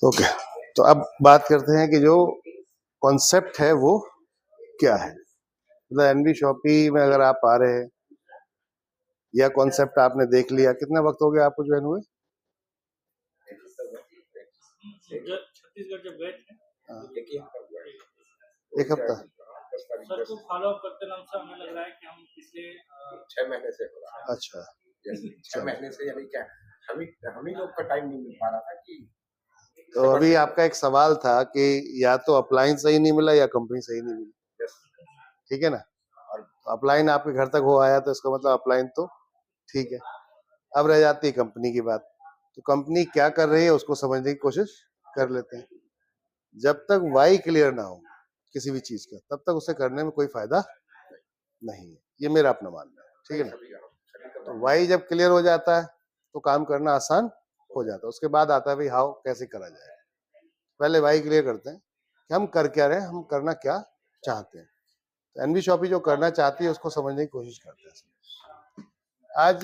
Okay, तो अब बात करते हैं कि जो कॉन्सेप्ट है वो क्या है। मतलब एनवी शॉपी में अगर आप आ रहे हैं या कॉन्सेप्ट आपने देख लिया, कितना वक्त हो गया आपको ज्वाइन हुए? छत्तीसगढ़ जब गए थे एक हफ्ता। सर को फॉलो अप करते नाम से हमें लग रहा है कि हम पिछले 6 महीने से हो रहा है। अच्छा, 6 महीने से यानी क्या हम ही लोग का टाइम नहीं मिल पा रहा था कि तो अभी आपका एक सवाल था कि या तो अपलाइन सही नहीं मिला या कंपनी सही नहीं मिली, ठीक है ना। और अपलाइन आपके घर तक हो आया तो इसका मतलब अपलाइन तो ठीक है। अब रह जाती है कंपनी की बात। तो कंपनी क्या कर रही है उसको समझने की कोशिश कर लेते हैं। जब तक वाई क्लियर ना हो किसी भी चीज का, तब तक उसे करने में कोई फायदा नहीं है। ये मेरा अपना मानना है, ठीक है ना। तो वाई जब क्लियर हो जाता है तो काम करना आसान हो जाता है। उसके बाद आता है भाई हाउ, कैसे करा जाए। पहले वाई क्लियर करते हैं कि हम कर क्या रहे हैं, हम करना क्या चाहते हैं। तो एनवी शॉपी जो करना चाहती है उसको समझने की कोशिश करते हैं। आज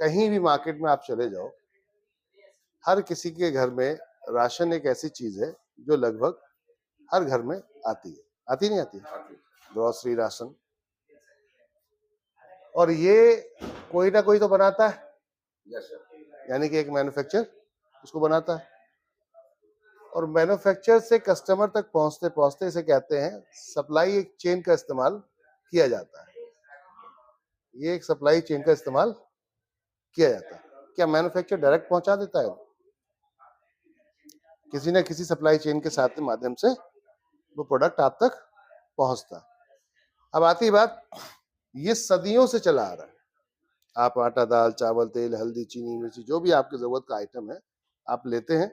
कहीं भी मार्केट में आप चले जाओ, हर किसी के घर में राशन एक ऐसी चीज है जो लगभग हर घर में आती है। आती नहीं आती? Grocery, ration. और ये कोई ना कोई तो बनाता है, यानी कि एक मैन्युफैक्चर उसको बनाता है। और मैन्युफैक्चर से कस्टमर तक पहुंचते पहुंचते इसे कहते हैं सप्लाई एक चेन का इस्तेमाल किया जाता है। ये एक सप्लाई चेन का इस्तेमाल किया जाता है। क्या मैन्युफैक्चर डायरेक्ट पहुंचा देता है? किसी न किसी सप्लाई चेन के साथ माध्यम से वो प्रोडक्ट आप तक पहुंचता है। अब आती बात, ये सदियों से चला आ रहा है। आप आटा, दाल, चावल, तेल, हल्दी, चीनी, मिर्ची, जो भी आपकी जरूरत का आइटम है आप लेते हैं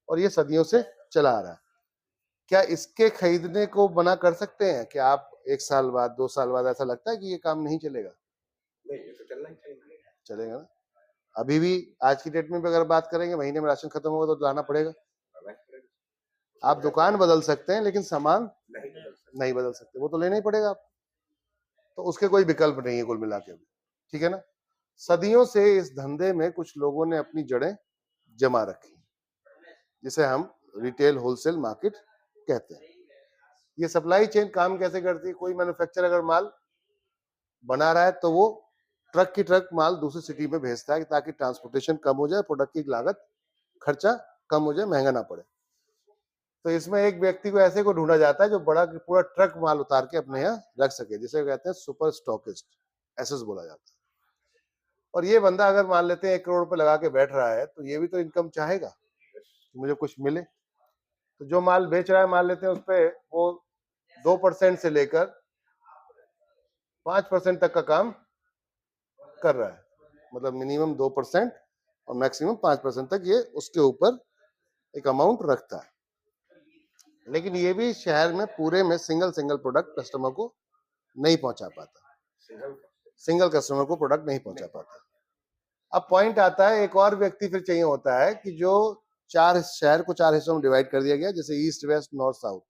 और ये सदियों से चला आ रहा है। क्या इसके खरीदने को मना कर सकते हैं कि आप 1 साल बाद, 2 साल बाद ऐसा लगता है कि ये काम नहीं चलेगा? नहीं, ये तो चलना ही चलेगा ना। अभी भी आज की डेट में भी अगर बात करेंगे, महीने में राशन खत्म होगा तो लाना पड़ेगा। आप दुकान बदल सकते हैं लेकिन सामान नहीं बदल सकते, वो तो लेना ही पड़ेगा आप। तो उसके कोई विकल्प नहीं है कुल मिला के, ठीक है ना। सदियों से इस धंधे में कुछ लोगों ने अपनी जड़ें जमा रखी, जिसे हम रिटेल होलसेल मार्केट कहते हैं। ये सप्लाई चेन काम कैसे करती है? कोई मैन्युफैक्चरर अगर माल बना रहा है तो वो ट्रक की ट्रक माल दूसरी सिटी में भेजता है ताकि ट्रांसपोर्टेशन कम हो जाए, प्रोडक्ट की लागत, खर्चा कम हो जाए, महंगा ना पड़े। तो इसमें एक व्यक्ति को ऐसे को ढूंढा जाता है जो बड़ा पूरा ट्रक माल उतार के अपने यहाँ रख सके, जिसे कहते हैं सुपर स्टॉकिस्ट, ऐसे बोला जाता है। और ये बंदा अगर मान लेते हैं 1 करोड़ रुपए लगा के बैठ रहा है तो ये भी तो इनकम चाहेगा कि मुझे कुछ मिले। तो जो माल बेच रहा है, मान लेते हैं उस पे वो 2% से लेकर 5% तक का काम कर रहा है। मतलब मिनिमम 2% और मैक्सिमम 5% तक ये उसके ऊपर एक अमाउंट रखता है। लेकिन ये भी शहर में पूरे में सिंगल प्रोडक्ट कस्टमर को नहीं पहुंचा पाता, सिंगल कस्टमर को प्रोडक्ट नहीं पहुंचा पाता। अब पॉइंट आता है, एक और व्यक्ति फिर चाहिए होता है कि जो शहर को 4 हिस्सों में डिवाइड कर दिया गया, जैसे ईस्ट, वेस्ट, नॉर्थ, साउथ।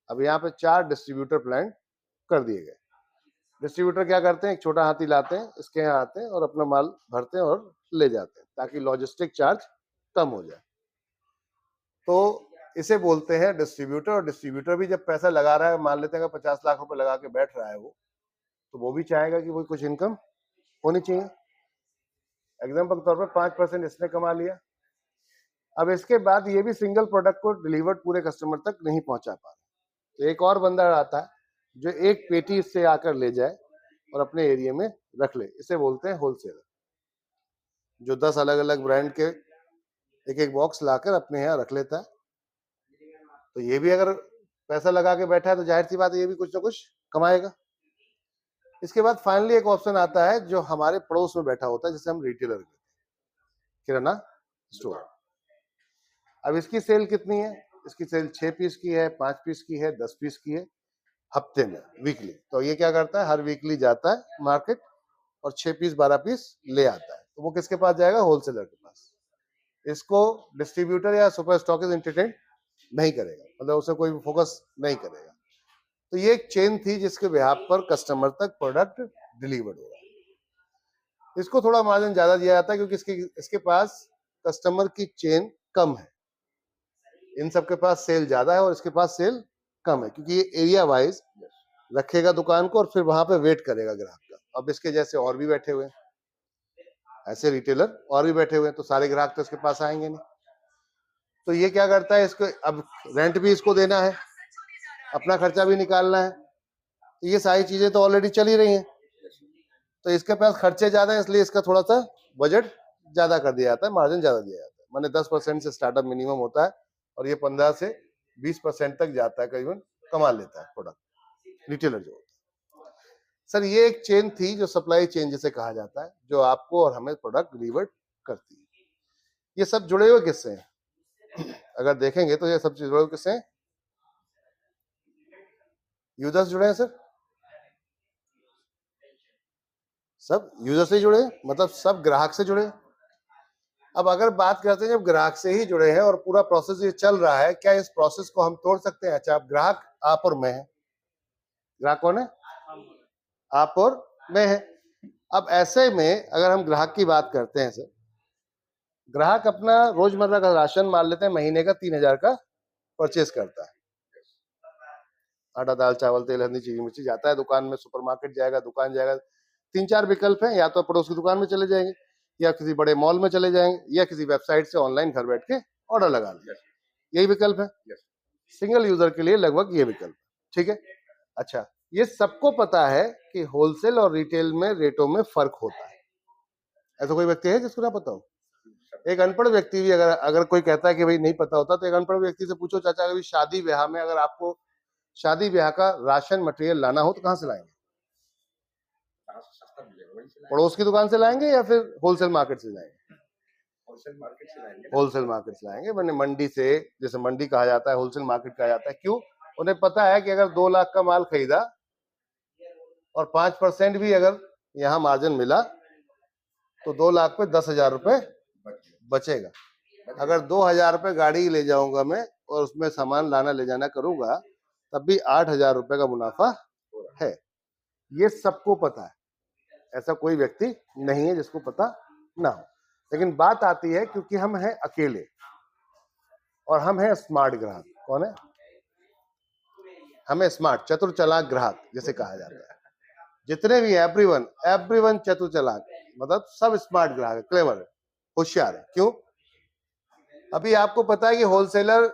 अब यहाँ पे 4 डिस्ट्रीब्यूटर प्लांट कर दिए गए। डिस्ट्रीब्यूटर क्या करते हैं, एक छोटा हाथी लाते हैं, इसके यहाँ आते हैं और अपना माल भरते हैं और ले जाते हैं ताकि लॉजिस्टिक चार्ज कम हो जाए। तो इसे बोलते हैं डिस्ट्रीब्यूटर। और डिस्ट्रीब्यूटर भी जब पैसा लगा रहा है, मान लेते हैं अगर 50 लाख रुपए लगा के बैठ रहा है वो, तो वो भी चाहेगा कि वो कुछ इनकम होनी चाहिए। एग्जाम्पल के तौर पर 5% इसने कमा लिया। अब इसके बाद ये भी सिंगल प्रोडक्ट को डिलीवर्ड पूरे कस्टमर तक नहीं पहुंचा पा रहा, तो एक और बंदा आता है जो एक पेटी इससे आकर ले जाए और अपने एरिया में रख ले। इसे बोलते हैं होलसेलर, जो 10 अलग अलग ब्रांड के एक एक बॉक्स लाकर अपने यहाँ रख लेता है। तो ये भी अगर पैसा लगा के बैठा है तो जाहिर सी बात है ये भी कुछ ना कुछ कमाएगा। इसके बाद फाइनली एक ऑप्शन आता है जो हमारे पड़ोस में बैठा होता है, जिसे हम रिटेलर कहते हैं, किराना स्टोर। अब इसकी सेल कितनी है? इसकी सेल 6 पीस की है, 5 पीस की है, 10 पीस की है, हफ्ते में, वीकली। तो ये क्या करता है, हर वीकली जाता है मार्केट और 6 पीस 12 पीस ले आता है। तो वो किसके पास जाएगा? होलसेलर के पास। इसको डिस्ट्रीब्यूटर या सुपर स्टॉकिस्ट एंटरटेन नहीं करेगा, मतलब उसे कोई फोकस नहीं करेगा। तो ये एक चेन थी जिसके बिहाफ पर कस्टमर तक प्रोडक्ट डिलीवर्ड हो रहा है। इसको थोड़ा मार्जिन ज्यादा दिया जाता है क्योंकि इसके पास कस्टमर की चेन कम है। इन सब के पास सेल ज्यादा है और इसके पास सेल कम है, क्योंकि ये एरिया वाइज रखेगा दुकान को और फिर वहां पे वेट करेगा ग्राहक का। अब इसके जैसे और भी बैठे हुए हैं, ऐसे रिटेलर और भी बैठे हुए हैं, तो सारे ग्राहक तो इसके पास आएंगे नहीं। तो ये क्या करता है, इसको अब रेंट भी इसको देना है, अपना खर्चा भी निकालना है, तो ये सारी चीजें तो ऑलरेडी चल ही रही हैं, तो इसके पास खर्चे ज्यादा है, इसलिए इसका थोड़ा सा बजट ज्यादा कर दिया जाता है, मार्जिन ज्यादा दिया जाता है। माने 10% से स्टार्टअप मिनिमम होता है और ये 15 से 20% तक जाता है, करीबन कमा लेता है प्रोडक्ट रिटेलर जो होता है। सर ये एक चेन थी जो सप्लाई चेन जिसे कहा जाता है, जो आपको और हमें प्रोडक्ट डिलीवर करती है। ये सब जुड़े हुए किससे हैं? अगर देखेंगे तो ये सब जुड़े हुए किससे हैं? यूजर्स जुड़े हैं सर, सब यूजर से जुड़े हैं, मतलब सब ग्राहक से जुड़े हैं। अब अगर बात करते हैं जब ग्राहक से ही जुड़े हैं और पूरा प्रोसेस ये चल रहा है, क्या इस प्रोसेस को हम तोड़ सकते हैं? अच्छा, आप ग्राहक आप और मैं हैं, ग्राहक कौन है? आप और मैं है। अब ऐसे में अगर हम ग्राहक की बात करते हैं सर, ग्राहक अपना रोजमर्रा का राशन मान लेते हैं महीने का 3000 का परचेस करता है, आटा दाल चावल तेल हल्दी चीनी मिर्ची जाता है दुकान में, सुपरमार्केट जाएगा, दुकान जाएगा, 3-4 विकल्प हैं, या तो पड़ोस की दुकान में चले जाएंगे, या किसी बड़े मॉल में चले जाएंगे, या किसी वेबसाइट से ऑनलाइन घर बैठ के ऑर्डर लगा लेंगे, यही विकल्प है सिंगल यूजर के लिए, लगभग ये विकल्प, ठीक है। अच्छा, ये सबको पता है कि होलसेल और रिटेल में रेटों में फर्क होता है, ऐसा कोई व्यक्ति है जिसको ना पता हो? एक अनपढ़ व्यक्ति भी अगर कोई कहता है कि भाई नहीं पता होता, तो एक अनपढ़ व्यक्ति से पूछो, चाचा कभी शादी ब्याह में अगर आपको शादी ब्याह का राशन मटेरियल लाना हो तो कहाँ से लाएंगे? पड़ोस की दुकान से लाएंगे या फिर होलसेल मार्केट से लाएंगे? होलसेल मार्केट से लाएंगे, मैंने मंडी से, जैसे मंडी कहा जाता है, होलसेल मार्केट कहा जाता है। क्यों? उन्हें पता है कि अगर 2 लाख का माल खरीदा और 5% भी अगर यहाँ मार्जिन मिला तो 2 लाख पे 10,000 रुपए बचेगा। अगर 2,000 रुपए गाड़ी ले जाऊंगा मैं और उसमें सामान लाना ले जाना करूंगा, तब भी 8,000 रुपए का मुनाफा है। ये सबको पता है, ऐसा कोई व्यक्ति नहीं है जिसको पता ना हो। लेकिन बात आती है, क्योंकि हम हैं अकेले और हम हैं स्मार्ट ग्राहक। कौन है? हमें स्मार्ट, चतुर चालाक ग्राहक जैसे कहा जाता है। जितने भी एवरीवन चतुर चालाक, मतलब सब स्मार्ट ग्राहक है, क्लेवर है, होशियार है। क्यों? अभी आपको पता है कि होलसेलर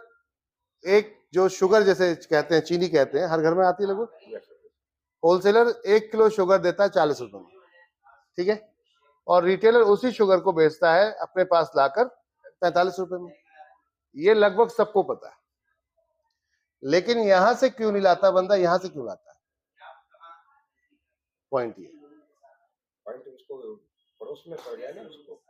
एक जो शुगर जैसे कहते हैं, चीनी कहते हैं, हर घर में आती है लगभग, होलसेलर 1 किलो शुगर देता है 40 रुपए में, ठीक है, और रिटेलर उसी शुगर को बेचता है अपने पास लाकर 45 रुपए में। ये लगभग सबको पता है, लेकिन यहां से क्यों नहीं लाता बंदा, यहां से क्यों लाता है? पॉइंट ये उसको पड़ोस में पड़ गया ना उसको।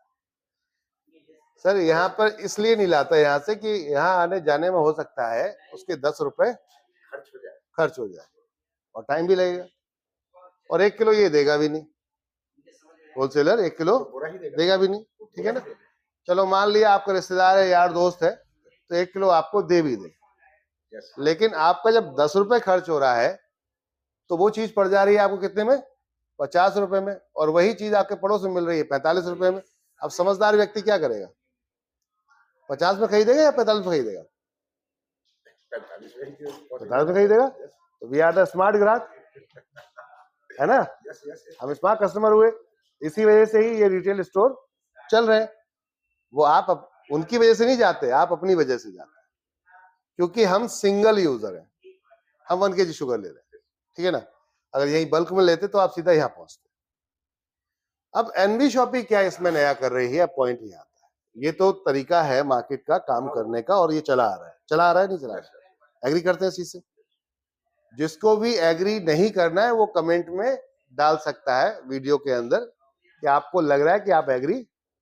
सर यहाँ पर इसलिए नहीं लाता यहाँ से कि यहाँ आने जाने में हो सकता है उसके 10 रुपए खर्च हो जाए और टाइम भी लगेगा, और 1 किलो ये देगा भी नहीं, होलसेलर 1 किलो देगा भी नहीं, ठीक है ना। चलो मान लिया आपका रिश्तेदार है, यार दोस्त है, तो 1 किलो आपको दे भी दे, लेकिन आपका जब 10 रुपए खर्च हो रहा है तो वो चीज पड़ जा रही है आपको कितने में? 50 रुपए में, और वही चीज आपके पड़ोस में मिल रही है 45 रुपए में। अब समझदार व्यक्ति क्या करेगा? 50 में खरीदेगा या 45 में खरीदेगा? 45 में खरीदेगा। तो वी आर द स्मार्ट ग्राहक, है ना, हम स्मार्ट कस्टमर हुए। इसी वजह से ही ये रिटेल स्टोर चल रहे हैं। वो आप उनकी वजह से नहीं जाते, आप अपनी वजह से जाते हैं, क्योंकि हम सिंगल यूजर हैं, हम 1 kg शुगर ले रहे हैं, ठीक है ना। अगर यही बल्क में लेते तो आप सीधा यहाँ पहुंचते। अब एनवी शॉपी क्या इसमें नया कर रही है? पॉइंट ये आता है, ये तो तरीका है मार्केट का काम करने का, और ये चला आ रहा है नहीं चला रहा है। एग्री करते हैं इस चीज से? जिसको भी एग्री नहीं करना है वो कमेंट में डाल सकता है वीडियो के अंदर कि आपको लग रहा है कि आप एग्री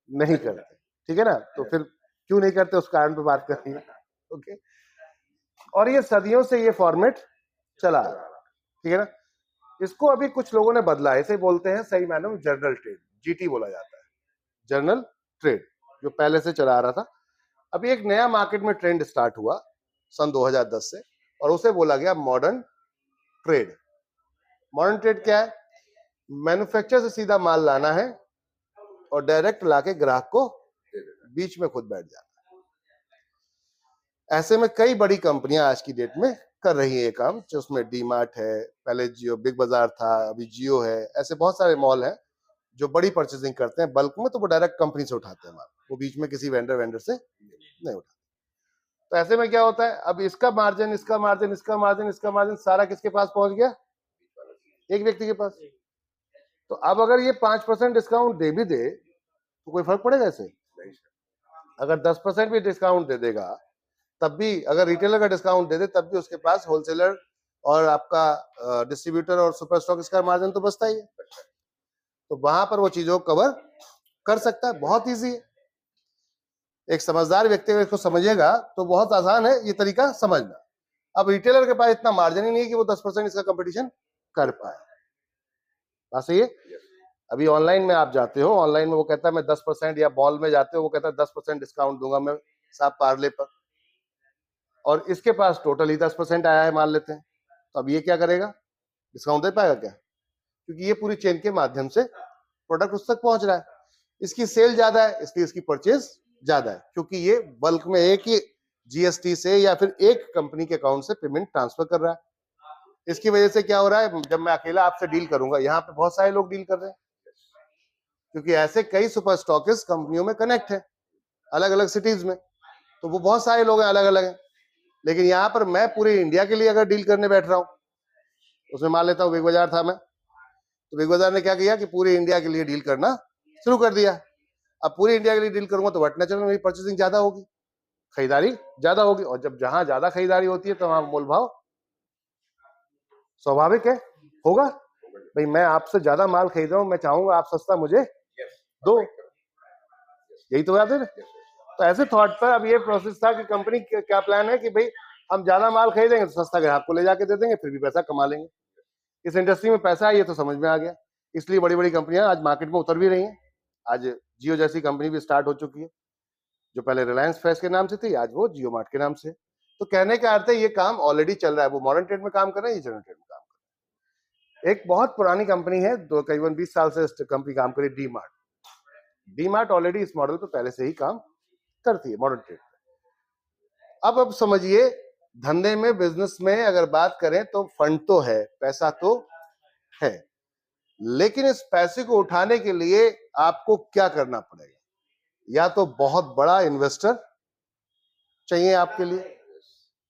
नहीं करते, ठीक है ना। तो फिर क्यों नहीं करते उस कारण पे बात करनी है, ओके। और ये सदियों से ये फॉर्मेट चला आ रहा है, ठीक है ना। इसको अभी कुछ लोगों ने बदला है, इसे बोलते हैं सही मायने में जनरल ट्रेड, जीटी बोला जाता है, जनरल ट्रेड, जो पहले से चला आ रहा था। अभी एक नया मार्केट में ट्रेंड स्टार्ट हुआ सन 2010 से, और उसे बोला गया मॉडर्न ट्रेड। मॉडर्न ट्रेड क्या है? मैन्युफैक्चर से सीधा माल लाना है और डायरेक्ट लाके ग्राहक को बीच में खुद बैठ जाना है। ऐसे में कई बड़ी कंपनियां आज की डेट में कर रही है ये काम, जो उसमें डी मार्ट है, पहले जियो बिग बाजार था, अभी जियो है, ऐसे बहुत सारे मॉल हैं जो बड़ी परचेसिंग करते हैं बल्क में, तो वो डायरेक्ट कंपनी से उठाते हैं माल, वो बीच में किसी वेंडर से नहीं उठाते। तो ऐसे में क्या होता है, अब इसका मार्जिन, इसका मार्जिन, इसका मार्जिन, इसका मार्जिन सारा किसके पास पहुंच गया, एक व्यक्ति के पास। तो अब अगर ये 5% डिस्काउंट दे भी दे तो कोई फर्क पड़ेगा इससे? अगर 10% भी डिस्काउंट दे देगा तब भी, अगर रिटेलर का डिस्काउंट दे दे तब भी उसके पास होलसेलर और आपका डिस्ट्रीब्यूटर और सुपर स्टॉक इसका मार्जिन तो बचता ही है। तो वहां पर वो चीजों को कवर कर सकता है, बहुत इजी है। एक समझदार व्यक्ति अगर इसको समझेगा तो बहुत आसान है ये तरीका समझना। अब रिटेलर के पास इतना मार्जिन ही नहीं है कि वो 10% इसका कंपटीशन कर पाए। बात सही है? अभी ऑनलाइन में आप जाते हो, ऑनलाइन में वो कहता है मैं 10%, या मॉल में जाते हो वो कहता है 10% डिस्काउंट दूंगा मैं साहब पार्ले पर, और इसके पास टोटल ही 10% आया है मान लेते हैं, तो अब ये क्या करेगा, डिस्काउंट दे पाएगा क्या? क्योंकि ये पूरी चेन के माध्यम से प्रोडक्ट उस तक पहुंच रहा है, इसकी सेल ज्यादा है इसलिए इसकी परचेज ज्यादा है, क्योंकि ये बल्क में एक ही जीएसटी से या फिर एक कंपनी के अकाउंट से पेमेंट ट्रांसफर कर रहा है। इसकी वजह से क्या हो रहा है, जब मैं अकेला आपसे डील करूंगा, यहाँ पे बहुत सारे लोग डील कर रहे हैं, क्योंकि ऐसे कई सुपर स्टॉकिस्ट कंपनियों में कनेक्ट है अलग अलग सिटीज में, तो वो बहुत सारे लोग हैं, अलग अलग हैं। लेकिन यहाँ पर मैं पूरे इंडिया के लिए अगर डील करने बैठ रहा हूँ, उसमें मान लेता हूँ बिग बाजार था मैं, तो बिग बाजार ने क्या किया कि पूरे इंडिया के लिए डील करना शुरू कर दिया। अब पूरे इंडिया के लिए डील करूंगा तो वट नेचुरल मेरी परचेसिंग ज्यादा होगी, खरीदारी ज्यादा होगी, और जब जहां ज्यादा खरीदारी होती है तो वहां मोल भाव स्वाभाविक है होगा। भाई मैं आपसे ज्यादा माल खरीद रहा हूँ, मैं चाहूंगा आप सस्ता मुझे दो, यही तो बात है ना। तो ऐसे थॉट पर अब ये प्रोसेस था कि कंपनी क्या प्लान है कि भाई हम ज्यादा माल खरीदेंगे तो सस्ता ग्राहक को ले जाके दे देंगे, फिर भी पैसा कमा लेंगे। इस इंडस्ट्री में पैसा है ये तो समझ में आ गया, इसलिए बड़ी बड़ी कंपनियां आज मार्केट में उतर भी रही हैं। आज जियो जैसी कंपनी भी स्टार्ट हो चुकी है, जो पहले रिलायंस फ्रेश के नाम से थी, आज वो जियो मार्ट के नाम से। तो कहने का अर्थ है ये काम ऑलरेडी चल रहा है, वो मॉडर्न ट्रेड में काम कर रहे हैं, ये जनरल ट्रेड में काम कर रहे हैं। एक बहुत पुरानी कंपनी है, करीबन 20 साल से कंपनी काम करी, D mart. D mart already इस मॉडल पर पहले से ही काम करती है, मॉडर्न ट्रेड। अब समझिए, धंधे में, बिजनेस में अगर बात करें तो फंड तो है, पैसा तो है, लेकिन इस पैसे को उठाने के लिए आपको क्या करना पड़ेगा? या तो बहुत बड़ा इन्वेस्टर चाहिए आपके लिए,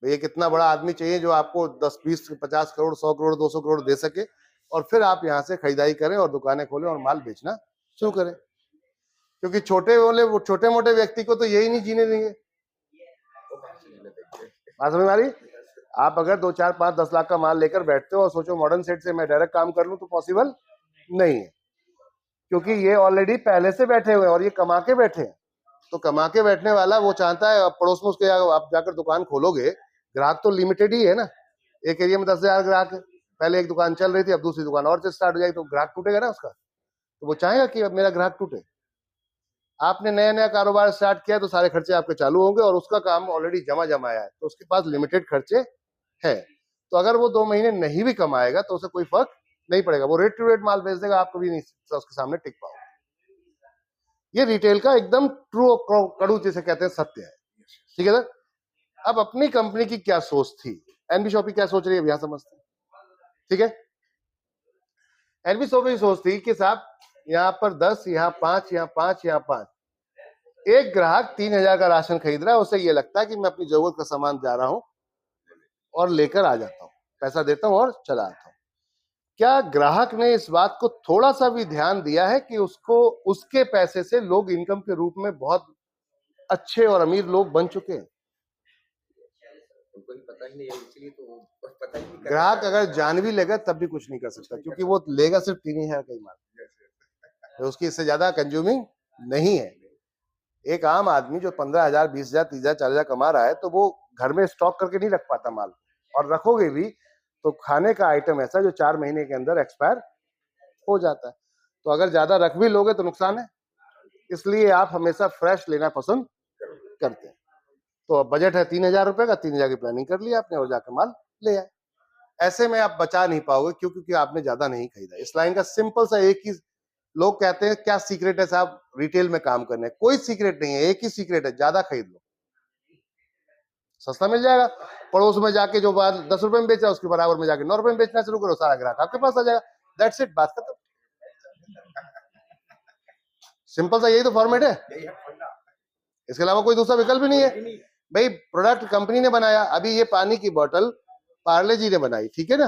भैया कितना बड़ा आदमी चाहिए जो आपको 10, 20, 50 करोड़, 100 करोड़, 200 करोड़ दे सके, और फिर आप यहां से खरीदारी करें और दुकानें खोलें और माल बेचना शुरू करें। क्योंकि छोटे मोटे व्यक्ति को तो यही नहीं जीने देंगे। बात समझ में आ रही? आप अगर 2, 4, 5, 10 लाख का माल लेकर बैठते हो और सोचो मॉडर्न सेट से मैं डायरेक्ट काम कर लूं, तो पॉसिबल नहीं है, क्योंकि ये ऑलरेडी पहले से बैठे हुए हैं और ये कमा के बैठे हैं। तो कमा के बैठने वाला वो चाहता है पड़ोस में उसके आप जाकर दुकान खोलोगे, ग्राहक तो लिमिटेड ही है ना, एक एरिया में 10,000 ग्राहक है, पहले एक दुकान चल रही थी, अब दूसरी दुकान और से स्टार्ट हो जाएगी, तो ग्राहक टूटेगा ना उसका, तो वो चाहेगा कि अब मेरा ग्राहक टूटे। आपने नया नया कारोबार स्टार्ट किया तो सारे खर्चे आपके चालू होंगे, और उसका काम ऑलरेडी जमा जमाया है, तो उसके पास लिमिटेड खर्चे है। तो अगर वो 2 महीने नहीं भी कमाएगा तो उसे कोई फर्क नहीं पड़ेगा, वो रेट टू रेट माल बेच देगा, आप कभी नहीं उसके सामने टिक पाओगे। ये रिटेल का एकदम ट्रू कड़ू जिसे कहते हैं सत्य है, ठीक है सर। अब अपनी कंपनी की क्या सोच थी, एनबी शॉपी क्या सोच रही है, यहां समझते हैं, ठीक है। एनबी शॉपी की सोच थी कि साहब यहाँ पर 10, यहाँ 5, यहाँ 5, यहाँ 5, एक ग्राहक 3,000 का राशन खरीद रहा है, उसे ये लगता है कि मैं अपनी जरूरत का सामान जा रहा हूं और लेकर आ जाता हूं, पैसा देता हूं और चला आता हूं। क्या ग्राहक ने इस बात को थोड़ा सा भी ध्यान दिया है कि उसको उसके पैसे से लोग इनकम के रूप में बहुत अच्छे और अमीर लोग बन चुके हैं? पता ही नहीं है, इसलिए तो पता ही नहीं। ग्राहक अगर जान भी लेगा तब भी कुछ नहीं कर सकता, क्योंकि वो लेगा सिर्फ 3,000 का ही माल, उसकी इससे ज्यादा कंज्यूमिंग नहीं है। एक आम आदमी जो 15,000, 20,000, 30,000, 40,000 कमा रहा है, तो वो घर में स्टॉक करके नहीं रख पाता माल, और रखोगे भी तो खाने का आइटम ऐसा जो 4 महीने के अंदर एक्सपायर हो जाता है। तो अगर ज्यादा रख भी लोगे तो नुकसान है, इसलिए आप हमेशा फ्रेश लेना पसंद करते हैं। तो अब बजट है 3,000 रुपए का, 3,000 की प्लानिंग कर लिया आपने और जाकर माल ले आए। ऐसे में आप बचा नहीं पाओगे, क्योंकि आपने ज्यादा नहीं खरीदा। इस लाइन का सिंपल सा एक ही, लोग कहते हैं क्या सीक्रेट है साहब रिटेल में काम करने, कोई सीक्रेट नहीं है, एक ही सीक्रेट है, ज्यादा खरीद लो। सस्ता मिल जाएगा। पड़ोस में जाके जो बात 10 रुपए में बेचा उसके बराबर में जाके 9 रुपए में बेचना शुरू करो, सारा ग्राहक आपके पास आ जाएगा। दैट्स इट, बात खत्म। सिंपल सा यही तो फॉर्मेट है, यही है फंडा। इसके अलावा कोई दूसरा विकल्प ही नहीं है। भाई प्रोडक्ट कंपनी ने बनाया, अभी ये पानी की बोतल पार्ले जी ने बनाई, ठीक है ना।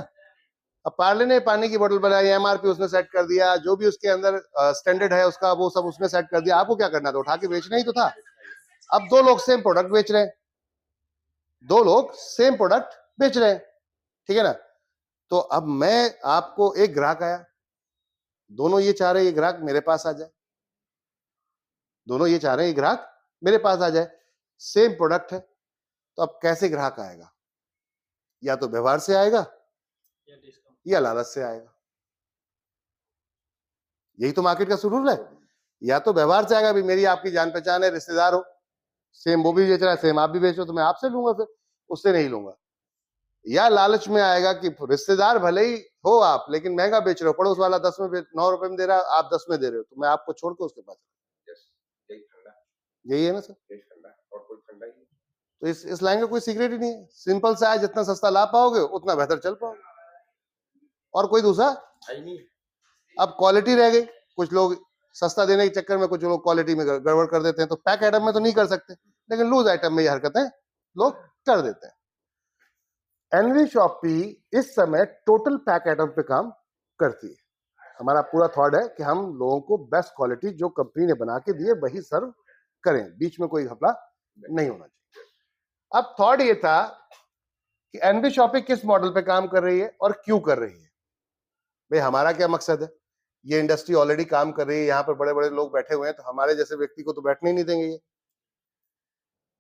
अब पार्ले ने पानी की बोतल बनाई, एमआरपी उसने सेट कर दिया, जो भी उसके अंदर स्टैंडर्ड है उसका वो सब उसने सेट कर दिया। आपको क्या करना था, उठा के बेचना ही तो था। अब दो लोग सेम प्रोडक्ट बेच रहे हैं, दो लोग सेम प्रोडक्ट बेच रहे हैं, ठीक है ना। तो अब मैं आपको, एक ग्राहक आया, दोनों ये चाह रहे हैं ये ग्राहक मेरे पास आ जाए, दोनों ये चाह रहे हैं ये ग्राहक मेरे पास आ जाए, सेम प्रोडक्ट है। तो अब कैसे ग्राहक आएगा, या तो व्यवहार से आएगा या लालच से आएगा। यही तो मार्केट का सुरूर है, या तो व्यवहार से आएगा, भी मेरी आपकी जान पहचान है, रिश्तेदार हो, सेम वो भी बेच रहा है सेम आप भी बेचो तो मैं आपसे लूंगा, फिर उससे नहीं लूंगा। या लालच में आएगा कि रिश्तेदार भले ही हो आप, लेकिन महंगा बेच रहे हो, पड़ोस वाला 10 में 9 रुपए में दे रहा है, आप 10 में दे रहे हो, तो मैं आपको छोड़ के उसके पास। यही है ना सर, और कोई फंडा ही नहीं। तो इस लाइन का कोई सीक्रेट ही नहीं है, सिंपल सा है, जितना सस्ता ला पाओगे उतना बेहतर चल पाओगे, और कोई दूसरा नहीं। अब क्वालिटी रह गई, कुछ लोग सस्ता देने के चक्कर में कुछ लोग क्वालिटी में गड़बड़ कर देते हैं, तो पैक आइटम में तो नहीं कर सकते, लेकिन लूज आइटम में ये हरकतें लोग कर देते हैं। एनवी शॉपी इस समय टोटल पैक आइटम पे काम करती है। हमारा पूरा थॉट है कि हम लोगों को बेस्ट क्वालिटी जो कंपनी ने बना के दी है वही सर्व करें, बीच में कोई घपला नहीं होना चाहिए। अब थॉट ये था कि एनवी शॉपी किस मॉडल पे काम कर रही है और क्यों कर रही है। भाई हमारा क्या मकसद है, ये इंडस्ट्री ऑलरेडी काम कर रही है, यहाँ पर बड़े बड़े लोग बैठे हुए हैं, तो हमारे जैसे व्यक्ति को तो बैठने ही नहीं देंगे ये,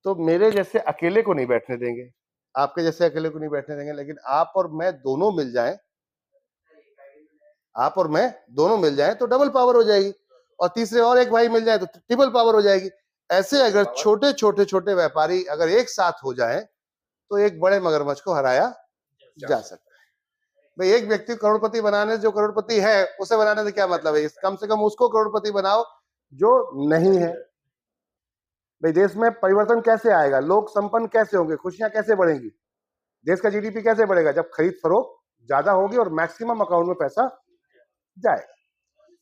तो मेरे जैसे अकेले को नहीं बैठने देंगे, आपके जैसे अकेले को नहीं बैठने देंगे, लेकिन आप और मैं दोनों मिल जाएं, आप और मैं दोनों मिल जाएं तो डबल पावर हो जाएगी, और तीसरे और एक भाई मिल जाए तो ट्रिपल पावर हो जाएगी। ऐसे अगर छोटे छोटे छोटे व्यापारी अगर एक साथ हो जाएं तो एक बड़े मगरमच्छ को हराया जा सकता है। भाई एक व्यक्ति करोड़पति बनाने से, जो करोड़पति है उसे बनाने से क्या मतलब है, कम से कम उसको करोड़पति बनाओ जो नहीं है। भाई देश में परिवर्तन कैसे आएगा, लोग संपन्न कैसे होंगे, खुशियां कैसे बढ़ेंगी, देश का जीडीपी कैसे बढ़ेगा, जब खरीद फरोख्त ज्यादा होगी और मैक्सिमम अकाउंट में पैसा जाएगा।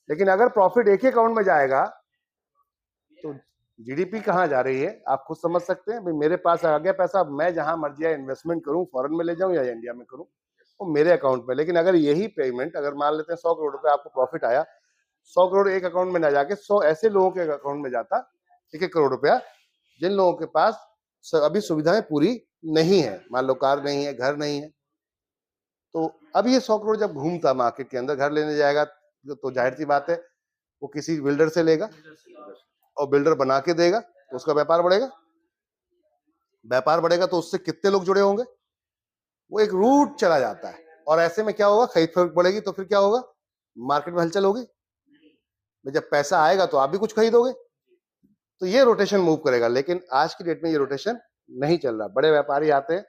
लेकिन अगर प्रॉफिट एक ही अकाउंट में जाएगा तो जीडीपी कहां जा रही है आप खुद समझ सकते हैं। भाई मेरे पास आ गया पैसा, मैं जहां मर्जी इन्वेस्टमेंट करूं, फॉरेन में ले जाऊं या इंडिया में करूं, वो मेरे अकाउंट में। लेकिन अगर यही पेमेंट, अगर मान लेते हैं 100 करोड़ रुपए आपको प्रॉफिट आया, 100 करोड़ एक अकाउंट में ना जाके 100 ऐसे लोगों के अकाउंट में जाता, 1-1 करोड़ रुपया, जिन लोगों के पास अभी सुविधाएं पूरी नहीं है, मान लो कार नहीं है, घर नहीं है, तो अब ये 100 करोड़ जब घूमता मार्केट के अंदर, घर लेने जाएगा तो जाहिर सी बात है वो किसी बिल्डर से लेगा और बिल्डर बना के देगा, तो उसका व्यापार बढ़ेगा, व्यापार बढ़ेगा तो उससे कितने लोग जुड़े होंगे, वो एक रूट चला जाता है। और ऐसे में क्या होगा, खरीद फरोख्त बढ़ेगी तो फिर क्या होगा, मार्केट में हलचल होगी, जब पैसा आएगा तो आप भी कुछ खरीदोगे, तो ये रोटेशन मूव करेगा। लेकिन आज की डेट में ये रोटेशन नहीं चल रहा। बड़े व्यापारी आते हैं,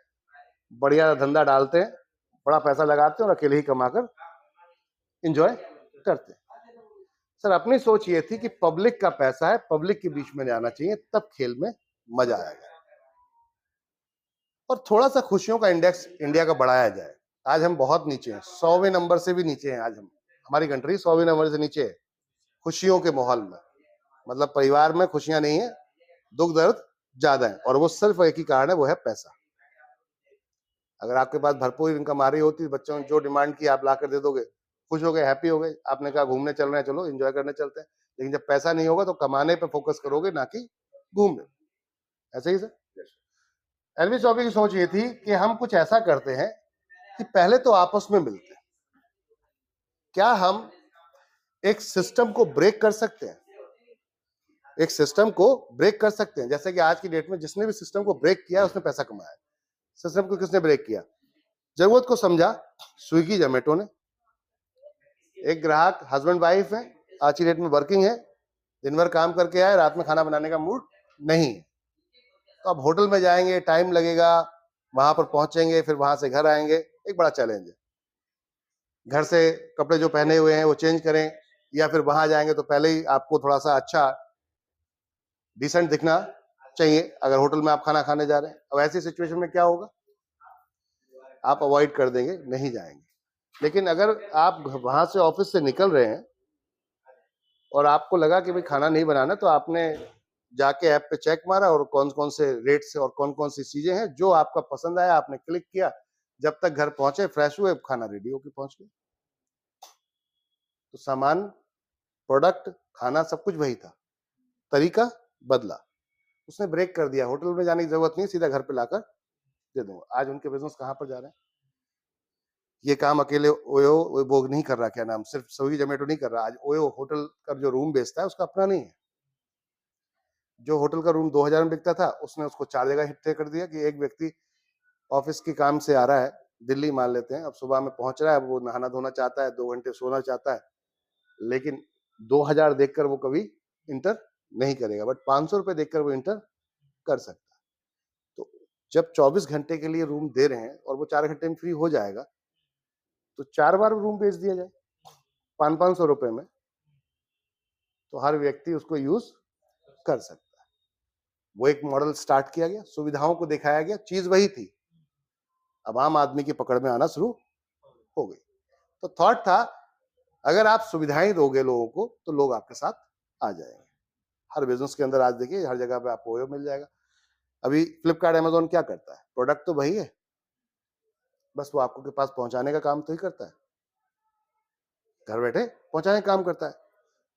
बढ़िया धंधा डालते हैं, बड़ा पैसा लगाते हैं और अकेले ही कमाकर एंजॉय करते हैं। सर अपनी सोच ये थी कि पब्लिक का पैसा है, पब्लिक के बीच में जाना चाहिए, तब खेल में मजा आएगा और थोड़ा सा खुशियों का इंडेक्स इंडिया का बढ़ाया जाए। आज हम बहुत नीचे हैं, 100वें नंबर से भी नीचे हैं। आज हम, हमारी कंट्री 100वें नंबर से नीचे है खुशियों के माहौल में। मतलब परिवार में खुशियां नहीं है, दुख दर्द ज्यादा है, और वो सिर्फ एक ही कारण है, वो है पैसा। अगर आपके पास भरपूर इनकम आ रही होती, बच्चों ने जो डिमांड की आप ला कर दे दोगे, खुश हो गए, हैप्पी हो गए, आपने कहा घूमने चल रहे हैं, चलो एंजॉय करने चलते हैं। लेकिन जब पैसा नहीं होगा तो कमाने पे फोकस करोगे, ना कि घूमने। ऐसे ही सर एनवी शॉपी की सोच ये थी कि हम कुछ ऐसा करते हैं कि पहले तो आपस में मिलते हैं, क्या हम एक सिस्टम को ब्रेक कर सकते हैं, एक सिस्टम को ब्रेक कर सकते हैं। जैसे कि आज की डेट में जिसने भी सिस्टम को ब्रेक किया उसने पैसा कमाया। सिस्टम को किसने ब्रेक किया, जरूरत को समझा स्विगी जोमेटो ने। एक ग्राहक हस्बैंड वाइफ है, आज की डेट में वर्किंग है, दिन भर काम करके आए, रात में खाना बनाने का मूड नहीं है, तो अब होटल में जाएंगे, टाइम लगेगा, वहां पर पहुंचेंगे, फिर वहां से घर आएंगे, एक बड़ा चैलेंज है। घर से कपड़े जो पहने हुए हैं वो चेंज करें, या फिर वहां जाएंगे तो पहले ही आपको थोड़ा सा अच्छा डिसेंट दिखना चाहिए अगर होटल में आप खाना खाने जा रहे हैं। अब ऐसी सिचुएशन में क्या होगा, आप अवॉइड कर देंगे, नहीं जाएंगे। लेकिन अगर आप वहां से ऑफिस से निकल रहे हैं और आपको लगा कि भाई खाना नहीं बनाना, तो आपने जाके ऐप पे चेक मारा और कौन कौन से रेट से और कौन कौन सी चीजें हैं जो आपका पसंद आया, आपने क्लिक किया, जब तक घर पहुंचे फ्रेश हुए खाना रेडी होके पहुंच गया। तो सामान, प्रोडक्ट, खाना सब कुछ वही था, तरीका बदला, उसने ब्रेक कर दिया। होटल में जाने की जरूरत नहीं, सीधा घर पे लाकर दे दूंगा। आज उनके बिजनेस कहां पर जा रहे हैं। ये काम अकेले ओयो वो नहीं कर रहा, क्या नाम, सिर्फ स्विगी जोमेटो नहीं कर रहा। आज ओयो होटल का जो रूम बेचता है उसका अपना नहीं है। जो होटल का रूम 2000 में बिकता था, उसने उसको 4 जगह हिट कर दिया कि एक व्यक्ति ऑफिस के काम से आ रहा है, दिल्ली मान लेते हैं, अब सुबह में पहुंच रहा है, वो नहाना धोना चाहता है, 2 घंटे सोना चाहता है, लेकिन 2000 देखकर वो कभी इंटर नहीं करेगा, बट 500 रुपए देखकर वो इंटर कर सकता है। तो जब 24 घंटे के लिए रूम दे रहे हैं और वो 4 घंटे में फ्री हो जाएगा, तो 4 बार रूम बेच दिया जाए 500-500 रुपए में, तो हर व्यक्ति उसको यूज कर सकता है। वो एक मॉडल स्टार्ट किया गया, सुविधाओं को दिखाया गया, चीज वही थी, अब आम आदमी की पकड़ में आना शुरू हो गई। तो थॉट था, अगर आप सुविधाएं दोगे लोगों को तो लोग आपके साथ आ जाएंगे। हर बिजनेस के अंदर आज देखिए हर जगह पे आपको ओयो मिल जाएगा। अभी फ्लिपकार्ट, अमेजोन क्या करता है, प्रोडक्ट तो वही है, बस वो आपको के पास पहुंचाने का काम तो ही करता है, घर बैठे पहुंचाने का काम करता है,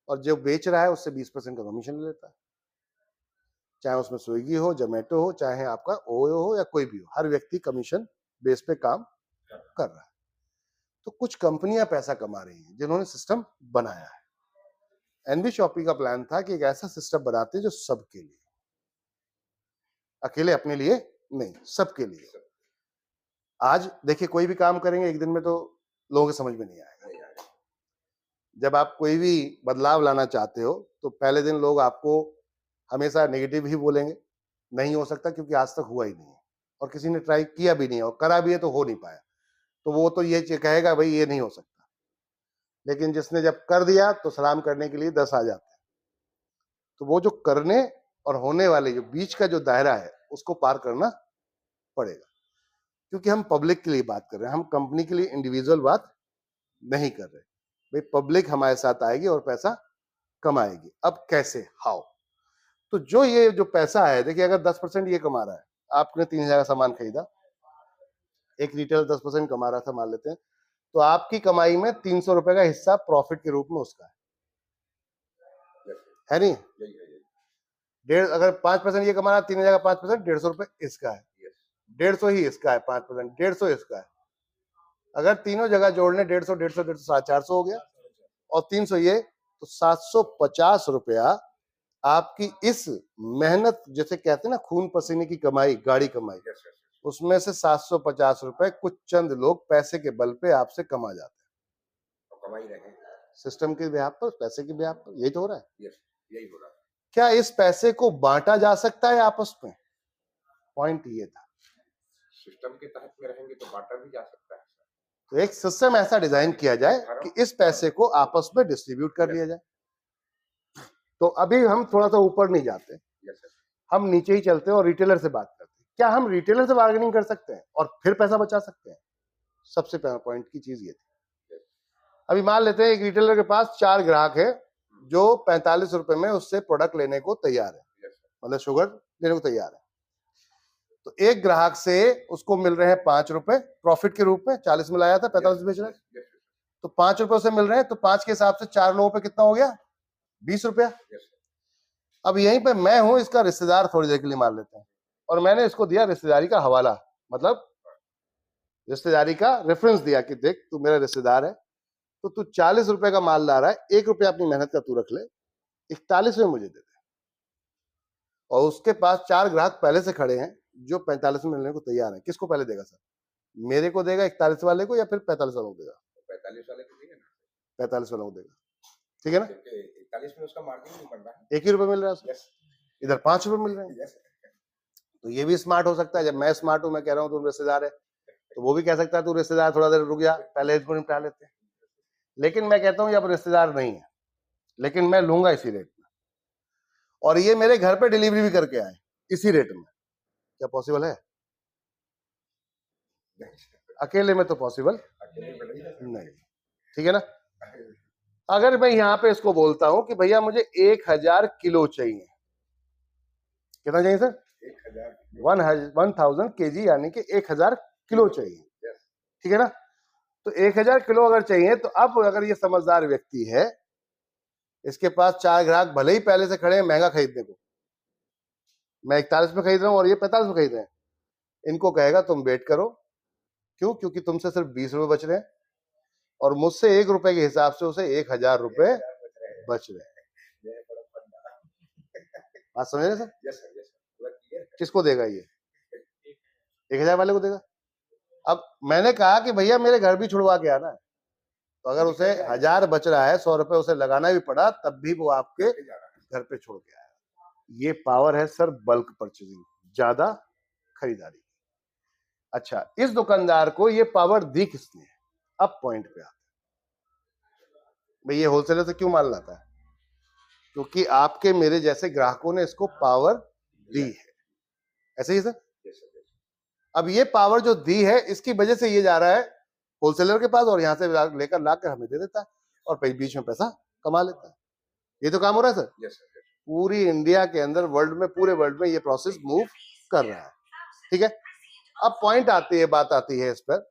और जो बेच रहा है उससे 20% का कमीशन लेता है। चाहे उसमें स्विगी हो, जोमेटो हो, चाहे आपका ओयो हो या कोई भी हो, हर व्यक्ति कमीशन बेस पे काम कर रहा है। तो कुछ कंपनियां पैसा कमा रही हैं जिन्होंने सिस्टम बनाया है। एनवी शॉपी का प्लान था कि एक ऐसा सिस्टम बनाते हैं जो सबके लिए, अकेले अपने लिए नहीं, सबके लिए। आज देखिए कोई भी काम करेंगे एक दिन में तो लोगों के समझ में नहीं आएगा। जब आप कोई भी बदलाव लाना चाहते हो तो पहले दिन लोग आपको हमेशा नेगेटिव ही बोलेंगे, नहीं हो सकता क्योंकि आज तक हुआ ही नहीं है और किसी ने ट्राई किया भी नहीं है और करा भी है तो हो नहीं पाया, तो वो तो ये कहेगा भाई ये नहीं हो सकता। लेकिन जिसने जब कर दिया तो सलाम करने के लिए 10 आ जाते हैं। तो वो जो करने और होने वाले जो बीच का जो दायरा है उसको पार करना पड़ेगा, क्योंकि हम पब्लिक के लिए बात कर रहे हैं, हम कंपनी के लिए इंडिविजुअल बात नहीं कर रहे। भाई पब्लिक हमारे साथ आएगी और पैसा कमाएगी। अब कैसे, हाउ? तो जो ये जो पैसा है, देखिए अगर 10% ये कमा रहा है, आपने 3000 का सामान खरीदा, एक रिटेलर 10% कमा रहा था मान लेते हैं, तो आपकी कमाई में 300 रुपए का हिस्सा प्रॉफिट के रूप में उसका है नहीं? अगर 5% ये कमा रहा है, 3000 का 5%, 150 रुपए इसका है, 150 ही इसका है, 5% 150 इसका है। अगर तीनों जगह जोड़ लें 150 150 150 400 हो गया और 300 ये, तो 750 रुपया आपकी इस मेहनत, जैसे कहते हैं ना खून पसीने की कमाई, गाड़ी कमाई, उसमें से 750 रुपए कुछ चंद लोग पैसे के बल पे आपसे कमा जाते हैं। कमा ही रहे हैं सिस्टम के ब्याह पर, पैसे के ब्याह पर, यही तो हो रहा है। यही हो रहा है। क्या इस पैसे को बांटा जा सकता है आपस में? पॉइंट ये था, सिस्टम के तहत में रहेंगे तो बांटा भी जा सकता है। तो एक सिस्टम ऐसा डिजाइन किया जाए कि इस पैसे को आपस में डिस्ट्रीब्यूट कर लिया जाए। तो अभी हम थोड़ा सा ऊपर नहीं जाते, हम नीचे ही चलते हैं और रिटेलर से बात करते हैं। क्या हम रिटेलर से बार्गेनिंग कर सकते हैं और फिर पैसा बचा सकते हैं? सबसे पहला पॉइंट की चीज ये थी। अभी मान लेते हैं एक रिटेलर के पास 4 ग्राहक है जो 45 रुपए में उससे प्रोडक्ट लेने को तैयार है, मतलब शुगर लेने को तैयार है। तो एक ग्राहक से उसको मिल रहे हैं 5 रुपए प्रॉफिट के रूप में, 40 में लाया था, 45 बेच रहा है, तो 5 रुपए से मिल रहे हैं, तो 5 के हिसाब से 4 लोगों पे कितना हो गया, 20 रुपया। अब यहीं पे मैं हूं इसका रिश्तेदार, थोड़ी देर के लिए मान लेते हैं, और मैंने इसको दिया रिश्तेदारी का हवाला, मतलब रिश्तेदारी का रेफरेंस दिया कि देख तू मेरा रिश्तेदार है, तो तू 40 रुपए का माल ला रहा है, 1 रुपया अपनी मेहनत का तू रख ले, 41 में मुझे दे दे। और उसके पास 4 ग्राहक पहले से खड़े हैं जो 45 में मिलने को तैयार है। किसको पहले देगा सर? मेरे को देगा 41 वाले को या फिर 45 वालों को देगा? 45 वाले को देगा ना, 45 वालों को देगा, ठीक है ना? 41 में उसका मार्जिन नहीं बन रहा है, 1 ही रुपए मिल रहा है, इधर 5 रुपए मिल रहे हैं। तो ये भी स्मार्ट हो सकता है। जब मैं स्मार्ट हूं, मैं कह रहा हूं तुम रिश्तेदार है, तो वो भी कह सकता है तू रिश्तेदार, थोड़ा देर रुक जा, पहले इसको निपटा लेते हैं। लेकिन मैं कहता हूं ये अब रिश्तेदार नहीं है, लेकिन मैं लूंगा इसी रेट में, और ये मेरे घर पे डिलीवरी भी करके आए, इसी रेट में, क्या पॉसिबल है? अकेले में तो पॉसिबल नहीं, ठीक है ना। अगर मैं यहां पे इसको बोलता हूं कि भैया मुझे 1000 किलो चाहिए, कितना चाहिए सर? 1000 kg, यानी कि 1000 किलो चाहिए, ठीक है ना। तो 1000 किलो अगर चाहिए, तो अब अगर ये समझदार व्यक्ति है, इसके पास 4 ग्राहक भले ही पहले से खड़े हैं महंगा खरीदने को, मैं 41 में खरीद रहा हूं और ये 45 में खरीद रहे हैं, इनको कहेगा तुम वेट करो। क्यों? क्योंकि तुमसे सिर्फ 20 रुपए बच रहे हैं और मुझसे 1 रुपए के हिसाब से उसे 1000 रुपए बच रहे हैं। बात समझ रहे सर? किसको देगा ये? 1000 वाले को देगा। अब मैंने कहा कि भैया मेरे घर भी छुड़वा के आना है, तो अगर उसे 1000 बच रहा है, 100 रुपए उसे लगाना भी पड़ा, तब भी वो आपके घर पे छोड़ के आएगा। ये पावर है सर बल्क परचेजिंग, ज्यादा खरीदारी। अच्छा, इस दुकानदार को ये पावर दी किसने? अब पॉइंट पे आते हैं। भाई ये होलसेलर से क्यों माल लाता है? क्योंकि आपके मेरे जैसे ग्राहकों ने इसको पावर दी है, ऐसे ही सर। अब ये पावर जो दी है, इसकी वजह से ये जा रहा है होलसेलर के पास और यहां से लेकर लाकर हमें दे देता है और बीच में पैसा कमा लेता है। ये तो काम हो रहा है सर। पूरी इंडिया के अंदर, वर्ल्ड में, पूरे वर्ल्ड में ये प्रोसेस मूव कर रहा है, ठीक है। अब पॉइंट आती है, बात आती है इस पर,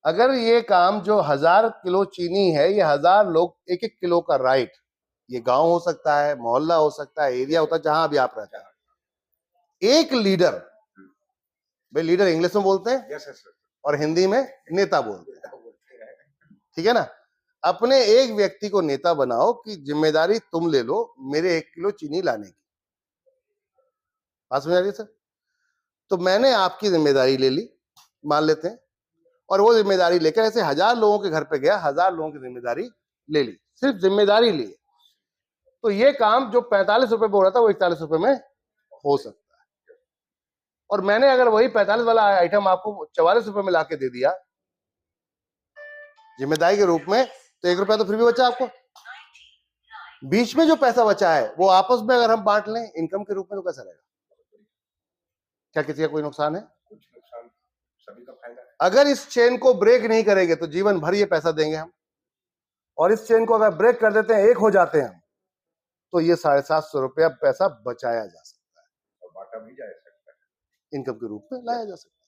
अगर ये काम जो 1000 किलो चीनी है, ये 1000 लोग 1-1 किलो का राइट, ये गांव हो सकता है, मोहल्ला हो सकता है, एरिया होता है, जहां भी आप रहते हैं, एक लीडर, भाई लीडर इंग्लिश में बोलते हैं और हिंदी में नेता बोलते हैं, ठीक है ना। अपने एक व्यक्ति को नेता बनाओ कि जिम्मेदारी तुम ले लो मेरे 1 किलो चीनी लाने की। बात समझ आ रही है सर? तो मैंने आपकी जिम्मेदारी ले ली, मान लेते हैं, और वो जिम्मेदारी लेकर ऐसे 1000 लोगों के घर पे गया, 1000 लोगों की जिम्मेदारी ले ली, सिर्फ जिम्मेदारी ली। तो ये काम जो 45 रुपए पे हो रहा था, वो 41 रुपए में हो सकता है। और मैंने अगर वही 45 वाला आइटम आपको 44 रुपए में लाके दे दिया जिम्मेदारी के रूप में, तो 1 रुपया तो फिर भी बचा आपको। बीच में जो पैसा बचा है वो आपस में अगर हम बांट लें इनकम के रूप में, तो कैसा रहेगा? क्या किसी का कोई नुकसान है? सभी का फायदा है। अगर इस चेन को ब्रेक नहीं करेंगे तो जीवन भर ये पैसा देंगे हम, और इस चेन को अगर ब्रेक कर देते हैं, एक हो जाते हैं, तो ये 750 रुपया पैसा बचाया जा सकता है और बांटा भी जा सकता है, इनकम के रूप में लाया जा सकता है।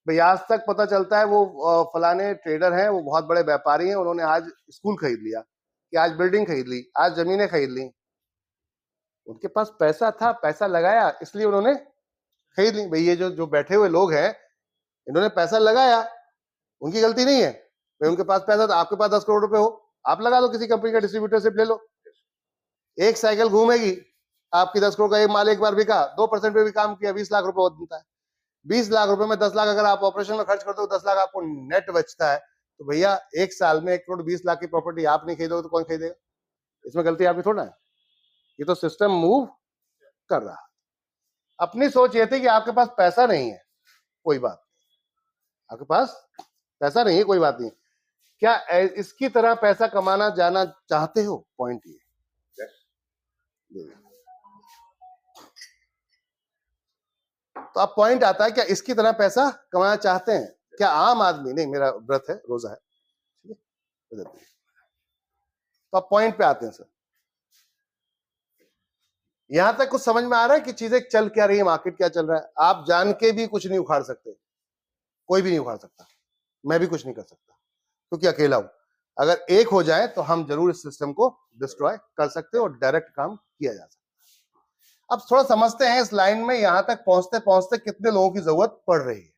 भाई आज तक पता चलता है वो फलाने ट्रेडर हैं, वो बहुत बड़े व्यापारी हैं, उन्होंने आज स्कूल खरीद लिया, कि आज बिल्डिंग खरीद ली, आज जमीनें खरीद ली। उनके पास पैसा था, पैसा लगाया, इसलिए उन्होंने खरीद ली। भाई ये जो बैठे हुए लोग हैं, इन्होंने पैसा लगाया, उनकी गलती नहीं है। भाई उनके पास पैसा था, आपके पास 10 करोड़ रुपए हो, आप लगा लो, किसी कंपनी का डिस्ट्रीब्यूटरशिप ले लो, एक साइकिल घूमेगी, आपकी 10 करोड़ का एक माल एक बार बिका, 2% पे भी काम किया, 20 लाख रुपए बनता है। 20 लाख रुपए में 10 लाख अगर आप ऑपरेशन में खर्च करते हो, 10 लाख आपको नेट बचता है। तो भैया एक साल में 1 करोड़ 20 लाख की प्रॉपर्टी आप नहीं खरीदोगे तो कौन खरीदेगा? इसमें गलती आपकी थोड़ा है, ये तो सिस्टम मूव कर रहा है। अपनी सोच ये थी कि आपके पास पैसा नहीं है, कोई बात नहीं, आपके पास पैसा नहीं है, कोई बात नहीं, क्या इसकी तरह पैसा कमाना जाना चाहते हो? पॉइंट ये। तो अब पॉइंट आता है, क्या इसकी तरह पैसा कमाना चाहते हैं? क्या आम आदमी, नहीं मेरा व्रत है, रोजा है, ठीक है। तो अब पॉइंट पे आते हैं सर, यहां तक कुछ समझ में आ रहा है कि चीजें चल क्या रही है, मार्केट क्या चल रहा है? आप जान के भी कुछ नहीं उखाड़ सकते, कोई भी नहीं उखाड़ सकता, मैं भी कुछ नहीं कर सकता, क्योंकि अकेला हूं। अगर एक हो जाए तो हम जरूर इस सिस्टम को डिस्ट्रॉय कर सकते हैं और डायरेक्ट काम किया जा सकता है। अब थोड़ा समझते हैं इस लाइन में यहां तक पहुंचते पहुंचते कितने लोगों की जरूरत पड़ रही है।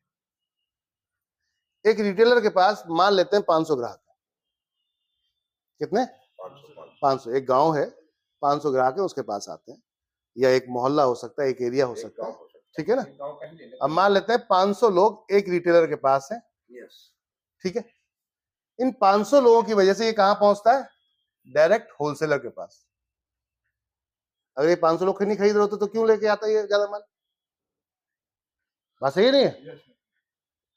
एक रिटेलर के पास मान लेते हैं 500 ग्राहक, कितने? 500। एक गांव है, 500 ग्राहक है, उसके पास आते हैं, या एक मोहल्ला हो सकता है, एक एरिया हो सकता है, ठीक है ना। अब मान लेते हैं 500 लोग एक रिटेलर के पास हैं, ठीक है। इन 500 लोगों की वजह से ये कहां पहुंचता है? डायरेक्ट होलसेलर के पास। अगर ये 500 लोग नहीं खरीद रहे होते तो क्यों लेके आता है ये ज्यादा माल? बात सही नहीं है?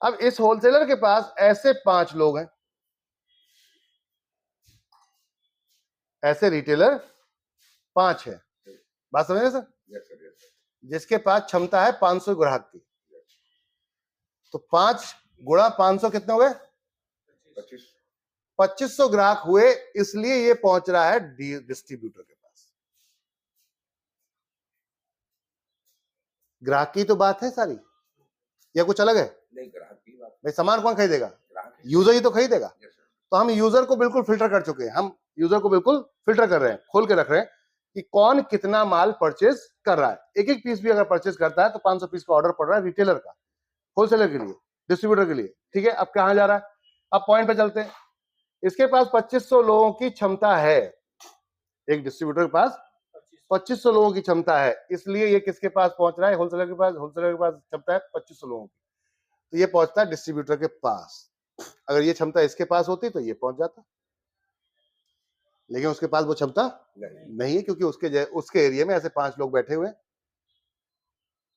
अब इस होलसेलर के पास ऐसे 5 लोग हैं, ऐसे रिटेलर 5 है, बात समझ रहे sir? Yes, sir. Yes, sir. जिसके पास क्षमता है 500 ग्राहक की, तो 5 गुणा 500 कितने हो गए? 25. 2500 ग्राहक हुए, इसलिए ये पहुंच रहा है डिस्ट्रीब्यूटर के पास। ग्राहक की तो बात है सारी, या कुछ अलग है? नहीं, ग्राहक की बात। भाई सामान कौन खरीदेगा? ग्राहक। यूजर ही तो खरीदेगा। Yes, sir. तो हम यूजर को बिल्कुल फिल्टर कर चुके हैं, हम यूजर को बिल्कुल फिल्टर कर रहे हैं, खोल के रख रहे हैं कि कौन कितना माल परचेज कर रहा है। एक एक पीस भी अगर परचेज करता है तो 500 पीस का ऑर्डर पड़ रहा है रिटेलर का, होलसेलर के लिए, डिस्ट्रीब्यूटर के लिए, ठीक है। अब कहां जा रहा है? अब पॉइंट पे चलते हैं। इसके पास 2500 लोगों की क्षमता है, एक डिस्ट्रीब्यूटर के पास 2500 लोगों की क्षमता है, इसलिए ये किसके पास पहुंच रहा है? होलसेलर के पास। होलसेलर के पास क्षमता है 2500 लोगों की, तो ये पहुंचता है डिस्ट्रीब्यूटर के पास। अगर ये क्षमता इसके पास होती तो ये पहुंच जाता, लेकिन उसके पास वो क्षमता नहीं है, क्योंकि उसके एरिया में ऐसे 5 लोग बैठे हुए हैं।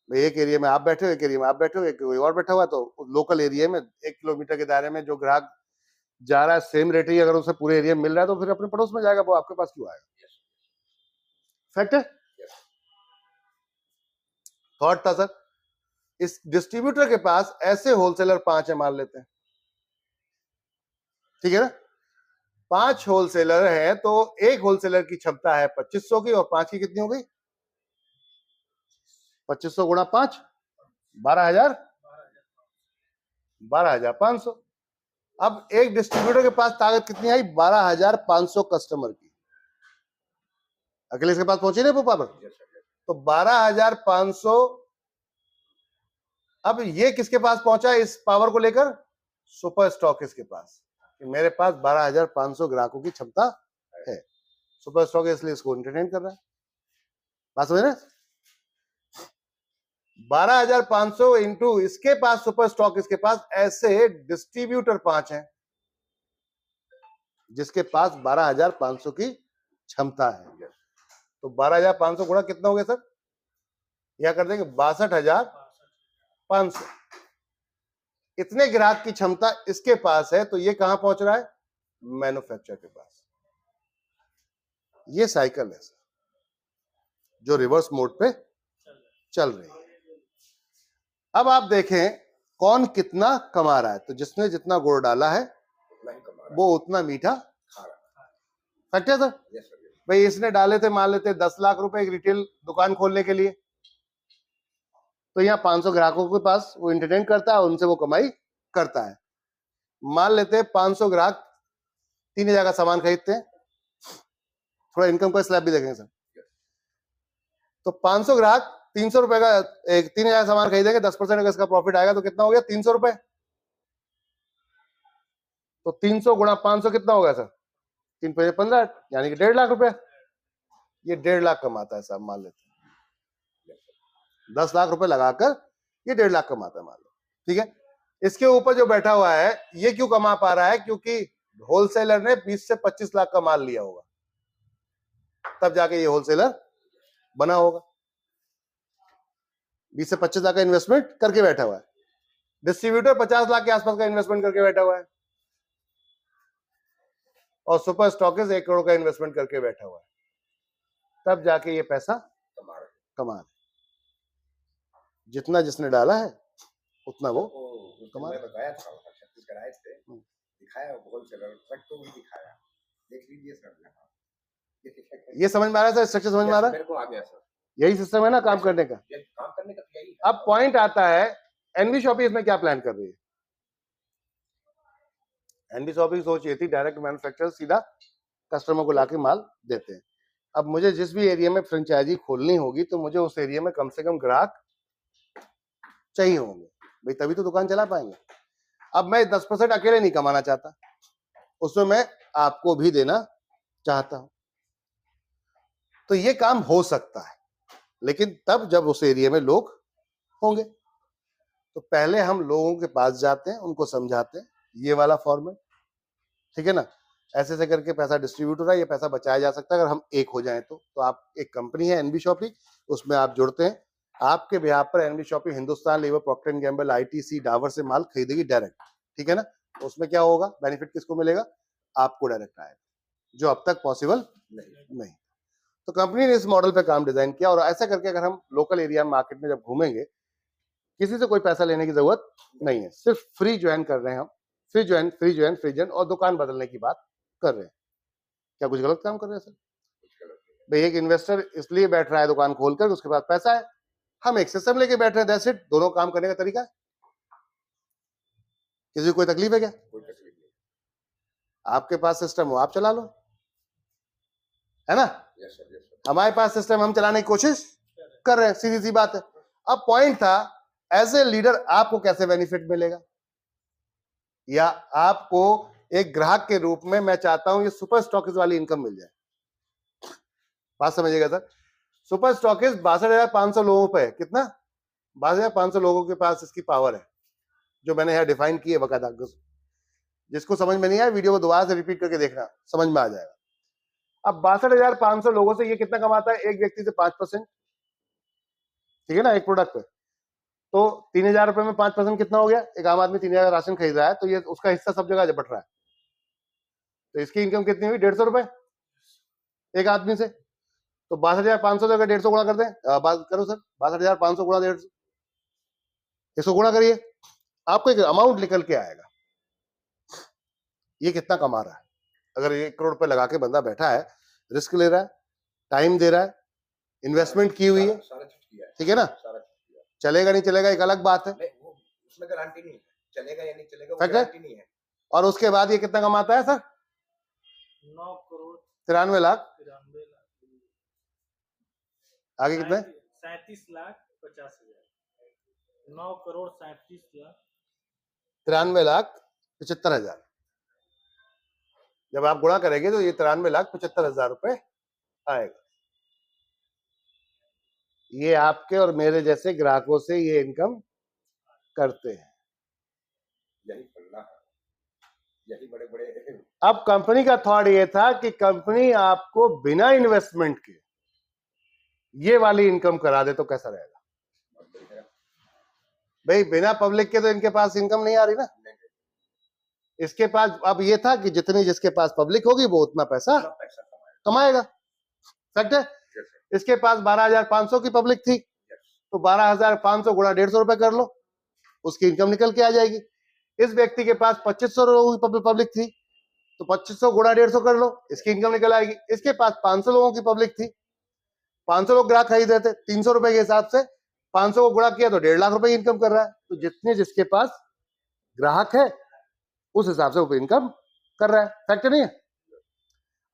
एक एरिया में आप बैठे हो, एक एरिया में आप बैठे हो, एक कोई और बैठा हुआ, तो लोकल एरिया में 1 किलोमीटर के दायरे में जो ग्राहक जा रहा है, सेम रेट ही अगर उसे पूरे एरिया में मिल रहा है तो फिर अपने पड़ोस में जाएगा, वो आपके पास क्यों आएगा? फैक्ट है। थॉट था सर, इस डिस्ट्रीब्यूटर के पास ऐसे होलसेलर 5 है मान लेते हैं, ठीक है ना। 5 होलसेलर है तो एक होलसेलर की क्षमता है 2500 की, और 5 की कितनी हो गई? 2500 गुणा 5, 12,000, 12,500। अब एक डिस्ट्रीब्यूटर के पास ताकत कितनी आई? 12,500 कस्टमर की। अकेले इसके पास पहुंचे नहीं वो पावर, तो 12,500। अब ये किसके पास पहुंचा इस पावर को लेकर? सुपर स्टॉकिस्ट के पास, कि मेरे पास 12,500 ग्राहकों की क्षमता है। सुपर स्टॉकिस्ट इसलिए इसको एंटरटेन कर रहा है। बात समझ रहे? 12,500 इंटू इसके पास सुपर स्टॉकिस्ट के पास ऐसे डिस्ट्रीब्यूटर 5 हैं जिसके पास 12,500 की क्षमता है। तो 12,500 गुणा कितना हो गया सर? या कर देंगे 62,500। इतने ग्राहक की क्षमता इसके पास है, तो ये कहां पहुंच रहा है? मैन्युफैक्चरर के पास। ये साइकिल है सर, जो रिवर्स मोड पे चल रही है। अब आप देखें कौन कितना कमा रहा है। तो जिसने जितना गुड़ डाला है वो उतना मीठा फैक्ट है सर। भाई इसने डाले थे मान लेते 10 लाख रुपए एक रिटेल दुकान खोलने के लिए, तो यहाँ 500 ग्राहकों के पास वो एंटरटेन करता है, उनसे वो कमाई करता है। मान लेते 500 ग्राहक 3,000 का सामान खरीदते हैं, थोड़ा इनकम का स्लैब भी देखेंगे सर। तो 500 ग्राहक 300 रुपए का एक 3,000 सामान खरीदेंगे, 10% अगर इसका प्रॉफिट आएगा तो कितना हो गया? 300 रुपए। तो 300 गुणा 500 कितना होगा सर? 3 पे 15, यानी कि 1.5 लाख रुपए। ये 1.5 लाख कमाता है साहब, मान लेते हैं 10 लाख रुपए लगाकर ये 1.5 लाख कमाता है मान लो, ठीक है। इसके ऊपर जो बैठा हुआ है ये क्यों कमा पा रहा है? क्योंकि होलसेलर ने 20 से 25 लाख का माल लिया होगा, तब जाके ये होलसेलर बना होगा। 20 से 25 लाख का इन्वेस्टमेंट करके बैठा हुआ है। डिस्ट्रीब्यूटर 50 लाख के आसपास का इन्वेस्टमेंट करके बैठा हुआ है, और सुपर स्टॉकिस्ट 1 करोड़ का इन्वेस्टमेंट करके बैठा हुआ है, तब जाके ये पैसा कमा रहे। जितना जिसने डाला है उतना वो कमा रहा है। बताया था छत्तीसगढ़ आए थे, दिखाया होलसेलर ट्रक तो भी दिखाया, देख लीजिए सर। ये समझ में आ रहा है सर? स्ट्रक्चर समझ में आ रहा है? मेरे को आ गया सर। यही सिस्टम है ना काम करने का? काम करने का यही है। अब पॉइंट आता है एनबी शॉपी इसमें क्या प्लान कर रही है? एनबी शॉपी सोच ये थी डायरेक्ट मैन्युफैक्चरर सीधा कस्टमर को लाके माल देते हैं। अब मुझे जिस भी एरिया में फ्रेंचाइजी खोलनी होगी तो मुझे उस एरिया में कम से कम ग्राहक चाहिए होंगे भाई, तभी तो दुकान चला पाएंगे। अब मैं 10% अकेले नहीं कमाना चाहता, उसमें मैं आपको भी देना चाहता हूं। तो ये काम हो सकता है, लेकिन तब जब उस एरिया में लोग होंगे। तो पहले हम लोगों के पास जाते हैं, उनको समझाते हैं ये वाला फॉर्मेट, ठीक है ना। ऐसे ऐसे करके पैसा डिस्ट्रीब्यूट हो रहा है, ये पैसा बचाया जा सकता है अगर हम एक हो जाएं तो आप एक कंपनी है एनबी शॉपी, उसमें आप जुड़ते हैं, आपके बिहाफ पर NB shoppe Hindustan lever Procter and Gamble ITC Dabur से माल खरीदेगी डायरेक्ट, ठीक है ना। उसमें क्या होगा? बेनिफिट किसको मिलेगा? आपको डायरेक्ट आएगा, जो अब तक पॉसिबल नहीं। तो कंपनी ने इस मॉडल पे काम डिजाइन किया, और ऐसा करके अगर हम लोकल एरिया मार्केट में जब घूमेंगे, किसी से कोई पैसा लेने की जरूरत नहीं है, सिर्फ फ्री ज्वाइन कर रहे हैं हम, फ्री ज्वाइन और दुकान बदलने की बात कर रहे हैं। क्या कुछ गलत काम कर रहे हैं सर? भाई एक इन्वेस्टर इसलिए बैठ रहा है दुकान खोलकर, उसके पास पैसा है, हम एक सिस्टम लेके बैठ रहे हैं, दैट्स इट। दोनों काम करने का तरीका है। किसी को कोई तकलीफ है क्या? कोई तकलीफ नहीं। आपके पास सिस्टम हो, आप चला लो, है ना? Yes sir, yes sir. हमारे पास सिस्टम, हम चलाने की कोशिश कर रहे हैं, सीधी सी बात है। अब पॉइंट था, एज ए लीडर आपको कैसे बेनिफिट मिलेगा, या आपको एक ग्राहक के रूप में मैं चाहता हूं ये सुपर स्टॉकिस्ट वाली इनकम मिल जाए। बात समझिएगा सर, सुपर स्टॉकिस्ट 62,500 लोगों पे, कितना 62,500 लोगों के पास इसकी पावर है, जो मैंने यहां डिफाइन की है बकायदा। जिसको समझ में नहीं आया वीडियो को दोबारा से रिपीट करके देखना, समझ में आ जाएगा। अब 62,500 लोगों से ये कितना कमाता है? एक व्यक्ति से 5%, ठीक है ना, एक प्रोडक्ट पे। तो 3,000 रुपए में 5% कितना हो गया? एक आम आदमी 3,000 राशन खरीद रहा है, तो ये उसका हिस्सा सब जगह बट रहा है, तो इसकी इनकम कितनी हुई? 150 रुपए एक आदमी से। तो 62,500 से अगर 150 गुणा कर दें, बात करो सर, 62,500 गुणा 150, इसको गुणा करिए, आपको एक अमाउंट निकल के आएगा, ये कितना कमा रहा है। अगर 1 करोड़ रुपए लगा के बंदा बैठा है, रिस्क ले रहा है, टाइम दे रहा है, इन्वेस्टमेंट की हुई है, ठीक है ना, चलेगा नहीं चलेगा एक अलग बात है, उसमें गारंटी नहीं है, चलेगा या नहीं चलेगा, फैक्ट गारंटी नहीं है। और उसके बाद ये कितना कमाता है सर? 9 करोड़ 93 लाख। 93 लाख, आगे कितना है? 37 लाख 50 हजार, 9 करोड़ 37 लाख 93 लाख 75 हजार। जब आप गुणा करेंगे तो ये 93 लाख 75 हजार रुपए आएगा। ये आपके और मेरे जैसे ग्राहकों से ये इनकम करते हैं। यही पल्ला है, यही बड़े बड़े। अब कंपनी का थॉट ये था कि कंपनी आपको बिना इन्वेस्टमेंट के ये वाली इनकम करा दे तो कैसा रहेगा? भाई बिना पब्लिक के तो इनके पास इनकम नहीं आ रही ना। इसके पास अब ये था कि जितनी जिसके पास पब्लिक होगी वो उतना पैसा कमाएगा, फैक्ट है। इसके पास 12,500 की पब्लिक थी, तो 12,500 गुणा 150 रुपए कर लो, उसकी इनकम निकल के आ जाएगी। इस व्यक्ति के पास 2,500 लोगों की पब्लिक थी, तो 2,500 गुणा 150 कर लो, इसकी इनकम निकल आएगी। इसके पास 500 लोगों की पब्लिक थी, 500 लोग ग्राहक खरीद रहे थे, 300 रुपए के हिसाब से 500 को गुणा किया तो 1.5 लाख रुपए इनकम कर रहा है। तो जितने जिसके पास ग्राहक है उस हिसाब से वो इनकम कर रहा है, फैक्ट नहीं है।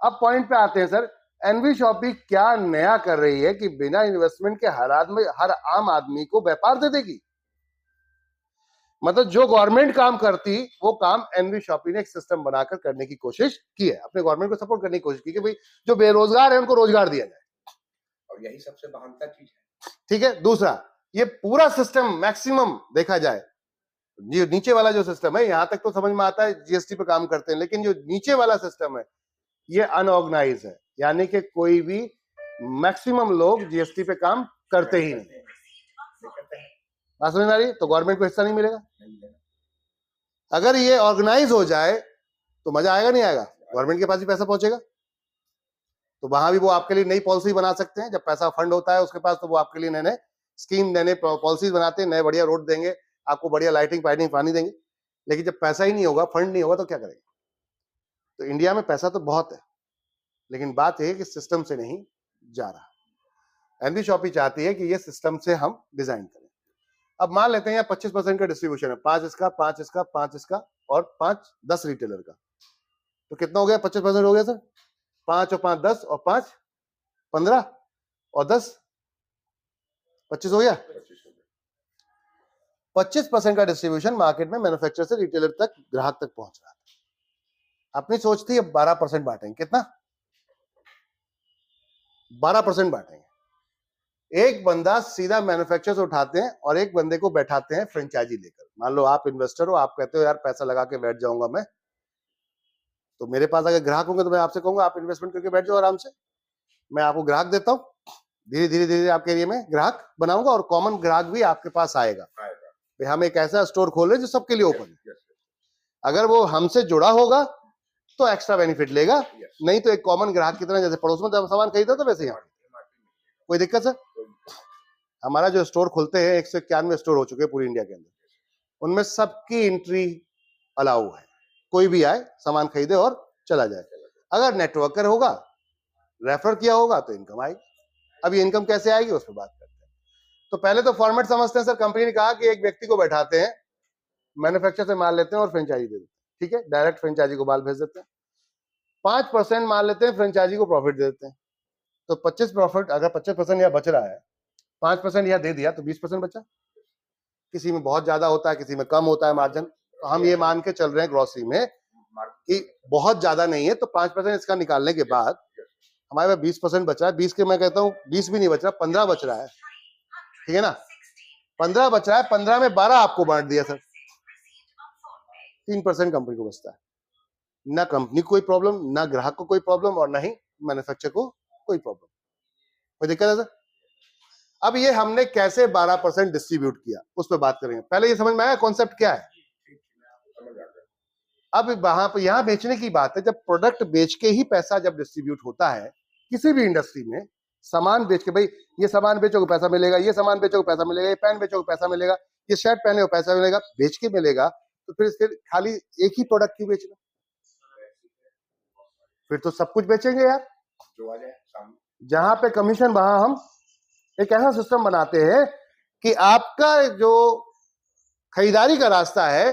अब पॉइंट पे आते हैं सर, एनवी शॉपी क्या नया कर रही है कि बिना इन्वेस्टमेंट के हर आम आदमी को व्यापार दे देगी। मतलब जो गवर्नमेंट काम करती वो काम एनवी शॉपी ने एक सिस्टम बनाकर करने की कोशिश की है, अपने गवर्नमेंट को सपोर्ट करने की कोशिश की कि भाई जो बेरोजगार है उनको रोजगार दिया जाए, और यही सबसे महानता चीज है, ठीक है। दूसरा, ये पूरा सिस्टम मैक्सिमम देखा जाए, ये नीचे वाला जो सिस्टम है, यहां तक तो समझ में आता है जीएसटी पे काम करते हैं, लेकिन जो नीचे वाला सिस्टम है ये अनऑर्गेनाइज है, यानी कि कोई भी मैक्सिमम लोग जीएसटी पे काम करते ही नहीं। बात समझ में आ रही है? तो गवर्नमेंट को हिस्सा नहीं मिलेगा। अगर ये ऑर्गेनाइज हो जाए तो मजा आएगा नहीं आएगा? गवर्नमेंट के पास भी पैसा पहुंचेगा, तो वहां भी वो आपके लिए नई पॉलिसी बना सकते हैं। जब पैसा फंड होता है उसके पास, तो वो आपके लिए नए नए स्कीम, नए नए पॉलिसीज बनाते हैं, नए बढ़िया रोड देंगे आपको, बढ़िया लाइटिंग पाइटिंग पानी देंगे। लेकिन जब पैसा ही नहीं होगा, फंड नहीं होगा, तो क्या करेंगे? तो इंडिया में पैसा तो बहुत है, लेकिन बात यह है कि सिस्टम से नहीं जा रहा। एनवी शॉपी चाहती है कि ये सिस्टम से हम डिजाइन करें। अब मान लेते हैं यहाँ 25% का डिस्ट्रीब्यूशन है, 5 इसका, 5 इसका, 5 इसका और 5 10 रिटेलर का, तो कितना हो गया? 25% हो गया सर। 5 और 5 10 और 5 15 और 10 25 हो गया। 25% का डिस्ट्रीब्यूशन मार्केट में मैन्युफैक्चरर से रिटेलर तक, ग्राहक तक पहुंच रहा था। अपनी सोच थी अब 12% बांटेंगे। कितना? 12% बांटेंगे। एक बंदा सीधा मैन्युफैक्चरर से उठाते हैं और एक बंदे को बैठाते हैं फ्रेंचाइजी लेकर। मान लो आप इन्वेस्टर हो, आप कहते हो यार पैसा लगा के बैठ जाऊंगा मैं, तो मेरे पास अगर ग्राहक होंगे तो मैं आपसे कहूंगा आप इन्वेस्टमेंट करके बैठ जाओ आराम से, मैं आपको ग्राहक देता हूं, धीरे धीरे धीरे आपके एरिया में ग्राहक बनाऊंगा और कॉमन ग्राहक भी आपके पास आएगा। हम एक ऐसा स्टोर खोल रहे जो सबके लिए ओपन है। अगर वो हमसे जुड़ा होगा तो एक्स्ट्रा बेनिफिट लेगा, Yes. नहीं तो एक कॉमन ग्राहक की तरह जैसे पड़ोस में जब सामान खरीदा तो वैसे यहाँ कोई दिक्कत सर? हमारा जो स्टोर खुलते हैं 191 स्टोर हो चुके हैं पूरी इंडिया के अंदर, उनमें सबकी एंट्री अलाउ है, कोई भी आए सामान खरीदे और चला जाए। अगर नेटवर्कर होगा, रेफर किया होगा तो इनकम आएगी। अब ये इनकम कैसे आएगी उस पर बात करते हैं। तो पहले तो फॉर्मेट समझते हैं सर। कंपनी ने कहा कि एक व्यक्ति को बैठाते हैं, मैन्युफैक्चर से माल लेते हैं और फ्रेंचाइजी दे देते हैं, ठीक है, डायरेक्ट फ्रेंचाइजी को माल भेज देते हैं, 5% माल लेते हैं, फ्रेंचाइजी को प्रॉफिट दे देते हैं। तो 25 प्रॉफिट, अगर 25% यहाँ बच रहा है, 5% यहाँ दे दिया तो 20% बचा। किसी में बहुत ज्यादा होता है, किसी में कम होता है मार्जिन, तो हम ये मान के चल रहे हैं ग्रोसरी में कि बहुत ज्यादा नहीं है, तो 5% इसका निकालने के बाद हमारे पास 20% बच रहा है। 20 के मैं कहता हूँ 20 भी नहीं बच रहा, 15 बच रहा है, ठीक है ना, 15 बच रहा है, 15 में 12 आपको बांट दिया सर, 3% कंपनी को बचता है। ना कंपनी को कोई प्रॉब्लम, ना ग्राहक को कोई प्रॉब्लम, और ना ही मैन्युफैक्चर को कोई प्रॉब्लम। कोई दिक्कत है सर? अब ये हमने कैसे 12% डिस्ट्रीब्यूट किया उस पर बात करेंगे। पहले ये समझ में आया कॉन्सेप्ट क्या है? अब वहां पर यहां बेचने की बात है, जब प्रोडक्ट बेच के ही पैसा जब डिस्ट्रीब्यूट होता है किसी भी इंडस्ट्री में, सामान बेच के, भाई ये सामान बेचोगे पैसा मिलेगा, ये सामान बेचोगे पैसा मिलेगा, ये पेन बेचोगे पैसा मिलेगा, ये शर्ट पहने हो पैसा मिलेगा, बेच के मिलेगा, तो फिर इसके खाली एक ही प्रोडक्ट क्यों बेचना? फिर तो सब कुछ बेचेंगे यार। जो आ जाए सामने, जहां पे कमीशन वहां हम एक ऐसा सिस्टम बनाते हैं कि आपका जो खरीदारी का रास्ता है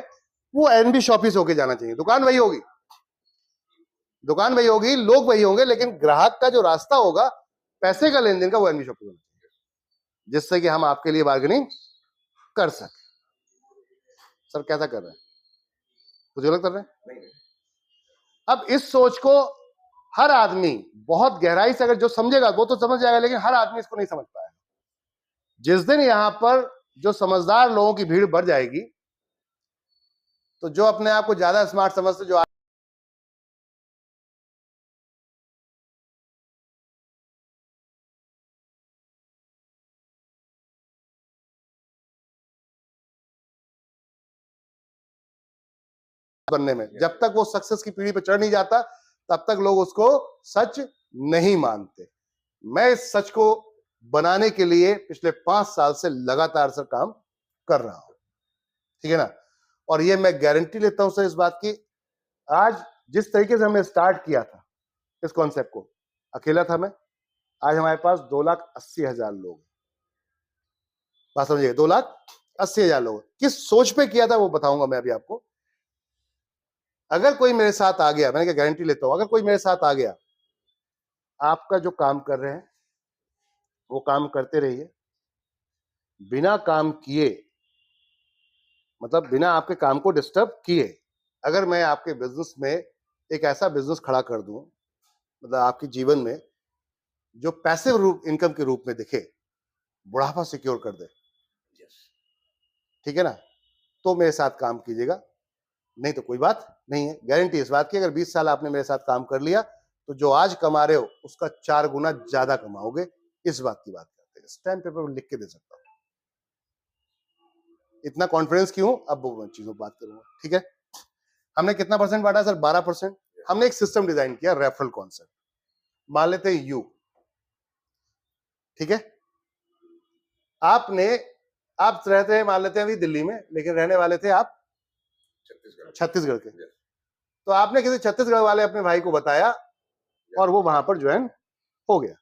वो एनबी शॉपिस होके जाना चाहिए। दुकान वही होगी, दुकान वही होगी, लोग वही होंगे, लेकिन ग्राहक का जो रास्ता होगा पैसे का लेन देन का, वो एनबी शॉपिस होना चाहिए, जिससे कि हम आपके लिए बार्गेनिंग कर सके। सर कैसा कर रहे हैं? कुछ गलत कर रहे हैं? नहीं अब इस सोच को हर आदमी बहुत गहराई से अगर जो समझेगा वो तो समझ जाएगा, लेकिन हर आदमी इसको नहीं समझ पाएगा। जिस दिन यहां पर जो समझदार लोगों की भीड़ बढ़ जाएगी, तो जो अपने आप को ज्यादा स्मार्ट समझते, जो बनने में, जब तक वो सक्सेस की पीढ़ी पर चढ़ नहीं जाता तब तक लोग उसको सच नहीं मानते। मैं इस सच को बनाने के लिए पिछले 5 साल से लगातार सर काम कर रहा हूं, ठीक है ना। और ये मैं गारंटी लेता हूं सर इस बात की, आज जिस तरीके से हमने स्टार्ट किया था इस कॉन्सेप्ट को, अकेला था मैं, आज हमारे पास 2,80,000 लोग, बात समझिए, 2,80,000 लोग। किस सोच पे किया था वो बताऊंगा मैं अभी आपको। अगर कोई मेरे साथ आ गया, मैंने क्या गारंटी लेता हूं, अगर कोई मेरे साथ आ गया, आपका जो काम कर रहे हैं वो काम करते रहिए, बिना काम किए, मतलब बिना आपके काम को डिस्टर्ब किए। अगर मैं आपके बिजनेस में एक ऐसा बिजनेस खड़ा कर दूं, मतलब आपके जीवन में जो पैसिव रूप इनकम के रूप में दिखे, बुढ़ापा सिक्योर कर दे, ठीक है ना, तो मेरे साथ काम कीजिएगा, नहीं तो कोई बात नहीं है। गारंटी इस बात की, अगर 20 साल आपने मेरे साथ काम कर लिया तो जो आज कमा रहे हो उसका 4 गुना ज्यादा कमाओगे। इस बात की बात करते हैं, स्टैम्प पेपर पर लिख के दे सकता हूं। इतना कॉन्फिडेंस क्यों, अब वो चीजों पर बात करूंगा, ठीक है। हमने कितना परसेंट बांटा सर? 12%। हमने एक सिस्टम डिजाइन किया, रेफरल कॉन्सेप्ट। मान लेते हैं यू, ठीक है, आप रहते हैं मान लेते हैं अभी दिल्ली में, लेकिन रहने वाले थे आप छत्तीसगढ़ के, तो आपने किसी छत्तीसगढ़ वाले अपने भाई को बताया और वो वहां पर ज्वाइन हो गया।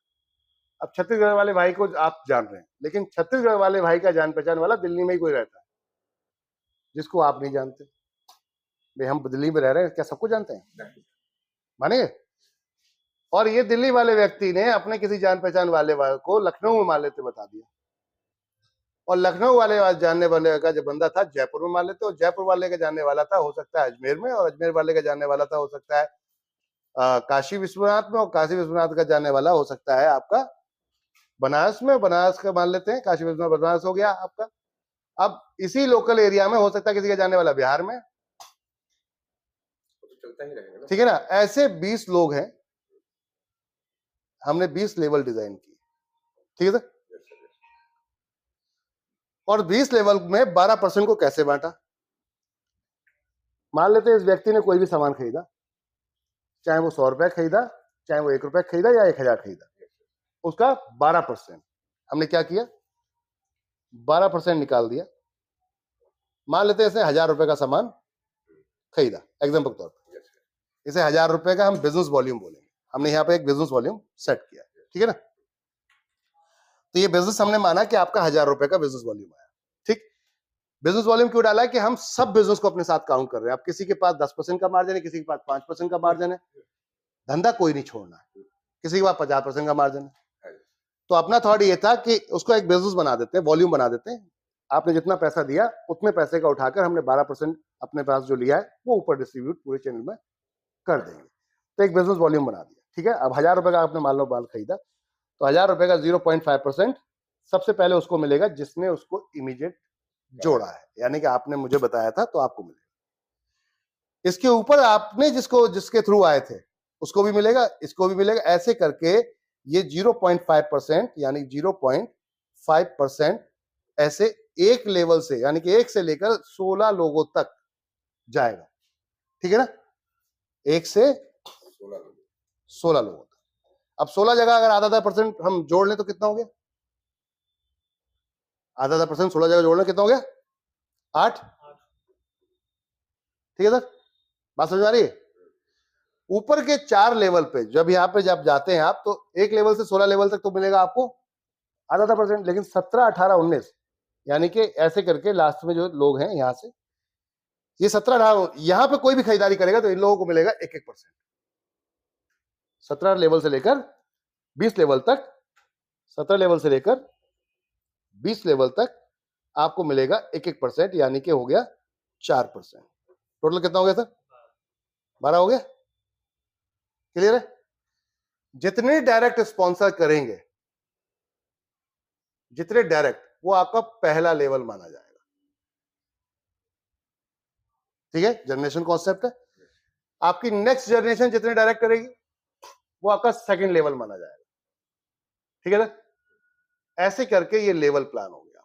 अब छत्तीसगढ़ वाले भाई को आप जान रहे हैं, लेकिन छत्तीसगढ़ वाले भाई का जान पहचान वाला दिल्ली में ही कोई रहता है जिसको आप नहीं जानते। भाई हम दिल्ली में रह रहे हैं, क्या सबको जानते हैं? मानेंगे? और ये दिल्ली वाले व्यक्ति ने अपने किसी जान पहचान वाले को लखनऊ में मान लेते बता दिया, और लखनऊ वाले जानने वाले का जो बंदा था जयपुर में मान लेते, और जयपुर वाले का जानने वाला था हो सकता है अजमेर में, और अजमेर वाले का जानने वाला था हो सकता है काशी विश्वनाथ में, और काशी विश्वनाथ का जानने वाला हो सकता है आपका बनारस में, बनारस का मान लेते हैं, काशी विश्वनाथ बनारस हो गया आपका। अब इसी लोकल एरिया में हो सकता है किसी का जानने वाला बिहार में, चलता ही रहेगा, ठीक है ना। ऐसे 20 लोग हैं, हमने 20 लेवल डिजाइन किए, ठीक है सर। और 20 लेवल में 12% को कैसे बांटा? मान लेते हैं इस व्यक्ति ने कोई भी सामान खरीदा, चाहे वो 100 रुपए खरीदा, चाहे वो 1 रुपए खरीदा या 1000 खरीदा, उसका 12% हमने क्या किया, 12% निकाल दिया। मान लेते हैं इसे 1000 रुपए का सामान खरीदा एग्जाम्पल तौर पर, इसे 1000 रुपए का हम बिजनेस वॉल्यूम बोलेंगे। हमने यहाँ पे एक बिजनेस वॉल्यूम सेट किया, ठीक है ना। तो ये बिजनेस हमने माना कि आपका 1000 रुपए का बिजनेस वॉल्यूम आया, ठीक। बिजनेस वॉल्यूम क्यों डाला है कि हम सब बिजनेस को अपने साथ काउंट कर रहे हैं। अब किसी के पास 10% का मार्जिन है, किसी के पास 5% का मार्जिन है, धंधा कोई नहीं छोड़ना है, किसी के पास 50% का मार्जिन है। तो अपना थॉट ये था कि उसको एक बिजनेस बना देते हैं, वॉल्यूम बना देते हैं। आपने जितना पैसा दिया उतने पैसे का उठाकर हमने 12% अपने पास जो लिया है वो ऊपर डिस्ट्रीब्यूट पूरे चैनल में कर देंगे। तो एक बिजनेस वॉल्यूम बना दिया, ठीक है। अब 1000 रुपए का आपने मान लो माल खरीदा, तो 1000 रुपए का 0.5% सबसे पहले उसको मिलेगा जिसने उसको इमीडिएट जोड़ा है, यानी कि आपने मुझे बताया था तो आपको मिलेगा। इसके ऊपर आपने जिसके थ्रू आए थे उसको भी मिलेगा, इसको भी मिलेगा। ऐसे करके ये 0.5% यानी 0.5% ऐसे एक लेवल से, यानी कि 1 से लेकर 16 लोगों तक जाएगा, ठीक है ना। 1 से 16 लोगों तक। अब 16 जगह अगर आधा 10% हम जोड़ लें तो कितना हो गया, आधा 10% 16 जगह जोड़ लें कितना हो गया, 8, ठीक है सर, बात समझ आ रही है। ऊपर के 4 लेवल पे जब यहाँ पे जब जाते हैं आप, तो 1 लेवल से 16 लेवल तक तो मिलेगा आपको आधा 10%, लेकिन 17, 18, 19 यानी कि ऐसे करके लास्ट में जो लोग हैं यहां से, ये 17, 18 यहां पे कोई भी खरीदारी करेगा तो इन लोगों को मिलेगा 1-1%। 17 लेवल से लेकर 20 लेवल तक, 17 लेवल से लेकर 20 लेवल तक आपको मिलेगा 1-1%, यानी कि हो गया 4%। टोटल कितना हो गया सर, 12 हो गया, क्लियर है। जितने डायरेक्ट स्पॉन्सर करेंगे, जितने डायरेक्ट, वो आपका पहला लेवल माना जाएगा, ठीक है। जनरेशन कॉन्सेप्ट है। आपकी नेक्स्ट जनरेशन जितने डायरेक्ट करेगी वो आपका सेकंड लेवल माना जाएगा, ठीक है ना। ऐसे करके ये लेवल प्लान हो गया,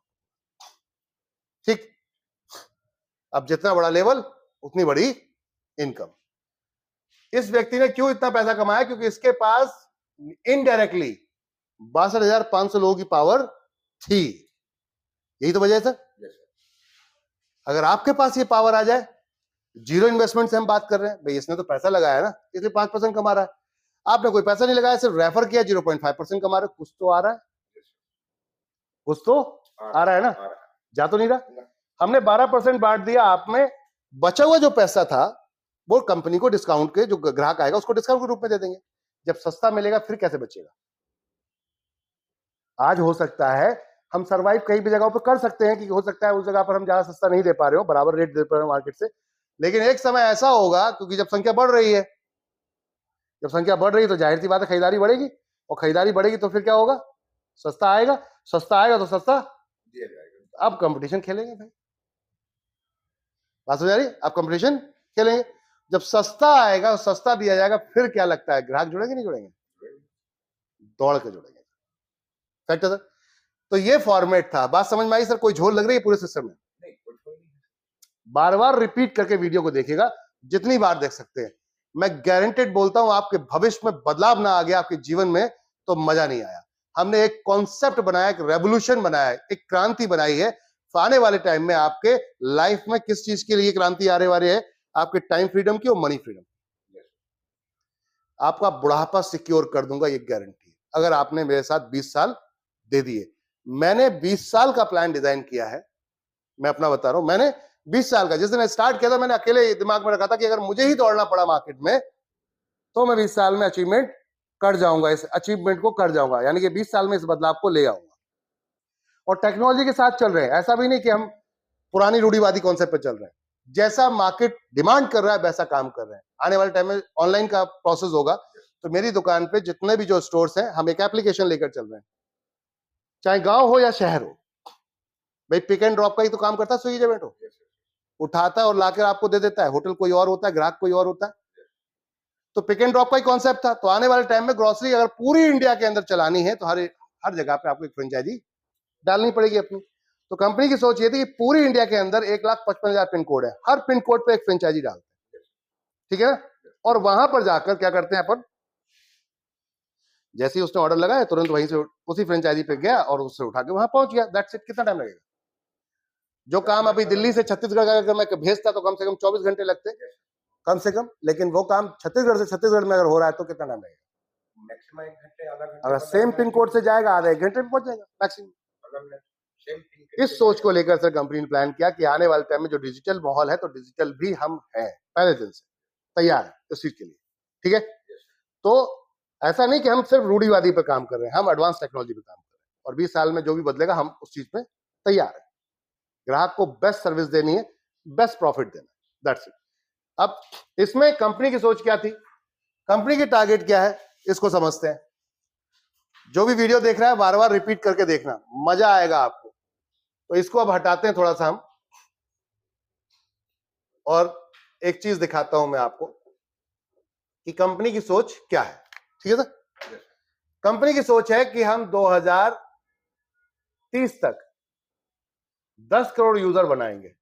ठीक। अब जितना बड़ा लेवल उतनी बड़ी इनकम। इस व्यक्ति ने क्यों इतना पैसा कमाया, क्योंकि इसके पास इनडायरेक्टली 62,500 लोगों की पावर थी, यही तो वजह है सर। अगर आपके पास ये पावर आ जाए, जीरो इन्वेस्टमेंट से हम बात कर रहे हैं भाई, इसने तो पैसा लगाया ना इसलिए 5% कमा रहा है। आपने कोई पैसा नहीं लगाया, सिर्फ रेफर किया, 0.5% कमा रहे, कुछ तो आ रहा है, कुछ तो आ रहा है ना, जा तो नहीं रहा। हमने 12% बांट दिया, आप में बचा हुआ जो पैसा था वो कंपनी को डिस्काउंट के, जो ग्राहक आएगा उसको डिस्काउंट के रूप में दे देंगे। जब सस्ता मिलेगा फिर कैसे बचेगा। आज हो सकता है हम सरवाइव कहीं भी जगहों पर कर सकते हैं कि हो सकता है उस जगह पर हम ज्यादा सस्ता नहीं दे पा रहे हो, बराबर रेट दे पा रहे हो मार्केट से, लेकिन एक समय ऐसा होगा क्योंकि जब संख्या बढ़ रही है, जब संख्या बढ़ रही है तो जाहिर सी बात है खरीदारी बढ़ेगी, और खरीदारी बढ़ेगी तो फिर क्या होगा, सस्ता आएगा, सस्ता आएगा तो सस्ता दिया जाएगा। अब कंपटीशन खेलेंगे भाई, बात हो जा रही है, अब कंपटीशन खेलेंगे। जब सस्ता आएगा, सस्ता दिया जाएगा, फिर क्या लगता है ग्राहक जुड़ेंगे नहीं जुड़ेंगे, दौड़ के जुड़ेंगे, फैक्ट है सर। तो ये फॉर्मेट था, बात समझ में आई सर, कोई झोल लग रही है पूरे सिस्टम में। बार बार रिपीट करके वीडियो को देखिएगा, जितनी बार देख सकते हैं। मैं गारंटेड बोलता हूं आपके भविष्य में बदलाव ना आ गया आपके जीवन में तो मजा नहीं आया। हमने एक कॉन्सेप्ट बनाया, एक रेवोल्यूशन बनाया, एक क्रांति बनाई है। आने वाले टाइम में आपके लाइफ में किस चीज के लिए क्रांति आने वाली है, आपके टाइम फ्रीडम की और मनी फ्रीडम। आपका बुढ़ापा सिक्योर कर दूंगा, ये गारंटी। अगर आपने मेरे साथ 20 साल दे दिए, मैंने 20 साल का प्लान डिजाइन किया है, मैं अपना बता रहा हूं। मैंने 20 साल का, जिस दिन स्टार्ट किया था मैंने अकेले दिमाग में रखा था कि अगर मुझे ही दौड़ना पड़ा मार्केट में तो मैं 20 साल में अचीवमेंट कर जाऊंगा, इस अचीवमेंट को कर जाऊंगा, यानी कि 20 साल में इस बदलाव को ले आऊंगा। और टेक्नोलॉजी के साथ चल रहे हैं, ऐसा भी नहीं कि हम पुरानी रूढ़िवादी कॉन्सेप्ट पे चल रहे हैं। जैसा मार्केट डिमांड कर रहा है वैसा काम कर रहे हैं। आने वाले टाइम में ऑनलाइन का प्रोसेस होगा, तो मेरी दुकान पे जितने भी जो स्टोर्स हैं, हम एक एप्लीकेशन लेकर चल रहे हैं, चाहे गांव हो या शहर हो। भाई पिक एंड ड्रॉप का ही तो काम करता है स्विगी जोमेटो, उठाता है और लाकर आपको दे देता है। होटल कोई और होता है, ग्राहक कोई और होता है, तो पिक एंड ड्रॉप का ही कॉन्सेप्ट था। तो आने वाले टाइम में ग्रोसरी अगर पूरी इंडिया के अंदर चलानी है तो हर जगह पे आपको एक फ्रेंचाइजी डालनी पड़ेगी अपनी। तो कंपनी की सोच ये थी कि पूरी इंडिया के अंदर 1,55,000 पिन कोड है, हर पिन कोड पे एक फ्रेंचाइजी डालते हैं, ठीक है ना। और वहां पर जाकर क्या करते हैं अपन, जैसे ही उसने ऑर्डर लगाया तुरंत वहीं से उसी फ्रेंचाइजी पे गया और उससे उठा के वहां पहुंच गया। That's it. कितना टाइम लगेगा? जो काम अभी दिल्ली से छत्तीसगढ़ का अगर मैं भेजता तो कम से कम 24 घंटे लगते कम से कम, लेकिन वो काम छत्तीसगढ़ से छत्तीसगढ़ में अगर हो रहा है तो कितना टाइम लगेगा? मैक्सिमम 1 घंटे, आधा घंटे। अगर सेम पिन कोड से जाएगा आधे 1 घंटे में पहुंच जाएगा मैक्सिमम। इस सोच को लेकर सर कंपनी ने प्लान किया कि आने वाले टाइम में जो डिजिटल माहौल है तो डिजिटल भी हम हैं, पहले दिन से तैयार है इस चीज के लिए। ठीक है, तो ऐसा नहीं कि हम सिर्फ रूढ़िवादी पे काम कर रहे हैं, हम एडवांस टेक्नोलॉजी पे काम कर रहे हैं और 20 साल में जो भी बदलेगा हम उस चीज पे तैयार है। ग्राहक को बेस्ट सर्विस देनी है, बेस्ट प्रॉफिट देना, दैट्स इट। अब इसमें कंपनी की सोच क्या थी, कंपनी की टारगेट क्या है, इसको समझते हैं। जो भी वीडियो देख रहा है बार बार रिपीट करके देखना, मजा आएगा आपको। तो इसको अब हटाते हैं थोड़ा सा हम, और एक चीज दिखाता हूं मैं आपको कि कंपनी की सोच क्या है। ठीक है सर, कंपनी की सोच है कि हम 2030 तक 10 करोड़ यूजर बनाएंगे।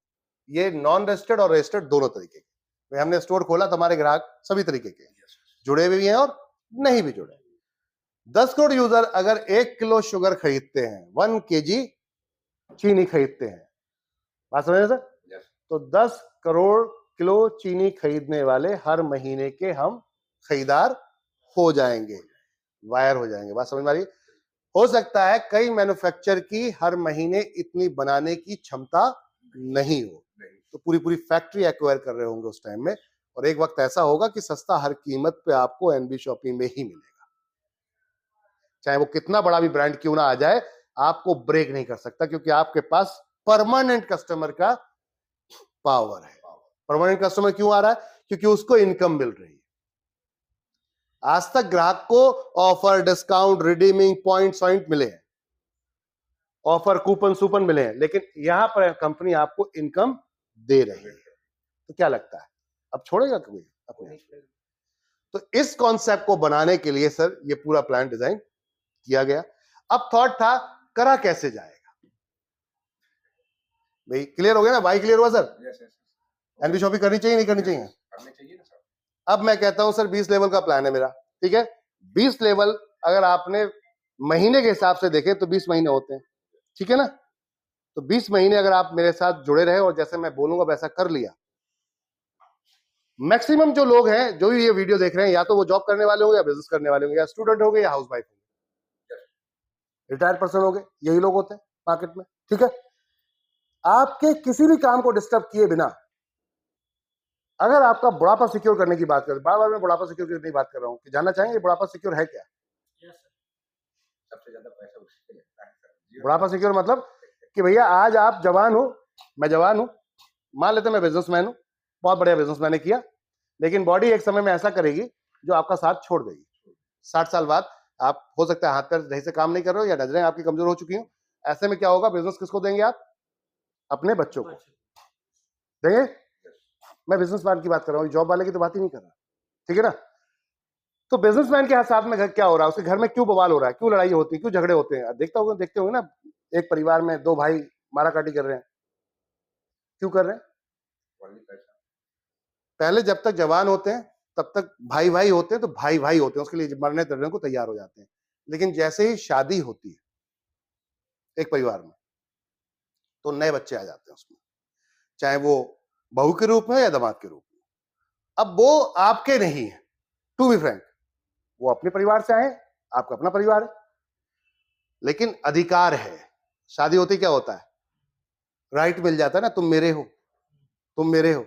ये नॉन रजिस्टर्ड और रजिस्टर्ड दोनों तरीके के। हमने स्टोर खोला तो हमारे ग्राहक सभी तरीके के जुड़े हुए भी हैं और नहीं भी जुड़े। 10 करोड़ यूजर अगर 1 किलो शुगर खरीदते हैं, 1 kg चीनी खरीदते हैं, बात समझ रहे सर? तो 10 करोड़ किलो चीनी खरीदने वाले हर महीने के हम खरीदार हो जाएंगे, वायर हो जाएंगे। बात समझ में आ रही है? हो सकता है कई मैन्युफैक्चर की हर महीने इतनी बनाने की क्षमता नहीं हो, तो पूरी पूरी फैक्ट्री एक्वायर कर रहे होंगे उस टाइम में, और एक वक्त ऐसा होगा कि सस्ता हर कीमत पे आपको एनबी शॉपिंग में ही मिलेगा। चाहे वो कितना बड़ा भी ब्रांड क्यों ना आ जाए, आपको ब्रेक नहीं कर सकता, क्योंकि आपके पास परमानेंट कस्टमर का पावर है। परमानेंट कस्टमर क्यों आ रहा है? क्योंकि उसको इनकम मिल रही है। आज तक ग्राहक को ऑफर, डिस्काउंट, रिडीमिंग पॉइंट मिले हैं, ऑफर, कूपन सूपन मिले हैं, लेकिन यहां पर कंपनी आपको इनकम दे रही है। तो क्या लगता है अब छोड़ेगा कभी अपने? तो इस कॉन्सेप्ट को बनाने के लिए सर ये पूरा प्लान डिजाइन किया गया। अब थॉट था करा कैसे जाएगा, भाई क्लियर हो गया ना? भाई क्लियर हुआ सर? एनबी शॉपिंग करनी चाहिए नहीं करनी चाहिए? करनी चाहिए ना सर। अब मैं कहता हूं सर 20 लेवल का प्लान है मेरा। ठीक है, 20 लेवल अगर आपने महीने के हिसाब से देखे तो 20 महीने होते हैं। ठीक है ना? तो 20 महीने अगर आप मेरे साथ जुड़े रहे और जैसे मैं बोलूंगा वैसा कर लिया, मैक्सिमम जो लोग हैं जो ये वीडियो देख रहे हैं, या तो वो जॉब करने वाले होंगे, या बिजनेस करने वाले होंगे, या स्टूडेंट होंगे, या हाउस वाइफ होंगे, रिटायर्ड पर्सन होंगे, यही लोग होते हैं मार्केट में। ठीक है, आपके किसी भी काम को डिस्टर्ब किए बिना अगर आपका बुढ़ापा सिक्योर करने की बात करें, बार बार मैं बुढ़ापा सिक्योर करने की बात कर रहा हूं कि जानना चाहेंगे बुढ़ापा सिक्योर है क्या? सबसे ज्यादा पैसा उसी पे लगता है सर। बुढ़ापा सिक्योर मतलब कि भैया आज आप जवान हो, मैं जवान हूं, मान लेते मैं बिजनेसमैन हूं, बहुत बढ़िया बिजनेस मैंने किया, लेकिन बॉडी एक समय में ऐसा करेगी जो आपका साथ छोड़ देगी। 60 साल बाद आप हो सकता है हाथ पैर सही से काम नहीं कर रहे हो, या नजरें आपकी कमजोर हो चुकी हो। ऐसे में क्या होगा? बिजनेस किसको देंगे आप? अपने बच्चों को देंगे। मैं बिजनेसमैन की बात कर रहा हूँ, जॉब वाले की तो बात ही नहीं कर रहा। ठीक है ना? तो बिजनेसमैन के साथ में क्या हो रहा है, उसके घर में क्यों बवाल हो रहा है, क्यों लड़ाई होती है, क्यों झगड़े होते हैं? देखते होंगे ना, एक परिवार में 2 भाई माराकाटी कर रहे हैं, क्यों कर रहे हैं? पहले जब तक जवान होते हैं तब तक भाई भाई होते हैं, तो भाई भाई होते हैं, उसके लिए मरने तड़ने को तैयार हो जाते हैं। लेकिन जैसे ही शादी होती है एक परिवार में, तो नए बच्चे आ जाते हैं उसमें, चाहे वो बहू के रूप में या दामाद के रूप में। अब वो आपके नहीं है, टू बी फ्रैंक, वो अपने परिवार से आए, आपका अपना परिवार है, लेकिन अधिकार है। शादी होती क्या होता है? राइट मिल जाता है ना, तुम मेरे हो, तुम मेरे हो,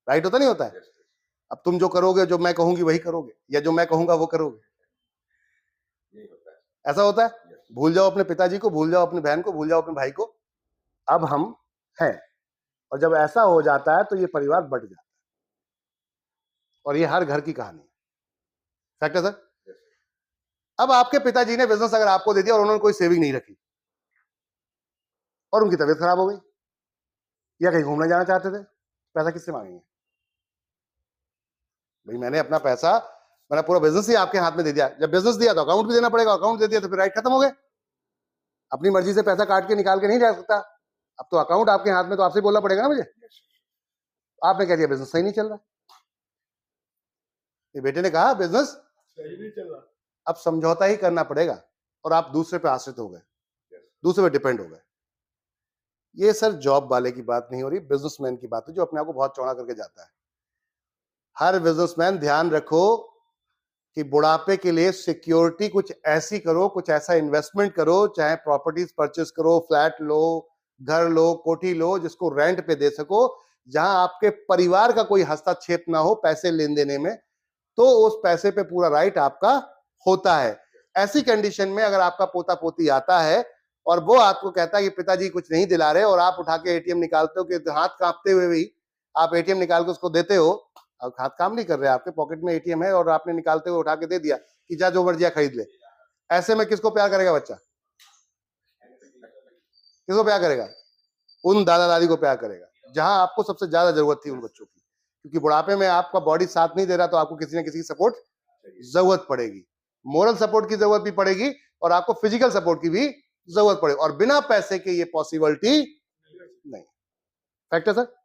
राइट होता नहीं होता है? अब तुम जो करोगे, जो मैं कहूंगी वही करोगे, या जो मैं कहूंगा वो करोगे, ऐसा होता है। भूल जाओ अपने पिताजी को, भूल जाओ अपनी बहन को, भूल जाओ अपने भाई को, अब हम हैं। और जब ऐसा हो जाता है तो ये परिवार बट जाता है, और ये हर घर की कहानी है। फैक्ट है सर। अब आपके पिताजी ने बिजनेस अगर आपको दे दिया और उन्होंने कोई सेविंग नहीं रखी, और उनकी तबीयत खराब हो गई, या कहीं घूमने जाना चाहते थे, पैसा किससे मांगेंगे? भाई मैंने अपना पैसा, मैंने पूरा बिजनेस ही आपके हाथ में दे दिया। जब बिजनेस दिया तो अकाउंट भी देना पड़ेगा, अकाउंट दे दिया तो फिर राइट खत्म हो गए। अपनी मर्जी से पैसा काट के निकाल के नहीं जा सकता, अब तो अकाउंट आपके हाथ में, तो आपसे बोलना पड़ेगा ना मुझे। आपने कह दिया बिजनेस सही नहीं चल रहा, ये बेटे ने कहा बिजनेस सही नहीं चल रहा। अब समझौता ही करना पड़ेगा और आप दूसरे पे आश्रित हो गए, दूसरे पे डिपेंड हो गए। ये सर जॉब वाले की बात नहीं हो रही, बिजनेसमैन की बात है जो अपने आप को बहुत चौड़ा करके जाता है। हर बिजनेसमैन ध्यान रखो कि बुढ़ापे के लिए सिक्योरिटी कुछ ऐसी करो, कुछ ऐसा इन्वेस्टमेंट करो, चाहे प्रॉपर्टीज परचेस करो, फ्लैट लो, घर लो, कोठी लो, जिसको रेंट पे दे सको, जहां आपके परिवार का कोई हस्तक्षेप ना हो पैसे लेन देने में, तो उस पैसे पे पूरा राइट आपका होता है। ऐसी कंडीशन में अगर आपका पोता पोती आता है और वो आपको कहता है कि पिताजी कुछ नहीं दिला रहे, और आप उठा के एटीएम निकालते हो कि हाथ कांपते हुए भी आप एटीएम निकाल के उसको देते हो, अब हाथ काम नहीं कर रहे, आपके पॉकेट में एटीएम है और आपने निकालते हुए उठा के दे दिया कि जा जो मर्जी खरीद ले, ऐसे में किसको प्यार करेगा बच्चा? किसको प्यार करेगा? उन दादा दादी को प्यार करेगा जहां आपको सबसे ज्यादा जरूरत थी उन बच्चों की, क्योंकि बुढ़ापे में आपका बॉडी साथ नहीं दे रहा तो आपको किसी न किसी की सपोर्ट जरूरत पड़ेगी, मोरल सपोर्ट की जरूरत भी पड़ेगी और आपको फिजिकल सपोर्ट की भी जरूरत पड़ेगी, और बिना पैसे के ये पॉसिबिलिटी नहीं। फैक्ट है सर।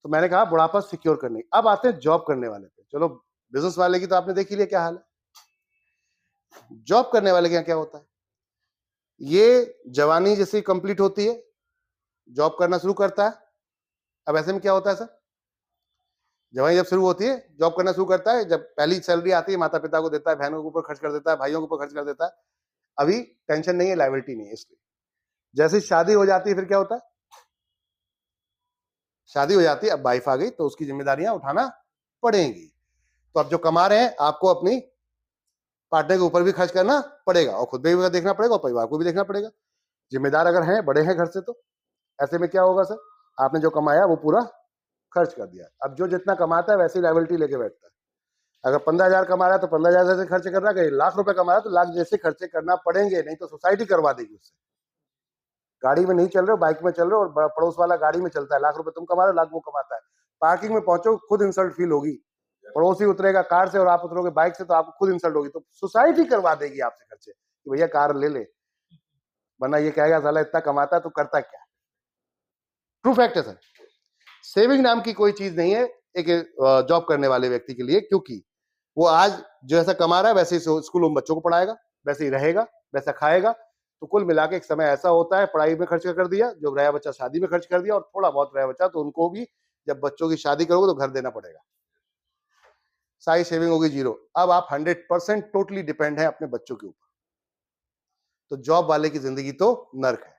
तो मैंने कहा बुढ़ापा सिक्योर करने। अब आते हैं जॉब करने वाले पे। चलो बिजनेस वाले की तो आपने देख ही लिया क्या हाल है। जॉब करने वाले के यहाँ क्या होता है, ये जवानी जैसे कंप्लीट होती है जॉब करना शुरू करता है। अब ऐसे में क्या होता है सर, जवानी जब शुरू होती है जॉब करना शुरू करता है, जब पहली सैलरी आती है माता पिता को देता है, बहनों के ऊपर खर्च कर देता है, भाइयों के ऊपर खर्च कर देता है, अभी टेंशन नहीं है, लायबिलिटी नहीं है। इसलिए जैसे शादी हो जाती है फिर क्या होता है, शादी हो जाती है, अब वाइफ आ गई तो उसकी जिम्मेदारियां उठाना पड़ेंगी। तो अब जो कमा रहे हैं आपको अपनी पार्टनर के ऊपर भी खर्च करना पड़ेगा और खुद भी देखना पड़ेगा और परिवार को भी देखना पड़ेगा। जिम्मेदार अगर हैं, बड़े हैं घर से, तो ऐसे में क्या होगा सर, आपने जो कमाया वो पूरा खर्च कर दिया। अब जो जितना कमाता है वैसी लायबिलिटी लेके बैठता है। अगर 15,000 कमा रहा है तो 15,000 से खर्च कर रहा है, लाख रुपए कमा रहा है तो लाख जैसे खर्चे करना पड़ेंगे, नहीं तो सोसाइटी करवा देगी उससे। गाड़ी में नहीं चल रहे हो, बाइक में चल रहे हो और पड़ोस वाला गाड़ी में चलता है, लाख रुपए तुम कमा रहे हो, लाख वो कमाता है, पार्किंग में पहुंचो खुद इंसल्ट फील होगी, पड़ोसी उतरेगा कार से और आप उतरोगे बाइक से तो आपको खुद इंसल्ट होगी, तो सोसाइटी करवा देगी आपसे खर्चे कि भैया कार ले ले, वरना ये कहेगा साला इतना कमाता है तो करता क्या। ट्रू फैक्ट है सर। सेविंग नाम की कोई चीज नहीं है एक जॉब करने वाले व्यक्ति के लिए, क्योंकि वो आज जो ऐसा कमा रहा है वैसे ही स्कूल में बच्चों को पढ़ाएगा, वैसे ही रहेगा, वैसा खाएगा, तो कुल मिला के एक समय ऐसा होता है पढ़ाई में खर्च कर दिया, जो रहा बच्चा शादी में खर्च कर दिया, और थोड़ा बहुत रहा बच्चा तो उनको भी जब बच्चों की शादी करोगे तो घर देना पड़ेगा, सारी सेविंग होगी जीरो। अब आप 100% टोटली डिपेंड है अपने बच्चों के ऊपर। तो जॉब वाले की जिंदगी तो नर्क है,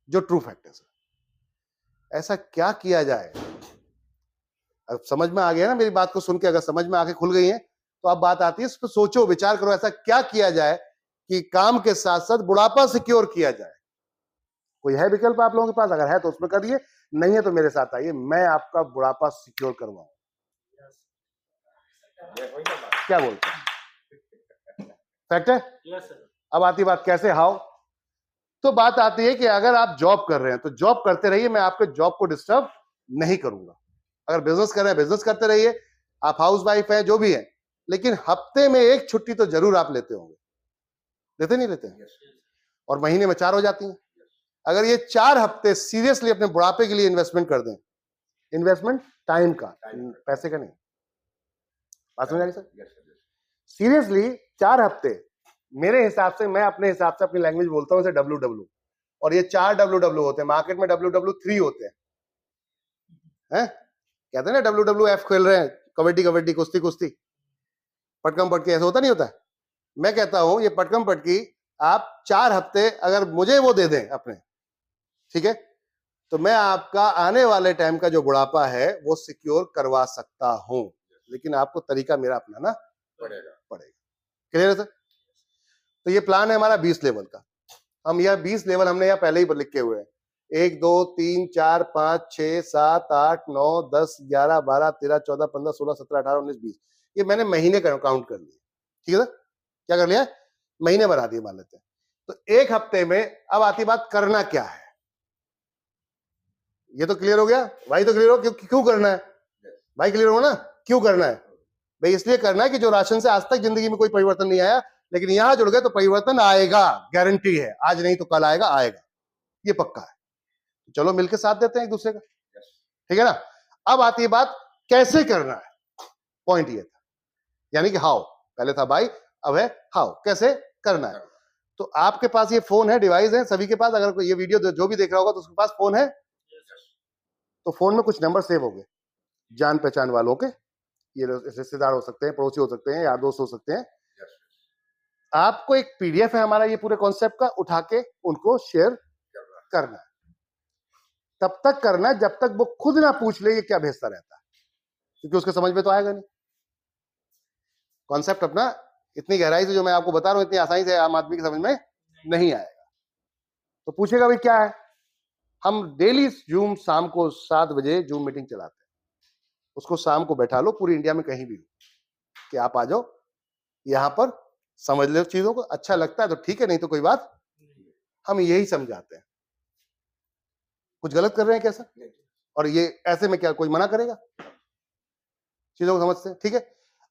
जो ट्रू फैक्ट है सर। ऐसा क्या किया जाए, अब समझ में आ गया ना मेरी बात को सुन के, अगर समझ में आके खुल गई है तो अब बात आती है इस पर सोचो, विचार करो, ऐसा क्या किया जाए कि काम के साथ साथ बुढ़ापा सिक्योर किया जाए। कोई है विकल्प आप लोगों के पास? अगर है तो उसमें करिए, नहीं है तो मेरे साथ आइए, मैं आपका बुढ़ापा सिक्योर करवाऊं। क्या बोलते हैं, फैक्ट है। Yes sir. अब आती बात कैसे, हाउ। तो बात आती है कि अगर आप जॉब कर रहे हैं तो जॉब करते रहिए, मैं आपके जॉब को डिस्टर्ब नहीं करूंगा। अगर बिजनेस कर रहे हैं बिजनेस करते रहिए, आप हाउस वाइफ हैं जो भी है, लेकिन हफ्ते में एक छुट्टी तो जरूर आप लेते होंगे, लेते नहीं लेते हैं? और महीने में 4 हो जाती हैं। अगर ये 4 हफ्ते सीरियसली अपने बुढ़ापे के लिए इन्वेस्टमेंट कर दें, इन्वेस्टमेंट टाइम का, पैसे का नहीं, बात समझ आ रही सर? सीरियसली 4 हफ्ते, मेरे हिसाब से, मैं अपने हिसाब से अपनी लैंग्वेज बोलता हूं, WW, और ये 4 WW होते हैं, मार्केट में WW3 होते हैं, कहते हैं ना WWF खेल रहे हैं, कबड्डी कबड्डी, कुश्ती कुश्ती, पटकम पटकी, ऐसा होता नहीं होता है। मैं कहता हूं ये पटकम पटकी आप 4 हफ्ते अगर मुझे वो दे दें अपने, ठीक है, तो मैं आपका आने वाले टाइम का जो बुढ़ापा है वो सिक्योर करवा सकता हूं, लेकिन आपको तरीका मेरा अपनाना पड़ेगा। क्लियर है सर? तो ये प्लान है हमारा 20 लेवल का। हम यह 20 लेवल हमने यहाँ पहले ही लिखे हुए हैं, 1 2 3 4 5 6 7 8 9 10 11 12 13 14 15 16 17 18 19 20, ये मैंने महीने का काउंट कर लिया। ठीक है सर, क्या कर लिया, महीने बना दिए मान लेते हैं। तो एक हफ्ते में अब आती बात करना क्या है, ये तो क्लियर हो गया भाई, तो क्लियर हो क्यों करना है भाई, क्लियर हो ना क्यों करना है भाई? इसलिए करना है कि जो राशन से आज तक जिंदगी में कोई परिवर्तन नहीं आया, लेकिन यहां जुड़ गए तो परिवर्तन आएगा, गारंटी है, आज नहीं तो कल आएगा, ये पक्का है। चलो मिलकर साथ देते हैं एक दूसरे का, ठीक है ना। अब आती है बात कैसे करना है, पॉइंट ये था, यानी कि हाउ, पहले था बाय, अब है हाउ, कैसे करना है। तो आपके पास ये फोन है, डिवाइस है सभी के पास, अगर कोई ये वीडियो जो भी देख रहा होगा तो उसके पास फोन है, तो फोन में कुछ नंबर सेव हो गए जान पहचान वालों के, ये रिश्तेदार हो सकते हैं, पड़ोसी हो सकते हैं, यार दोस्त हो सकते हैं। आपको एक पीडीएफ है हमारा ये पूरे कॉन्सेप्ट का, उठा के उनको शेयर करना है। तब तक करना है जब तक वो खुद ना पूछ ले ये क्या भेजता रहता है, क्योंकि उसके समझ में तो आएगा नहीं कॉन्सेप्ट अपना, इतनी गहराई से जो मैं आपको बता रहा हूं इतनी आसानी से आम आदमी की समझ में नहीं आएगा। तो पूछेगा भाई क्या है, हम डेली जूम शाम को 7 बजे जूम मीटिंग चलाते हैं, उसको शाम को बैठा लो पूरी इंडिया में कहीं भी कि आप आ जाओ यहां पर, समझ लो चीजों को, अच्छा लगता है तो ठीक है, नहीं तो कोई बात। हम यही समझाते हैं, कुछ गलत कर रहे हैं कैसा, और ये ऐसे में क्या कोई मना करेगा, चीजों को समझते हैं, ठीक है।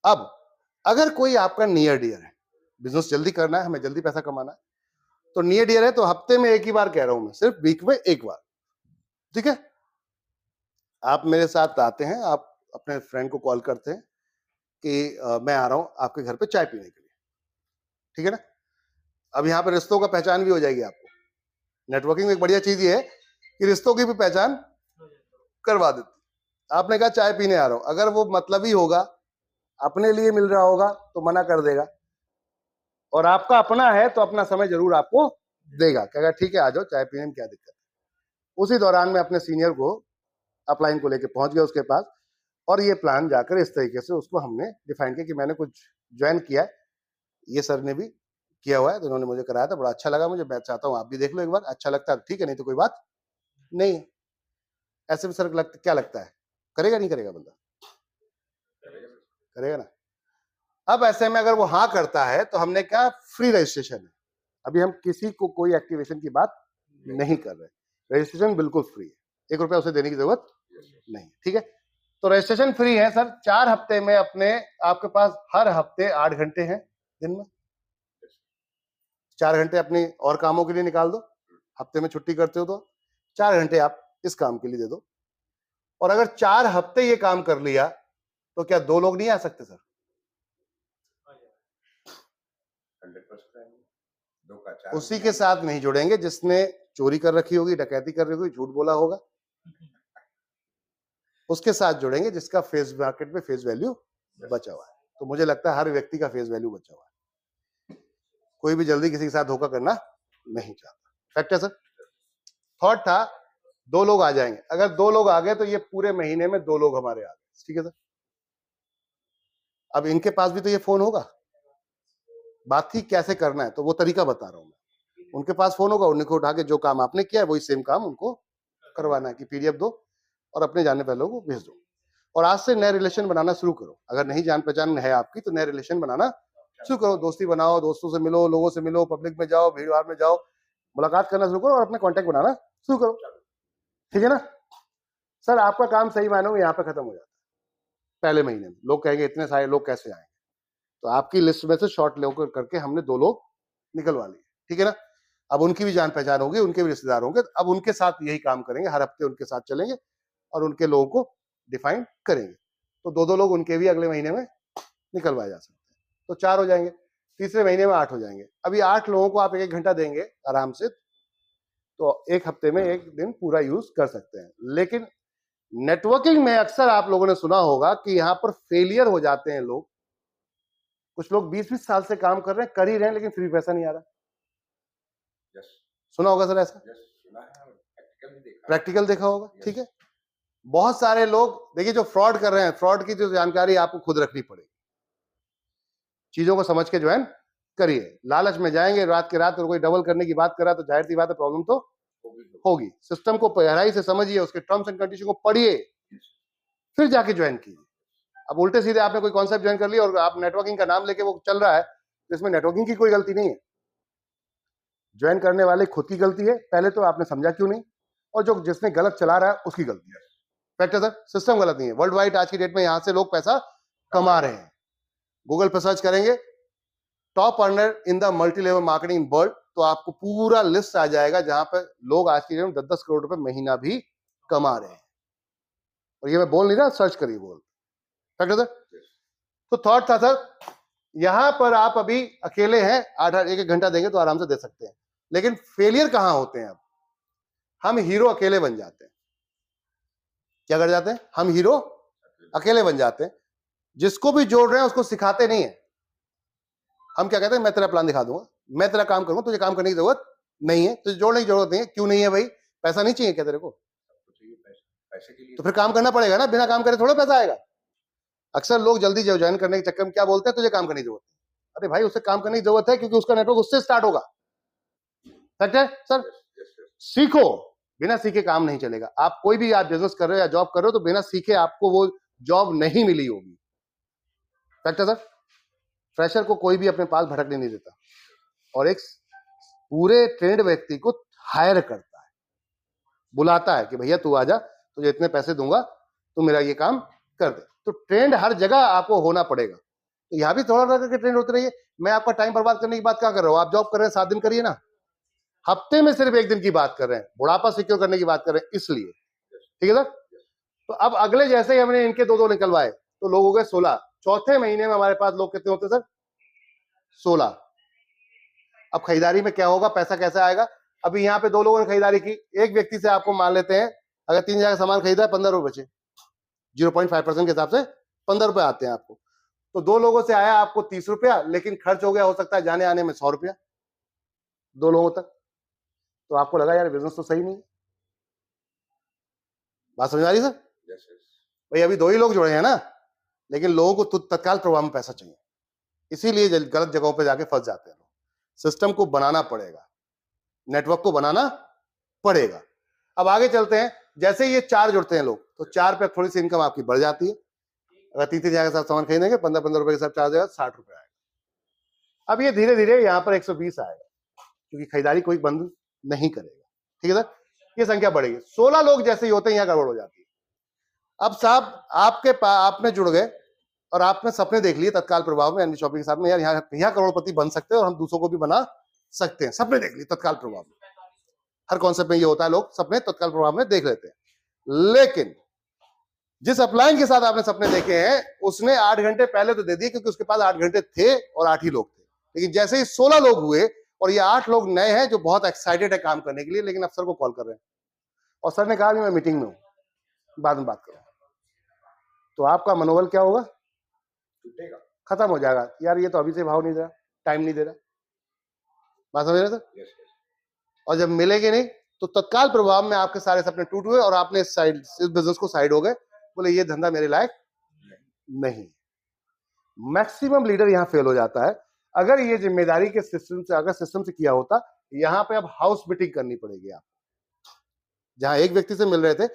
अब अगर कोई आपका नियर डियर है, बिजनेस जल्दी करना है, हमें जल्दी पैसा कमाना है, तो नियर डियर है तो हफ्ते में एक ही बार कह रहा हूं मैं, सिर्फ वीक में एक बार, ठीक है। आप मेरे साथ आते हैं, आप अपने फ्रेंड को कॉल करते हैं कि मैं आ रहा हूं आपके घर पे चाय पीने के लिए, ठीक है ना। अब यहाँ पे रिश्तों का पहचान भी हो जाएगी आपको, नेटवर्किंग में एक बढ़िया चीज ये है कि रिश्तों की भी पहचान करवा देती। आपने कहा चाय पीने आ रहा हूं, अगर वो मतलबी होगा, अपने लिए मिल रहा होगा तो मना कर देगा, और आपका अपना है तो अपना समय जरूर आपको देगा, कहेगा ठीक है आ जाओ चाय पीने में क्या दिक्कत है। उसी दौरान में अपने सीनियर को अपलाइन को लेके पहुंच गया उसके पास, और ये प्लान जाकर इस तरीके से उसको हमने डिफाइन किया कि मैंने कुछ ज्वाइन किया है, ये सर ने भी किया हुआ है, तो उन्होंने मुझे कराया था, बड़ा अच्छा लगा मुझे, मैं चाहता हूँ आप भी देख लो एक बार, अच्छा लगता है ठीक है, नहीं तो कोई बात नहीं है। ऐसे में सर क्या लगता है, करेगा नहीं करेगा बंदा, करेगा ना। अब ऐसे में अगर वो हाँ करता है तो हमने कहा फ्री रजिस्ट्रेशन है, अभी हम किसी को कोई एक्टिवेशन की बात नहीं कर रहे, रजिस्ट्रेशन बिल्कुल फ्री है, 1 रुपया उसे देने की जरूरत नहीं, ठीक है। तो रजिस्ट्रेशन फ्री है सर, 4 हफ्ते में अपने आपके पास हर हफ्ते 8 घंटे हैं दिन में, 4 घंटे अपनी और कामों के लिए निकाल दो, हफ्ते में छुट्टी करते हो तो 4 घंटे आप इस काम के लिए दे दो, और अगर 4 हफ्ते ये काम कर लिया तो क्या 2 लोग नहीं आ सकते सर, 100% उसी के साथ नहीं जुड़ेंगे जिसने चोरी कर रखी होगी, डकैती कर रखी होगी, झूठ बोला होगा, उसके साथ जुड़ेंगे जिसका फेस मार्केट में फेस वैल्यू बचा हुआ है। तो मुझे लगता है हर व्यक्ति का फेस वैल्यू बचा हुआ है, कोई भी जल्दी किसी के साथ धोखा करना नहीं चाहता, फैक्ट है सर। थॉट था 2 लोग आ जाएंगे, अगर 2 लोग आ गए तो ये पूरे महीने में 2 लोग हमारे आ गए, ठीक है सर। अब इनके पास भी तो ये फोन होगा, बात थी कैसे करना है, तो वो तरीका बता रहा हूं मैं, उनके पास फोन होगा, उनको उठा के जो काम आपने किया है वही सेम काम उनको करवाना है कि पीडीएफ दो और अपने जाने पहले को भेज दो, और आज से नए रिलेशन बनाना शुरू करो। अगर नहीं जान पहचान है आपकी तो नए रिलेशन बनाना शुरू करो, दोस्ती बनाओ, दोस्तों से मिलो, लोगों से मिलो, पब्लिक में जाओ, भीड़ भाड़ में जाओ, मुलाकात करना शुरू करो और अपने कॉन्टेक्ट बनाना शुरू करो, ठीक है ना। सर आपका काम सही मायनों में यहाँ पे खत्म हो जाता है पहले महीने में। लोग कहेंगे इतने सारे लोग कैसे आएंगे, तो आपकी लिस्ट में से शॉर्ट लेकर करके हमने 2 लोग निकलवा लिए, ठीक है ना। अब उनकी भी जान पहचान होगी, उनके भी रिश्तेदार होंगे, अब उनके साथ यही काम करेंगे, हर हफ्ते उनके साथ चलेंगे और उनके लोगों को डिफाइन करेंगे। तो 2-2 लोग उनके भी अगले महीने में निकलवाए जा सकते हैं, तो 4 हो जाएंगे, तीसरे महीने में 8 हो जाएंगे। अभी 8 लोगों को आप 1-1 घंटा देंगे आराम से, तो एक हफ्ते में 1 दिन पूरा यूज कर सकते हैं। लेकिन नेटवर्किंग में अक्सर आप लोगों ने सुना होगा कि यहाँ पर फेलियर हो जाते हैं लोग, कुछ लोग 20-20 साल से काम कर रहे हैं, कर ही रहे हैं, लेकिन फ्री पैसा नहीं आ रहा। सुना होगा सर ऐसा, प्रैक्टिकल देखा होगा, ठीक है। बहुत सारे लोग देखिए जो फ्रॉड कर रहे हैं, फ्रॉड की जो जानकारी आपको खुद रखनी पड़ेगी, चीजों को समझ के ज्वाइन करिए। लालच में जाएंगे रात के रात, और कोई डबल करने की बात कर रहा है तो जाहिर सी बात है प्रॉब्लम तो होगी। सिस्टम को गहराई से समझिए, उसके टर्म्स एंड कंडीशन को पढ़िए, फिर जाके ज्वाइन कीजिए। अब उल्टे सीधे आपने कोई कॉन्सेप्ट ज्वाइन कर लिया और आप नेटवर्किंग का नाम लेके वो चल रहा है, तो इसमें नेटवर्किंग की कोई गलती नहीं है, ज्वाइन करने वाले खुद की गलती है, पहले तो आपने समझा क्यों नहीं, और जो जिसने गलत चला रहा है उसकी गलती है। फैक्ट है सर, सिस्टम गलत नहीं है। वर्ल्ड वाइड आज की डेट में यहां से लोग पैसा कमा रहे हैं, गूगल पर सर्च करेंगे top earner in the multi level marketing world, तो आपको पूरा लिस्ट आ जाएगा जहां पर लोग आज की डेट में 10-10 करोड़ रुपए महीना भी कमा रहे हैं। और ये मैं बोल नहीं रहा, सर्च करिए, बोल। फैक्ट है सर। तो थॉट था सर, यहां पर आप अभी अकेले हैं, 8-8 एक घंटा देंगे तो आराम से दे सकते हैं, लेकिन फेलियर कहां होते हैं? अब हम हीरो अकेले बन जाते हैं। क्या कर जाते हैं? हम हीरो अकेले बन जाते हैं। जिसको भी जोड़ रहे हैं उसको सिखाते नहीं है। हम क्या कहते हैं, मैं तेरा प्लान दिखा दूंगा, मैं तेरा काम करूंगा, तुझे काम करने की जरूरत नहीं है, तुझे जोड़ने की जरूरत नहीं है। क्यों नहीं है भाई? पैसा नहीं चाहिए क्या तेरे को? पैसे के लिए तो फिर काम करना पड़ेगा ना, बिना काम करे थोड़ा पैसा आएगा। अक्सर लोग जल्दी ज्वाइन करने के चक्कर में क्या बोलते हैं, तुझे काम करने की जरूरत है। अरे भाई, उसे काम करने की जरूरत है क्योंकि उसका नेटवर्क उससे स्टार्ट होगा। सच है सर? सीखो, बिना सीखे काम नहीं चलेगा। आप कोई भी आप बिजनेस कर रहे हो या जॉब कर रहे हो तो बिना सीखे आपको वो जॉब नहीं मिली होगी। फैक्ट है सर? फ्रेशर को कोई भी अपने पास भटकने नहीं देता और एक पूरे ट्रेंड व्यक्ति को हायर करता है, बुलाता है कि भैया तू आजा, तुझे इतने पैसे दूंगा, तू मेरा ये काम कर दे। तो ट्रेंड हर जगह आपको होना पड़ेगा। तो यहां भी थोड़ा करके ट्रेंड होते रहिए। मैं आपका टाइम बर्बाद करने की बात क्या कर रहा हूं? आप जॉब कर रहे हैं 7 दिन करिए ना, हफ्ते में सिर्फ 1 दिन की बात कर रहे हैं, बुढ़ापा सिक्योर करने की बात कर रहे हैं, इसलिए। ठीक है सर? तो अब अगले जैसे ही हमने इनके 2-2 निकलवाए तो लोग हो गए 16। चौथे महीने में हमारे पास लोग कितने होते सर? 16। अब खरीदारी में क्या होगा, पैसा कैसे आएगा? अभी यहाँ पे 2 लोगों ने खरीदारी की, एक व्यक्ति से आपको मान लेते हैं अगर 3,000 का सामान खरीदा है, 15 रुपए बचे, 0.5% के हिसाब से 15 रुपए आते हैं आपको। तो 2 लोगों से आया आपको 30 रुपया, लेकिन खर्च हो गया हो सकता है जाने आने में 100 रुपया 2 लोगों तक। तो आपको लगा यार बिजनेस तो सही नहीं है। बात समझ आ रही सर? भाई अभी 2 ही लोग जुड़े हैं ना, लेकिन लोगों को तत्काल प्रभाव में पैसा चाहिए, इसीलिए गलत जगहों पे जाके फंस जाते हैं। सिस्टम को बनाना पड़ेगा, नेटवर्क को बनाना पड़ेगा। अब आगे चलते हैं। जैसे ये 4 जुड़ते हैं लोग तो 4 पे थोड़ी सी इनकम आपकी बढ़ जाती है। अगर 3,000 के साथ सामान खरीदेंगे 15-15 रुपए के साथ 4 जगह 60 रुपए आएगा। अब ये धीरे धीरे यहाँ पर 120 आएगा क्योंकि खरीदारी कोई बंद नहीं करेगा। ठीक है सर? ये संख्या बढ़ेगी। 16 लोग जैसे ही होते हैं यहाँ गड़बड़ हो जाती है। अब साहब आपने जुड़ गए और आपने सपने देख लिए तत्काल प्रभाव में, शॉपिंग के साथ में, यार यहाँ करोड़पति बन सकते हैं और हम दूसरों को भी बना सकते हैं। सपने देख लिए तत्काल प्रभाव में। हर कॉन्सेप्ट में ये होता है, लोग सपने तत्काल प्रभाव में देख लेते हैं। लेकिन जिस अपलाइन के साथ आपने सपने देखे हैं उसने 8 घंटे पहले तो दे दिए क्योंकि उसके पास 8 घंटे थे और 8 ही लोग थे। लेकिन जैसे ही 16 लोग हुए और ये 8 लोग नए हैं जो बहुत एक्साइटेड है काम करने के लिए, लेकिन अफसर को कॉल कर रहे हैं और सर ने कहा कि मैं मीटिंग में हूं, बाद में बात करूंगा, तो आपका मनोबल क्या होगा? टूटेगा, खत्म हो जाएगा। यार ये तो अभी से भाव नहीं दे रहा, टाइम नहीं दे रहा। बात समझ रहे सर? और जब मिलेगी नहीं तो तत्काल प्रभाव में आपके सारे सपने टूट हुए और आपने इस बिजनेस को साइड हो गए, बोले ये धंधा मेरे लायक नहीं। मैक्सिमम लीडर यहां फेल हो जाता है। अगर ये जिम्मेदारी के सिस्टम से, अगर सिस्टम से किया होता, यहां पे अब हाउस मीटिंग करनी पड़ेगी आप। जहां एक व्यक्ति से मिल रहे थे,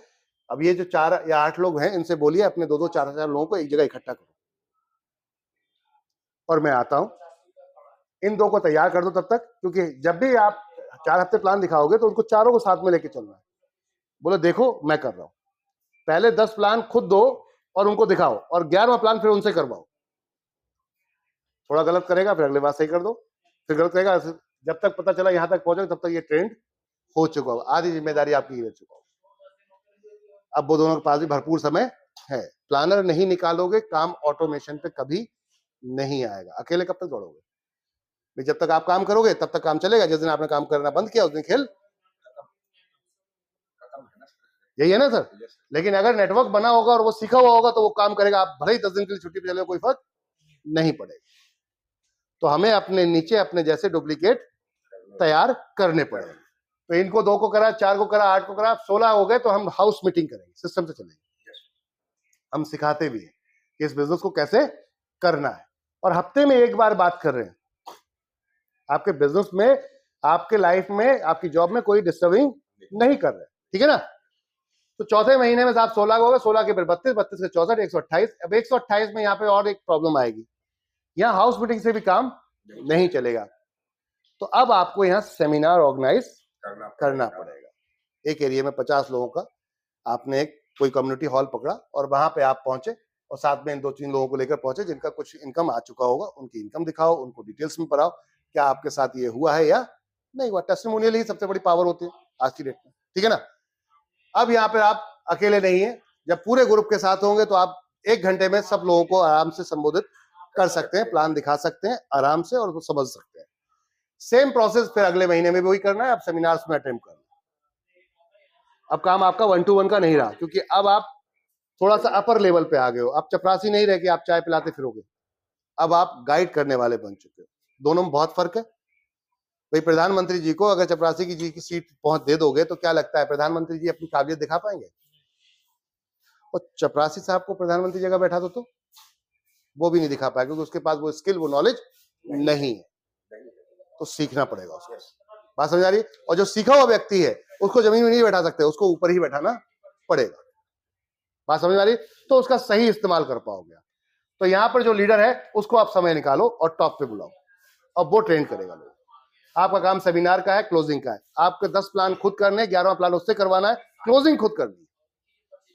अब ये जो 4 या 8 लोग हैं इनसे बोलिए अपने 2-2, 4-4 लोगों को एक जगह इकट्ठा करो और मैं आता हूं, इन 2 को तैयार कर दो तब तक, क्योंकि जब भी आप 4 हफ्ते प्लान दिखाओगे तो उनको चारों को साथ में लेके चलना है। बोले देखो मैं कर रहा हूं, पहले 10 प्लान खुद दो और उनको दिखाओ और 11वां प्लान फिर उनसे करवाओ। थोड़ा गलत करेगा फिर अगले बार सही कर दो, फिर गलत करेगा, जब तक पता चला यहां तक पहुंचे तब तक ये ट्रेंड हो चुका हो, आधी जिम्मेदारी आपकी ले चुका हो। अब वो दोनों के पास भी भरपूर समय है। प्लानर नहीं निकालोगे, काम ऑटोमेशन पे कभी नहीं आएगा। अकेले कब तक दौड़ोगे? जब तक आप काम करोगे तब तक काम चलेगा, जिस दिन आपने काम करना बंद किया उस दिन खेल यही है ना सर? लेकिन अगर नेटवर्क बना होगा और वो सीखा हुआ होगा तो वो काम करेगा। आप भले ही 10 दिन के लिए छुट्टी पे चले, कोई फर्क नहीं पड़ेगा। तो हमें अपने नीचे अपने जैसे डुप्लीकेट तैयार करने पड़ेंगे। तो इनको 2 को करा, 4 को करा, 8 को करा, 16 हो गए तो हम हाउस मीटिंग करेंगे, सिस्टम से चलेंगे। हम सिखाते भी हैं कि इस बिजनेस को कैसे करना है और हफ्ते में 1 बार बात कर रहे हैं। आपके बिजनेस में, आपके लाइफ में, आपकी जॉब में कोई डिस्टर्बिंग नहीं कर रहे। ठीक है ना? तो चौथे महीने में आप 16 हो गए, 16 के फिर 32, 32 के 64, 128। अब 128 में यहाँ पे और एक प्रॉब्लम आएगी, यहाँ हाउस मीटिंग से भी काम नहीं चलेगा। तो अब आपको यहाँ सेमिनार ऑर्गेनाइज करना पड़ेगा। एक एरिया में 50 लोगों का आपने एक कोई कम्युनिटी हॉल पकड़ा और वहां पे आप पहुंचे और साथ में इन 2-3 लोगों को लेकर पहुंचे जिनका कुछ इनकम आ चुका होगा, उनकी इनकम दिखाओ, उनको डिटेल्स में पढ़ाओ क्या आपके साथ ये हुआ है या नहीं हुआ। टेस्टिमोनियल ही सबसे बड़ी पावर होती है आज की डेट में। ठीक है ना? अब यहाँ पे आप अकेले नहीं है, जब पूरे ग्रुप के साथ होंगे तो आप 1 घंटे में सब लोगों को आराम से संबोधित कर सकते हैं, प्लान दिखा सकते हैं आराम से और उसको समझ सकते हैं। सेम प्रोसेस फिर अगले महीने में भी वही करना है, आप सेमिनार्स में अटेंड करना। अब काम आपका 1 to 1 का नहीं रहा, क्योंकि अब आप थोड़ा सा अपर लेवल पे आ गए हो। आप चपरासी नहीं रह कि आप चाय पिलाते फिरोगे, अब आप गाइड करने वाले बन चुके हो। दोनों में बहुत फर्क है। भाई प्रधानमंत्री जी को अगर चपरासी की जी की सीट पहुंच दे दोगे तो क्या लगता है प्रधानमंत्री जी अपनी काबिलियत दिखा पाएंगे? और चपरासी साहब को प्रधानमंत्री जगह बैठा दो तो वो भी नहीं दिखा पाएगा, क्योंकि उसके पास वो स्किल, वो नॉलेज नहीं है। तो सीखना पड़ेगा उसको। बात समझ आ रही है? और जो सीखा हुआ व्यक्ति है उसको जमीन में नहीं बैठा सकते, उसको ऊपर ही बैठाना पड़ेगा। बात समझ आ रही है? तो उसका सही इस्तेमाल कर पाओगे। तो यहां पर जो लीडर है उसको आप समय निकालो और टॉप पे बुलाओ और वो ट्रेन करेगा लोग। आपका काम सेमिनार का है, क्लोजिंग का है। आपके 10 प्लान खुद करने, 11वां प्लान उससे करवाना है, क्लोजिंग खुद करनी है।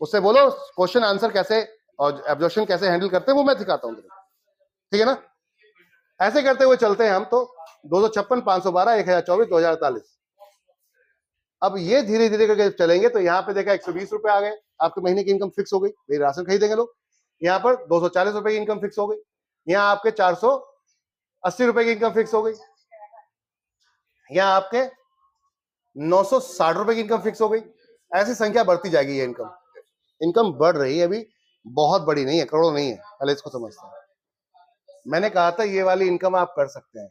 उससे बोलो क्वेश्चन आंसर कैसे और ऑब्जेक्शन कैसे हैंडल करते हैं वो मैं सिखाता हूं, ठीक है ना? ऐसे करते हुए चलते हैं हम तो 256, 512, 1024, 2048। अब ये धीरे धीरे करके चलेंगे तो यहाँ पे देखा 120 रुपए आ गए, आपके महीने की इनकम फिक्स हो गई। भाई राशन खरीदेंगे लोग, यहाँ पर 240 रुपए की इनकम फिक्स हो गई। यहाँ आपके 480 रुपए की इनकम फिक्स हो गई। यहाँ आपके 960 रुपए की इनकम फिक्स हो गई। ऐसी संख्या बढ़ती जाएगी। ये इनकम बढ़ रही है, अभी बहुत बड़ी नहीं है, करोड़ नहीं है, पहले इसको समझते हैं। मैंने कहा था ये वाली इनकम आप कर सकते हैं,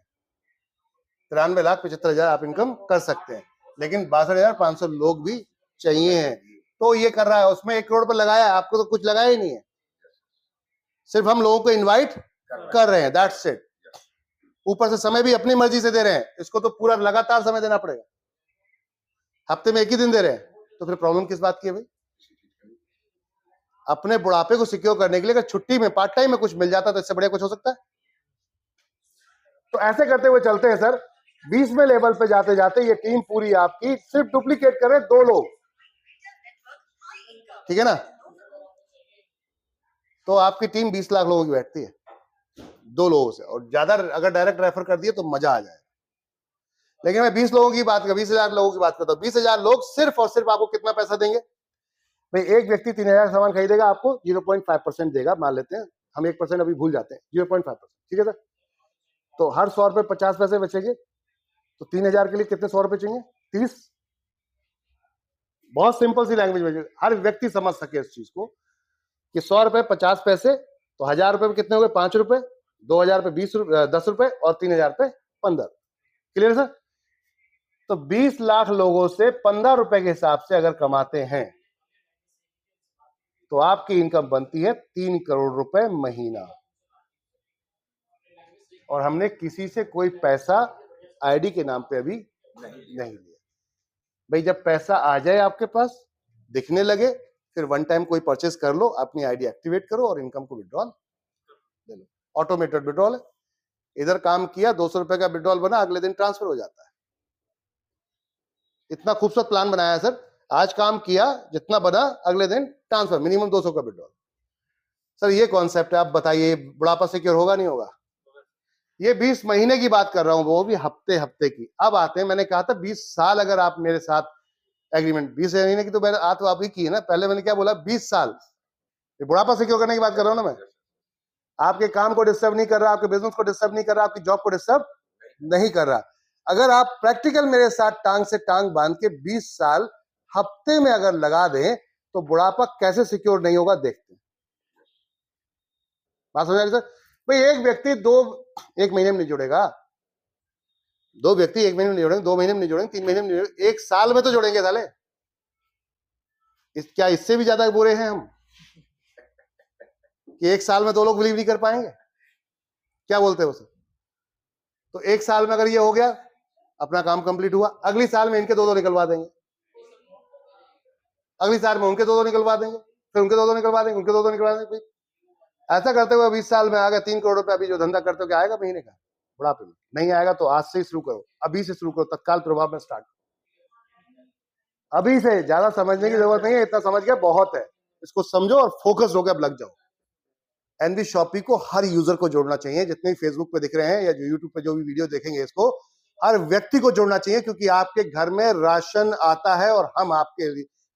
93,75,000 आप इनकम कर सकते हैं, लेकिन 62,500 लोग भी चाहिए हैं। तो ये कर रहा है, उसमें 1 करोड़ पर लगाया, आपको तो कुछ लगाया ही नहीं है, सिर्फ हम लोगों को इनवाइट कर रहे हैं, दैट्स इट। ऊपर से समय भी अपनी मर्जी से दे रहे हैं, इसको तो पूरा लगातार समय देना पड़ेगा। हफ्ते में 1 ही दिन दे रहे हैं तो फिर प्रॉब्लम किस बात की है भाई? अपने बुढ़ापे को सिक्योर करने के लिए अगर छुट्टी में, पार्ट टाइम में कुछ मिल जाता तो इससे बढ़िया कुछ हो सकता है? तो ऐसे करते हुए चलते हैं सर। 20वें लेवल पे जाते जाते ये टीम पूरी आपकी सिर्फ डुप्लीकेट करे 2 लोग, ठीक है ना? तो आपकी टीम 20 लाख लोगों की बैठती है 2 लोगों से, और ज्यादा अगर डायरेक्ट रेफर कर दिए तो मजा आ जाए। लेकिन मैं 20 लोगों की बात कर, 20,000 लोगों की बात करता हूं। 20,000 लोग सिर्फ और सिर्फ आपको कितना पैसा देंगे भाई? एक व्यक्ति 3,000 सामान खरीदेगा, आपको 0.5% देगा, मान लेते हैं हम 1% अभी भूल जाते हैं, 0.5%, ठीक है सर? तो हर 100 रुपए 50 पैसे बचेंगे, तो 3,000 के लिए कितने 100 रुपए चाहिए? 30। बहुत सिंपल सी लैंग्वेज में हर व्यक्ति समझ सके इस चीज को कि 100 रुपए 50 पैसे, तो 1,000 रुपए में कितने हो गए? 5 रुपए, 2,000 पे 10 रुपए और 3,000 पे 15। Clear sir? तो 20 लाख लोगों से 15 रुपए के हिसाब से अगर कमाते हैं तो आपकी इनकम बनती है 3 करोड़ रुपए महीना। और हमने किसी से कोई पैसा आईडी के नाम पे अभी नहीं लिया। भाई जब पैसा आ जाए आपके पास, दिखने लगे, फिर वन टाइम कोई परचेस कर लो, अपनी आईडी एक्टिवेट करो और इनकम को विड्रॉल ले लो। ऑटोमेटेड विड्रॉल है। इधर काम किया, 200 रुपए का विड्रॉल बना, अगले दिन ट्रांसफर हो जाता है। इतना खूबसूरत प्लान बनाया है सर। आज काम किया, जितना बना अगले दिन ट्रांसफर, मिनिमम 200 का विड्रॉल। सर ये कॉन्सेप्ट है, आप बताइए बुढ़ापा सिक्योर होगा नहीं होगा? ये 20 महीने की बात कर रहा हूं, वो भी हफ्ते हफ्ते की। अब आते हैं, मैंने कहा था 20 साल अगर आप मेरे साथ एग्रीमेंट, 20 महीने की तो मैंने तो आप ही की है ना। पहले मैंने क्या बोला? 20 साल। ये बुढ़ापा सिक्योर करने की बात कर रहा हूं ना मैं। आपके काम को डिस्टर्ब नहीं कर रहा, आपके बिजनेस को डिस्टर्ब नहीं कर रहा, आपकी जॉब को डिस्टर्ब नहीं कर रहा। अगर आप प्रैक्टिकल मेरे साथ टांग से टांग बांध के 20 साल हफ्ते में अगर लगा दें तो बुढ़ापा कैसे सिक्योर नहीं होगा, देखते हैं। बात समझ आ रही सर? भाई एक व्यक्ति 1 महीने में नहीं जुड़ेगा, 2 व्यक्ति 1 महीने में नहीं जुड़ेंगे, 2 महीने में नहीं जुड़ेंगे, 3 महीने में नहीं जुड़ेंगे, 1 साल में तो जुड़ेंगे साले। क्या इससे भी ज्यादा बुरे हैं हम कि 1 साल में 2 लोग बिलीव नहीं कर पाएंगे? क्या बोलते हो सर? तो 1 साल में अगर ये हो गया, अपना काम कंप्लीट हुआ, अगली साल में इनके 2 निकलवा देंगे, अगली साल में उनके 2 निकलवा देंगे, फिर उनके 2 निकलवा देंगे, उनके 2 निकलवा देंगे। ऐसा करते हुए 20 साल में आ गया 3 करोड़ रुपए। अभी जो धंधा करते हो क्या आएगा महीने का बुढ़ापे में? नहीं आएगा। तो आज से ही शुरू करो, अभी से शुरू करो, तत्काल प्रभाव में स्टार्ट, अभी से। ज्यादा समझने की जरूरत नहीं है, इतना समझ गया बहुत है। इसको समझो और फोकस होकर अब लग जाओ। एनबी शॉपी को हर यूजर को जोड़ना चाहिए, जितने भी फेसबुक पे दिख रहे हैं या जो यूट्यूब पे जो भी वीडियो देखेंगे, इसको हर व्यक्ति को जोड़ना चाहिए, क्योंकि आपके घर में राशन आता है और हम आपके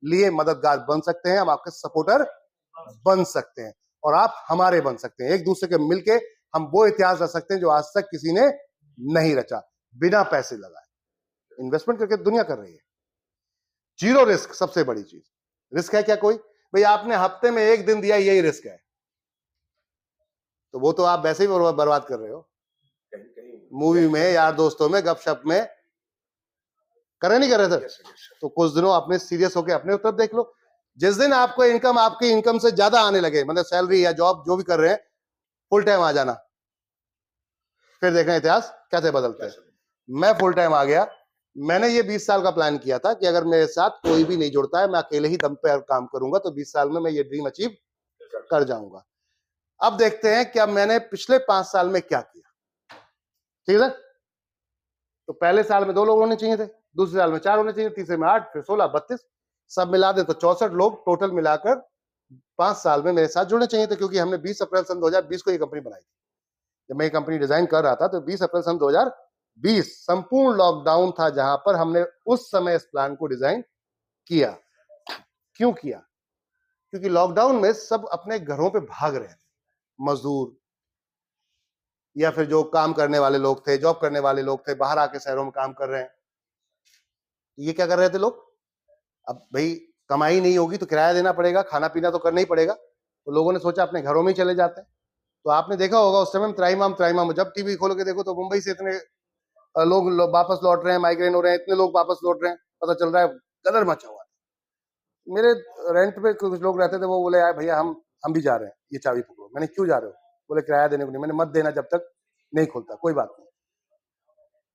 लिए मददगार बन सकते हैं, हम आपके सपोर्टर बन सकते हैं और आप हमारे बन सकते हैं। एक दूसरे के मिलके हम वो इतिहास रच सकते हैं जो आज तक किसी ने नहीं रचा, बिना पैसे लगाए। इन्वेस्टमेंट करके दुनिया कर रही है। जीरो रिस्क सबसे बड़ी चीज। रिस्क है क्या कोई? भाई आपने हफ्ते में एक दिन दिया, यही रिस्क है, तो वो तो आप वैसे ही बर्बाद कर रहे हो। मूवी में, यार दोस्तों में, गपशप में कर नहीं कर रहे थे? तो कुछ दिनों अपने सीरियस होकर अपने उत्तर देख लो। जिस दिन आपको इनकम आपकी इनकम से ज्यादा आने लगे, मतलब सैलरी या जॉब जो भी कर रहे हैं, फुल टाइम आ जाना, फिर देखना इतिहास कैसे बदलता है। मैं फुल टाइम आ गया। मैंने ये 20 साल का प्लान किया था कि अगर मेरे साथ कोई भी नहीं जुड़ता है, मैं अकेले ही दम पे काम करूंगा, तो 20 साल में मैं ये ड्रीम अचीव कर जाऊंगा। अब देखते हैं कि अब मैंने पिछले 5 साल में क्या किया। ठीक है, तो पहले साल में 2 लोग होने चाहिए थे, दूसरे साल में 4 होने चाहिए, तीसरे में 8, फिर 16, 32, सब मिला दे तो 64 लोग टोटल मिलाकर 5 साल में मेरे साथ जुड़ने चाहिए थे। क्योंकि हमने 20 अप्रैल सन 2020 को ये कंपनी बनाई थी। जब मैं ये कंपनी डिजाइन कर रहा था तो 20 अप्रैल सन 2020 संपूर्ण लॉकडाउन था, जहां पर हमने उस समय इस प्लान को डिजाइन किया। क्यों किया? क्योंकि लॉकडाउन में सब अपने घरों पे भाग रहे थे, मजदूर या फिर जो काम करने वाले लोग थे, जॉब करने वाले लोग थे, बाहर आके शहरों में काम कर रहे हैं। ये क्या कर रहे थे लोग? अब भाई कमाई नहीं होगी तो किराया देना पड़ेगा, खाना पीना तो करना ही पड़ेगा, तो लोगों ने सोचा अपने घरों में ही चले जाते हैं। तो आपने देखा होगा उस समय त्राइमाम, जब टीवी खोल के देखो तो मुंबई से इतने लोग वापस लौट रहे हैं, माइग्रेन हो रहे हैं, इतने लोग वापस लौट रहे हैं, पता चल रहा है गदर मचा हुआ। मेरे रेंट पे कुछ लोग रहते थे, वो बोले यार भैया हम भी जा रहे हैं, ये चाबी पकड़ो। मैंने क्यों जा रहे हो? बोले किराया देने को नहीं। मैंने मत देना जब तक नहीं खुलता, कोई बात नहीं।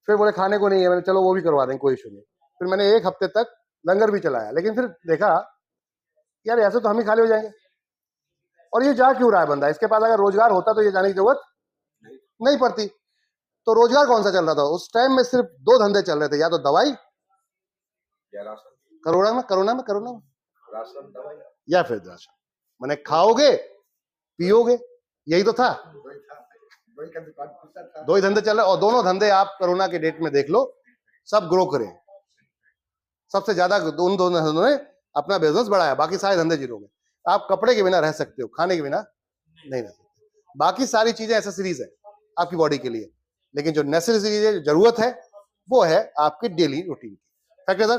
फिर बोले खाने को नहीं है। मैंने चलो वो भी करवा देंगे, कोई इशू नहीं। फिर मैंने 1 हफ्ते तक लंगर भी चलाया, लेकिन फिर देखा यार ऐसे तो हम ही खाली हो जाएंगे, और ये जा क्यों रहा है बंदा? इसके पास अगर रोजगार होता तो ये जाने की जरूरत नहीं पड़ती। तो रोजगार कौन सा चल रहा था उस टाइम में? सिर्फ 2 धंधे चल रहे थे, या तो दवाई कोरोना में या फिर राशन। मैंने खाओगे पियोगे, यही तो था। 2 ही धंधे चल रहे, और दोनों धंधे आप कोरोना के डेट में देख लो, सब ग्रो करे। सबसे ज्यादा उन दोनों धंधों ने अपना बिजनेस बढ़ाया, बाकी सारे धंधे जीरो में। आप कपड़े के बिना रह सकते हो, खाने के बिना नहीं रह सकते। बाकी सारी चीजें एसेसरीज है आपकी बॉडी के लिए, लेकिन जो नेसेसरी है, जो जरूरत है, वो है आपकी डेली रूटीन की। फैक्ट है सर?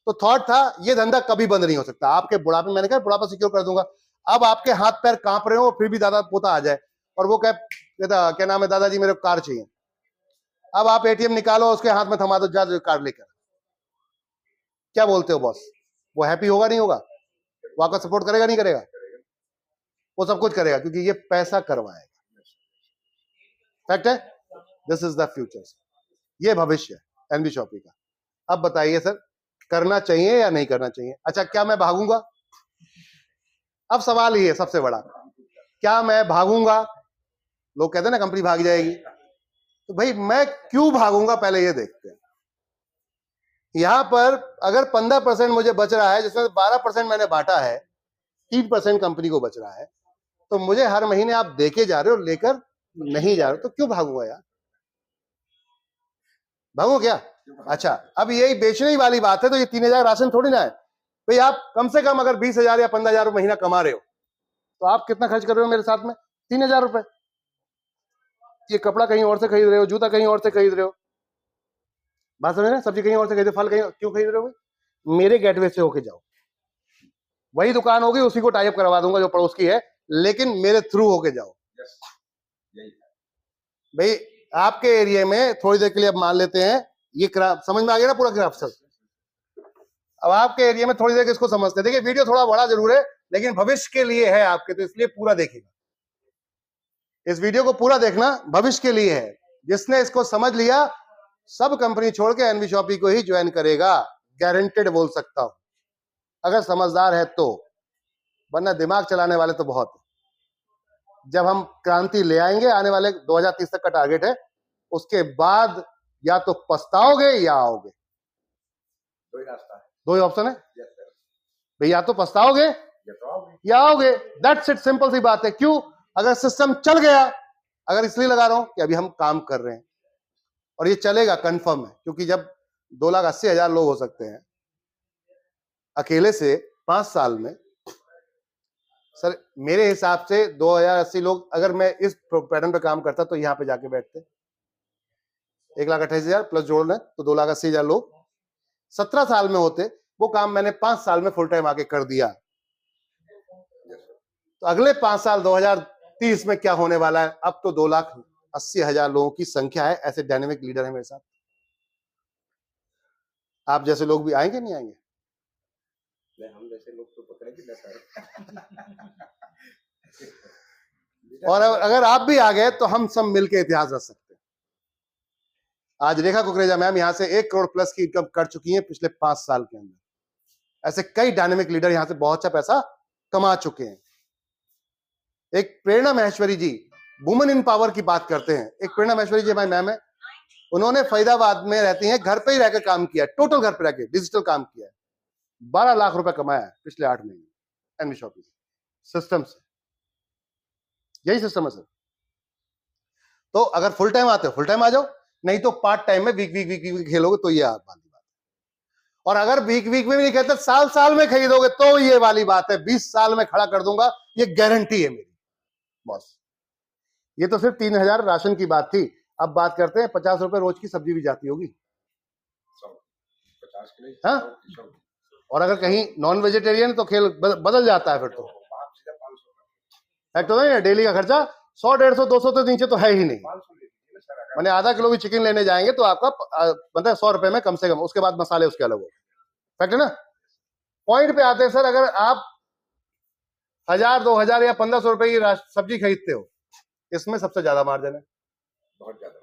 तो थॉट था ये धंधा कभी बंद नहीं हो सकता। आपके बुढ़ापे, मैंने कहा बुढ़ापा सिक्योर कर दूंगा। अब आपके हाथ पैर कांप रहे हो, फिर भी दादा पोता आ जाए और वो कहता क्या नाम है, दादाजी मेरे को कार चाहिए। अब आप एटीएम निकालो, उसके हाथ में थमा दो, जा कार लेकर। क्या बोलते हो बॉस? वो हैप्पी होगा नहीं होगा? वो आपका सपोर्ट करेगा नहीं करेगा? वो सब कुछ करेगा, क्योंकि ये पैसा करवाएगा। फैक्ट है, दिस इज द फ्यूचर। ये भविष्य है एनबी शॉपी का। अब बताइए सर, करना चाहिए या नहीं करना चाहिए? अच्छा, क्या मैं भागूंगा? अब सवाल ही है सबसे बड़ा, क्या मैं भागूंगा? लोग कहते हैं ना कंपनी भाग जाएगी, तो भाई मैं क्यों भागूंगा, पहले ये देखते हैं। यहां पर अगर 15% मुझे बच रहा है, जिसमें 12% मैंने बांटा है, 3% कंपनी को बच रहा है, तो मुझे हर महीने आप देके जा रहे हो, लेकर नहीं जा रहे हो, तो क्यों भागूंगा यार? भागो क्या? अच्छा, अब यही बेचने वाली बात है, तो ये 3,000 राशन थोड़ी ना है भाई। आप कम से कम अगर 20,000 या 15,000 महीना कमा रहे हो, तो आप कितना खर्च कर रहे हो मेरे साथ में? 3,000 रुपए। ये कपड़ा कहीं और से खरीद रहे हो, जूता कहीं और से खरीद रहे हो, बात समझ रहे हैं? सब्जी कहीं और से खरीद, फल कहीं, क्यों खरीद रहे हो? मेरे गेटवे से होके जाओ, वही दुकान होगी, उसी को टाइप करवा दूंगा जो पड़ोस की है, लेकिन मेरे थ्रू होके जाओ। भाई आपके एरिया में थोड़ी देर के लिए अब मान लेते हैं, ये क्राफ्ट समझ में आ गया ना, पूरा क्राफ्ट सर? अब आपके एरिया में थोड़ी देर किसको समझते हैं? देखिए वीडियो थोड़ा बड़ा जरूर है, लेकिन भविष्य के लिए है आपके, तो इसलिए पूरा देखिएगा। इस वीडियो को पूरा देखना, भविष्य के लिए है। जिसने इसको समझ लिया, सब कंपनी छोड़ के एनबी शॉपी को ही ज्वाइन करेगा, गारंटेड बोल सकता हूं, अगर समझदार है तो। वरना दिमाग चलाने वाले तो बहुत है। जब हम क्रांति ले आएंगे, आने वाले 2030 तक का टारगेट है, उसके बाद या तो पछताओगे या आओगे। दो ही रास्ता है, 2 ही ऑप्शन है Yes, sir. भाई, या तो पछताओगे या तो आओगे। या आओगे। दैट्स इट, सिंपल सी बात है। क्यों? अगर सिस्टम चल गया, अगर इसलिए लगा रहा हूं कि अभी हम काम कर रहे हैं और ये चलेगा, कंफर्म है। क्योंकि जब 2,80,000 लोग हो सकते हैं अकेले से 5 साल में, सर मेरे हिसाब से 2080 लोग, अगर मैं इस पैटर्न पे काम करता तो यहाँ पे जाके बैठते। 1,28,000 प्लस जोड़ना तो 2,80,000 लोग 17 साल में होते। वो काम मैंने 5 साल में फुल टाइम आके कर दिया। तो अगले 5 साल 2030 में क्या होने वाला है? अब तो 2,80,000 लोगों की संख्या है, ऐसे डायनेमिक लीडर है मेरे साथ। आप जैसे लोग भी आएंगे नहीं आएंगे? हम जैसे लोग तो पकड़ेंगे ना सर। और अगर आप भी आ गए तो हम सब मिलकर इतिहास रच सकते हैं। आज रेखा कुकरेजा मैम यहां से 1 करोड़ प्लस की इनकम कर चुकी हैं पिछले 5 साल के अंदर। ऐसे कई डायनेमिक लीडर यहां से बहुत अच्छा पैसा कमा चुके हैं। एक प्रेरणा महेश्वरी जी वुमेन इन पावर की बात करते हैं। एक प्रेरणा महेश्वरी जी हमारी मैम है, उन्होंने फरीदाबाद में रहती हैं, घर पे ही रहकर काम किया, टोटल घर पे रहकर डिजिटल काम किया है। 12 लाख रुपए कमाया है पिछले 8 महीने एनवी शॉपिंग सिस्टम से। यही सिस्टम है सर। तो अगर फुल टाइम आते हो फुल टाइम आ जाओ, नहीं तो पार्ट टाइम में वीक खेलोगे तो ये वाली बात है। और अगर वीक में भी नहीं कहते, साल साल में खरीदोगे तो ये वाली बात है, 20 साल में खड़ा कर दूंगा, ये गारंटी है मेरी बॉस। ये तो सिर्फ 3,000 राशन की बात थी। अब बात करते हैं 50 रुपए रोज की सब्जी भी जाती होगी। 50 के लिए। हाँ, और अगर कहीं नॉन वेजिटेरियन तो खेल बदल जाता है फिर तो। तो नहीं, डेली का खर्चा 100, 150, 200 तो नीचे तो है ही नहीं। मैंने आधा किलो भी चिकन लेने जाएंगे तो आपका मतलब 100 रुपए में कम से कम, उसके बाद मसाले उसके अलग हो। फैक्ट है ना। पॉइंट पे आते हैं सर, अगर आप 1,000, 2,000 या 1,500 रुपए की सब्जी खरीदते हो, इसमें सबसे ज्यादा मार्जिन है, बहुत ज्यादा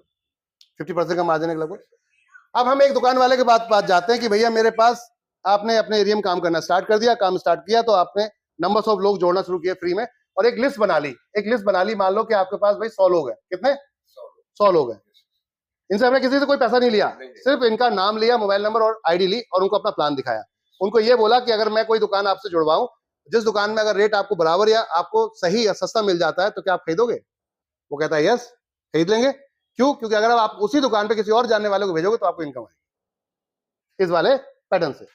50% का मार्जिन है लगभग। अब हम एक दुकान वाले के पास जाते हैं कि भैया मेरे पास, आपने अपने एरिया में काम करना स्टार्ट कर दिया, काम स्टार्ट किया तो आपने नंबर्स ऑफ लोग जोड़ना शुरू किए फ्री में, और एक लिस्ट बना ली। मान लो कि आपके पास भाई 100 लोग हैं। कितने? 100 लोग हैं। इनसे हमने किसी से कोई पैसा नहीं लिया, सिर्फ इनका नाम लिया, मोबाइल नंबर और आईडी ली और उनको अपना प्लान दिखाया। उनको ये बोला कि अगर मैं कोई दुकान आपसे जुड़वाऊं, जिस दुकान में अगर रेट आपको बराबर या आपको सही या सस्ता मिल जाता है तो क्या आप खरीदोगे? वो कहता है यस, खरीद लेंगे। क्यों? क्योंकि अगर आप उसी दुकान पे किसी और जानने वाले को भेजोगे तो आपको इनकम आएगी। इस वाले पैटर्न से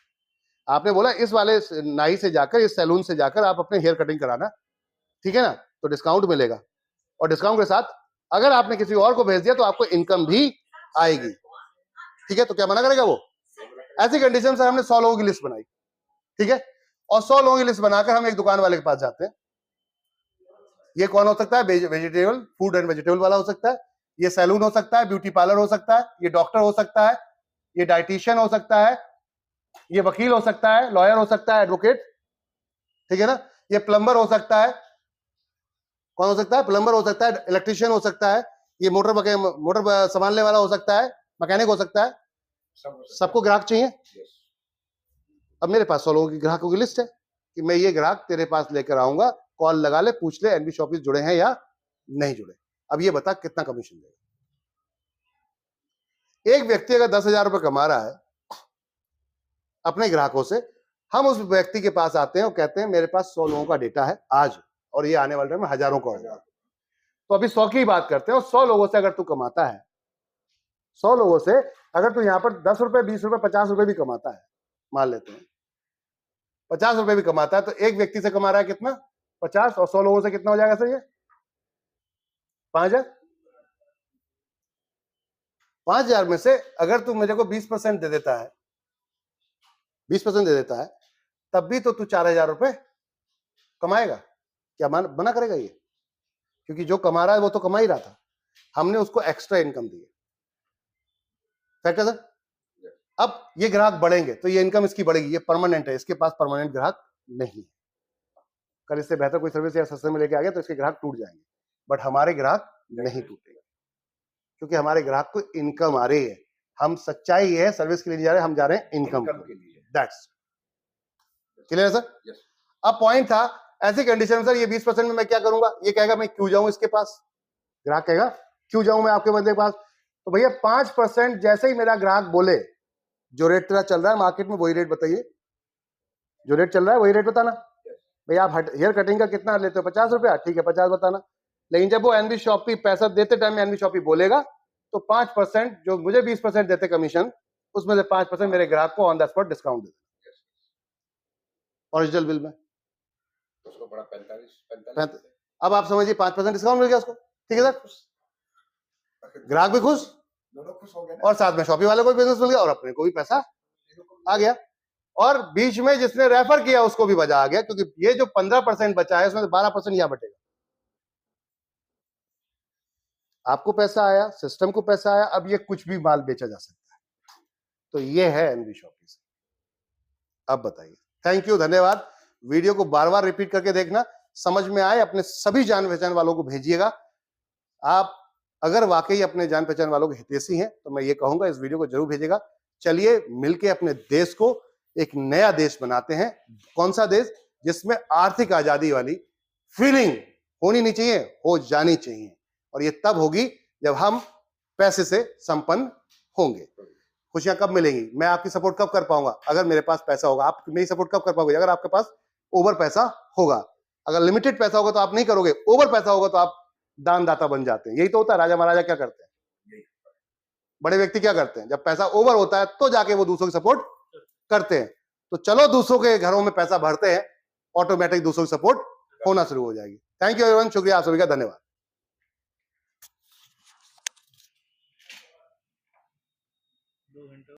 आपने बोला इस वाले नाई से जाकर, इस सैलून से जाकर आप अपने हेयर कटिंग कराना, ठीक है ना, तो डिस्काउंट मिलेगा। और डिस्काउंट के साथ अगर आपने किसी और को भेज दिया तो आपको इनकम भी आएगी। ठीक है, तो क्या मना करेगा वो? ऐसी कंडीशन से हमने 100 लोगों की लिस्ट बनाई, ठीक है, और 100 लोगों की लिस्ट बनाकर हम एक दुकान वाले के पास जाते हैं। ये कौन हो सकता है? वेजिटेबल, फूड एंड वेजिटेबल वाला हो सकता है, ये सैलून हो सकता है, ब्यूटी पार्लर हो सकता है, ये डॉक्टर हो सकता है, ये डाइटिशियन हो सकता है, ये वकील हो सकता है, लॉयर हो सकता है, एडवोकेट, ठीक है ना, ये प्लम्बर हो सकता है। कौन हो सकता है? प्लम्बर हो सकता है, इलेक्ट्रिशियन हो सकता है, ये मोटर संभालने वाला हो सकता है, मैकेनिक हो सकता है। सबको ग्राहक चाहिए। अब मेरे पास 100 लोगों की ग्राहकों की लिस्ट है कि मैं ये ग्राहक तेरे पास लेकर आऊंगा, कॉल लगा ले, पूछ ले एनबी शॉपिस जुड़े हैं या नहीं जुड़े। अब ये बता कितना कमीशन देगा। एक व्यक्ति अगर 10,000 रुपए कमा रहा है अपने ग्राहकों से, हम उस व्यक्ति के पास आते हैं और कहते हैं मेरे पास 100 लोगों का डेटा है आज, और ये आने वाले टाइम में हजारों का होगा। तो अभी 100 की बात करते हैं, और 100 लोगों से अगर तू कमाता है, 100 लोगों से अगर तू यहां पर 10 रुपए, 20 रुपए, 50 रुपए भी कमाता है, मान लेते हैं 50 रुपए भी कमाता है, तो एक व्यक्ति से कमा रहा है कितना? 50, और 100 लोगों से कितना हो जाएगा सर? ये 5,000। 5,000 में से अगर तू मुझे को 20% दे देता है, 20% दे देता है, तब भी तो तू 4,000 रुपए कमाएगा। क्या मना करेगा ये? क्योंकि जो कमा रहा है वो तो कमा ही रहा था, हमने उसको एक्स्ट्रा इनकम दी है। फैक्ट है सर। अब ये ग्राहक बढ़ेंगे तो ये इनकम इसकी बढ़ेगी, ये परमानेंट है, इसके पास परमानेंट ग्राहक नहीं है। कल इससे बेहतर कोई सर्विस या सस्ते में लेके आ गया तो इसके ग्राहक टूट जाएंगे, बट हमारे ग्राहक नहीं टूटेंगे, क्योंकि हमारे ग्राहक को इनकम आ रही है। हम सच्चाई है, सर्विस के लिए जा रहे हैं, हम जा रहे हैं इनकम के लिए। That's clear sir. अब पॉइंट था, ऐसी कंडीशन में सर ये 20% में मैं क्या करूंगा? ये कहेगा मैं क्यों जाऊं इसके पास, ग्राहक कहेगा क्यों जाऊं मैं आपके बंदे के पास। तो भैया 5% जैसे ही मेरा ग्राहक बोले, जो रेट तेरा चल रहा है मार्केट में वही रेट बताइए, जो रेट चल रहा है वही रेट बताना। भैया आप हेयर कटिंग का कितना लेते हो? 50 रुपया, ठीक है 50 बताना। लेकिन जब वो एनबी शॉपी पैसा देते टाइम में एनबी शॉपी बोलेगा तो 5% जो मुझे 20% देते कमीशन, उसमें से 5% मेरे ग्राहक को ऑन द स्पॉट डिस्काउंट दे देना ओरिजिनल बिल में। उसको पड़ा 45 अब आप समझिए 5% डिस्काउंट मिल गया उसको, ठीक है सर, ग्राहक भी खुश दोनों खुश हो गए और साथ में शॉपिंग वाले को भी बिजनेस मिल गया और अपने को भी पैसा आ गया। और बीच में जिसने रेफर किया उसको भी मजा आ गया, क्योंकि ये जो 15% बचा है उसमें से 12% यहां बटेगा। आपको पैसा आया, सिस्टम को पैसा आया, अब ये कुछ भी माल बेचा जा सकता है। तो ये है एनवी शॉपिंग। अब बताइए, थैंक यू, धन्यवाद। वीडियो को बार बार रिपीट करके देखना, समझ में आए अपने सभी जान पहचान वालों को भेजिएगा। आप अगर वाकई अपने जान पहचान वालों के हितैषी हैं तो मैं ये कहूंगा इस वीडियो को जरूर भेजिएगा। चलिए मिलके अपने देश को एक नया देश बनाते हैं। कौन सा देश? जिसमें आर्थिक आजादी वाली फीलिंग होनी नहीं चाहिए, हो जानी चाहिए। और ये तब होगी जब हम पैसे से संपन्न होंगे। खुशियां कब मिलेंगी? मैं आपकी सपोर्ट कब कर पाऊंगा? अगर मेरे पास पैसा होगा। आप मेरी सपोर्ट कब कर पाओगे? अगर आपके पास ओवर पैसा होगा। अगर लिमिटेड पैसा होगा तो आप नहीं करोगे, ओवर पैसा होगा तो आप दानदाता बन जाते हैं। यही तो होता है। राजा महाराजा क्या करते हैं, बड़े व्यक्ति क्या करते हैं? जब पैसा ओवर होता है तो जाके वो दूसरों की सपोर्ट करते हैं। तो चलो दूसरों के घरों में पैसा भरते हैं, ऑटोमेटिक दूसरों की सपोर्ट होना शुरू हो जाएगी। थैंक यू एवरीवन, शुक्रिया आप सभी का, धन्यवाद।